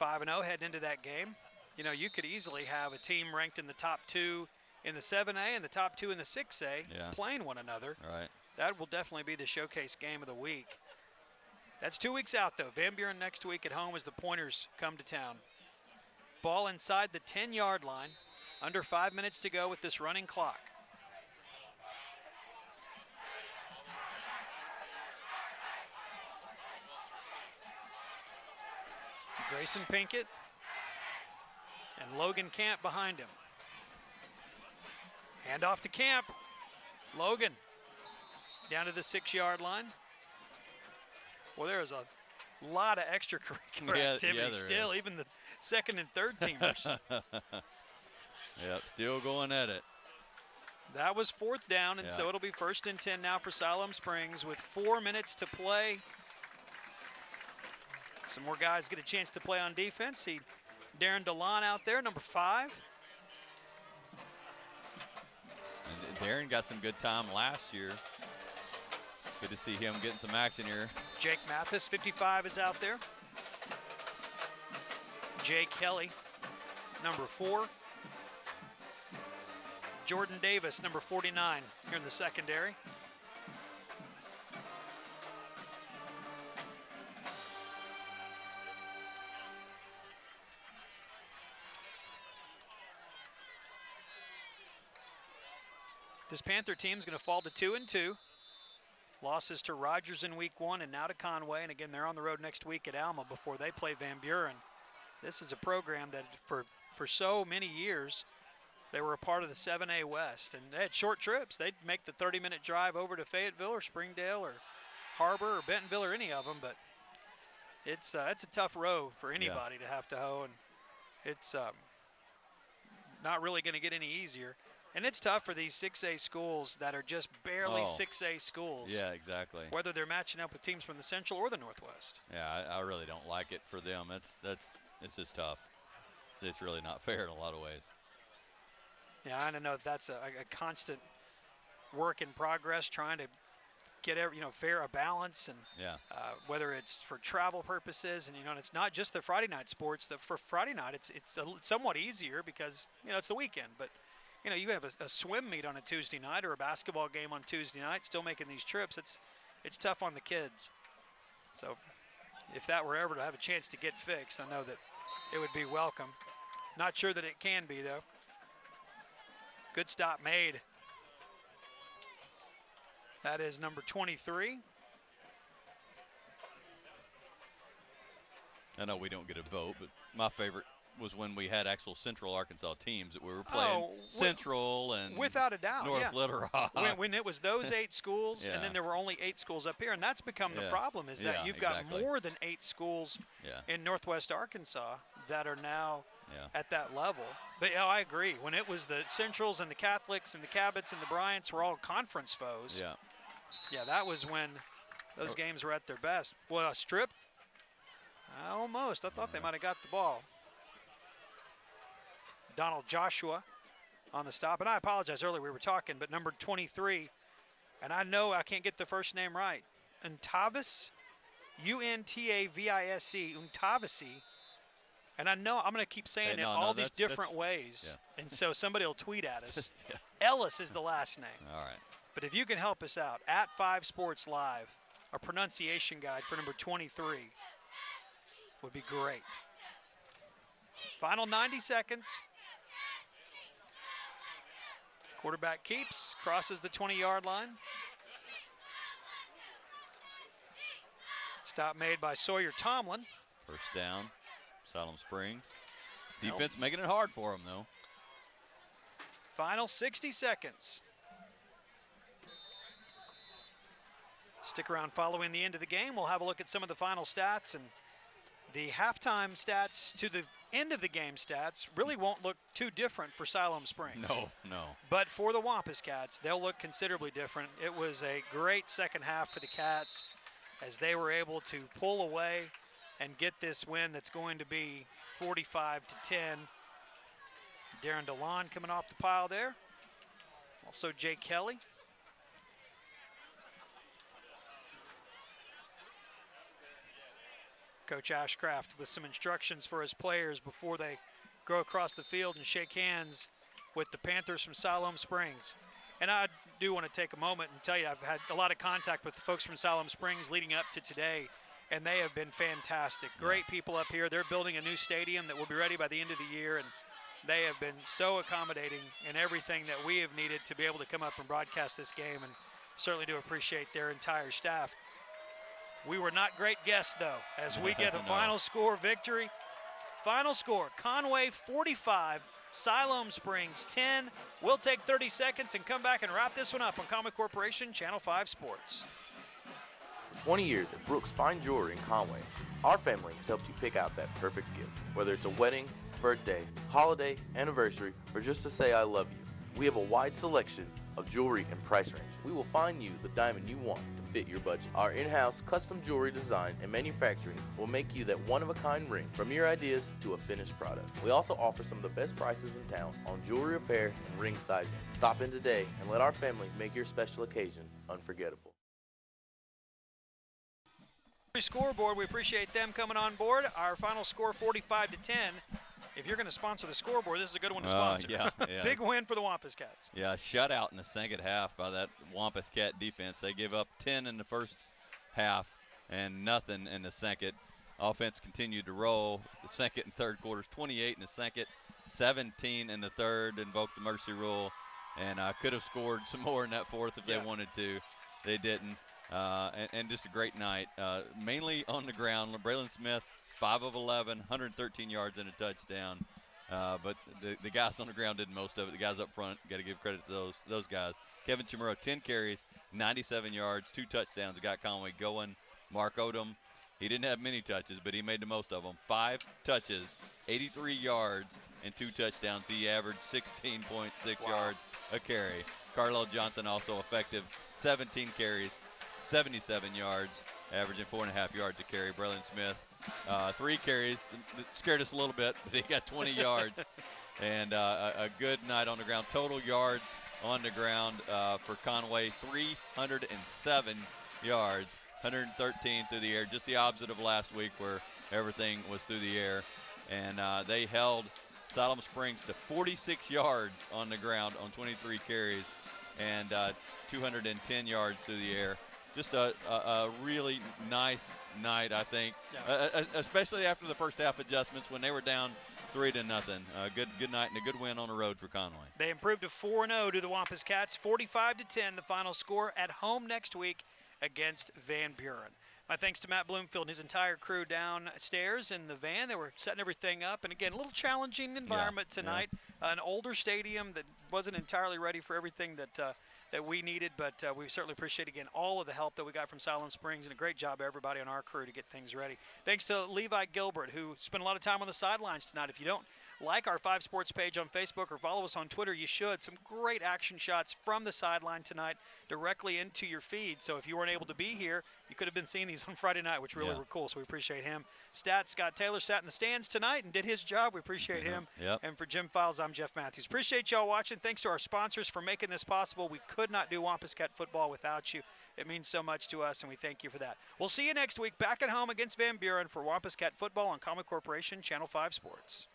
5-0 heading into that game. You know, you could easily have a team ranked in the top 2 in the 7A and the top 2 in the 6A playing one another. Right. That will definitely be the showcase game of the week. That's 2 weeks out, though. Van Buren next week at home as the Pointers come to town. Ball inside the 10-yard line. Under 5 minutes to go with this running clock. Grayson Pinkett and Logan Camp behind him. Hand off to Camp. Logan down to the 6-yard line. Well, there's a lot of extracurricular activity still, even the second and third teamers. Yep, still going at it. That was 4th down, and so it'll be 1st and 10 now for Siloam Springs with 4 minutes to play. Some more guys get a chance to play on defense. Darren DeLon out there, number 5. And Darren got some good time last year. Good to see him getting some action here. Jake Mathis, 55, is out there. Jake Kelly, number 4. Jordan Davis, number 49, here in the secondary. This Panther team is going to fall to 2-2. Losses to Rogers in week 1 and now to Conway. And again, they're on the road next week at Alma before they play Van Buren. This is a program that for so many years, they were a part of the 7A West. And they had short trips. They'd make the 30-minute drive over to Fayetteville or Springdale or Harbor or Bentonville or any of them. But it's a tough row for anybody to have to hoe. And it's not really going to get any easier. And it's tough for these 6A schools that are just barely 6A schools. Yeah, exactly. Whether they're matching up with teams from the Central or the Northwest. Yeah, I really don't like it for them. It's just tough. It's really not fair in a lot of ways. Yeah, I know that's a constant work in progress, trying to get fair balance, and whether it's for travel purposes, and and it's not just the Friday night sports. For Friday night, it's somewhat easier because it's the weekend, but. You have a swim meet on a Tuesday night or a basketball game on Tuesday night, still making these trips. It's tough on the kids. So if that were ever to have a chance to get fixed, I know that it would be welcome. Not sure that it can be, though. Good stop made. That is number 23, I know we don't get a vote, but my favorite was when we had actual Central Arkansas teams that we were playing Central and without a doubt, North Little Rock. When it was those 8 schools, and then there were only 8 schools up here, and that's become the problem is that you've got more than 8 schools in Northwest Arkansas that are now at that level. But I agree. When it was the Centrals and the Catholics and the Cabots and the Bryants were all conference foes. Yeah, that was when those games were at their best. Well, stripped? Almost. I thought they might have got the ball. Donald Joshua on the stop. And I apologize earlier, we were talking, but number 23, and I know I can't get the first name right. Untavisi, U-N-T-A-V-I-S-E, Untavisi. And I know I'm going to keep saying it all these different ways. And so somebody will tweet at us. Ellis is the last name. All right. But if you can help us out, at 5 Sports Live, a pronunciation guide for number 23 would be great. Final 90 seconds. Quarterback keeps, crosses the 20-yard line. Stop made by Sawyer Tomlin. First down, Siloam Springs. Defense making it hard for them, though. Final 60 seconds. Stick around following the end of the game. We'll have a look at some of the final stats, and the halftime stats to the end of the game stats really won't look too different for Siloam Springs. No. But for the Wampus Cats, they'll look considerably different. It was a great second half for the Cats as they were able to pull away and get this win that's going to be 45-10. Darren DeLon coming off the pile there. Also Jay Kelly. Coach Ashcraft with some instructions for his players before they go across the field and shake hands with the Panthers from Siloam Springs. And I do want to take a moment and tell you I've had a lot of contact with the folks from Siloam Springs leading up to today, and they have been fantastic. Great people up here. They're building a new stadium that will be ready by the end of the year, and they have been so accommodating in everything that we have needed to be able to come up and broadcast this game, and certainly do appreciate their entire staff. We were not great guests, though, as we get a final score victory. Final score, Conway 45, Siloam Springs 10. We'll take 30 seconds and come back and wrap this one up on Conway Corporation, Channel 5 Sports. For 20 years at Brooks Fine Jewelry in Conway, our family has helped you pick out that perfect gift. Whether it's a wedding, birthday, holiday, anniversary, or just to say I love you, we have a wide selection of jewelry and price range. We will find you the diamond you want to fit your budget. Our in-house custom jewelry design and manufacturing will make you that one-of-a-kind ring, from your ideas to a finished product. We also offer some of the best prices in town on jewelry repair and ring sizing. Stop in today and let our family make your special occasion unforgettable. Scoreboard, we appreciate them coming on board. Our final score 45-10. If you're going to sponsor the scoreboard, this is a good one to sponsor. Big win for the Wampus Cats. Yeah, shutout in the second half by that Wampus Cat defense. They gave up 10 in the first half and nothing in the second. Offense continued to roll. The second and third quarters, 28 in the second, 17 in the third, invoked the mercy rule, and could have scored some more in that fourth if they wanted to. They didn't. And just a great night, mainly on the ground. Braylon Smith, 5 of 11, 113 yards and a touchdown. But the guys on the ground did most of it. The guys up front, got to give credit to those guys. Kevin Chimuro, 10 carries, 97 yards, 2 touchdowns. Got Conway going. Mark Odom, he didn't have many touches, but he made the most of them. 5 touches, 83 yards, and 2 touchdowns. He averaged 16.6 yards a carry. Carlo Johnson also effective, 17 carries, 77 yards, averaging 4.5 yards a carry. Braylon Smith, 3 carries, scared us a little bit, but he got 20 yards. And a good night on the ground. Total yards on the ground for Conway, 307 yards, 113 through the air, just the opposite of last week where everything was through the air. And they held Siloam Springs to 46 yards on the ground on 23 carries and 210 yards through the air. Just a really nice night, I think, especially after the first half adjustments when they were down 3-0. Good night and a good win on the road for Conway. They improved to 4-0 to the Wampus Cats, 45-10, the final score at home next week against Van Buren. My thanks to Matt Bloomfield and his entire crew downstairs in the van. They were setting everything up. And again, a little challenging environment tonight. An older stadium that wasn't entirely ready for everything that we needed, but we certainly appreciate, again, all of the help that we got from Siloam Springs, and a great job, everybody on our crew, to get things ready. Thanks to Levi Gilbert, who spent a lot of time on the sidelines tonight. If you don't like our 5 Sports page on Facebook or follow us on Twitter, you should. Some great action shots from the sideline tonight directly into your feed. So if you weren't able to be here, you could have been seeing these on Friday night, which really were cool. So we appreciate him. Scott Taylor sat in the stands tonight and did his job. We appreciate him. And for Jim Files, I'm Jeff Matthews. Appreciate y'all watching. Thanks to our sponsors for making this possible. We could not do Wampus Cat football without you. It means so much to us, and we thank you for that. We'll see you next week back at home against Van Buren for Wampus Cat football on Conway Corporation Channel 5 Sports.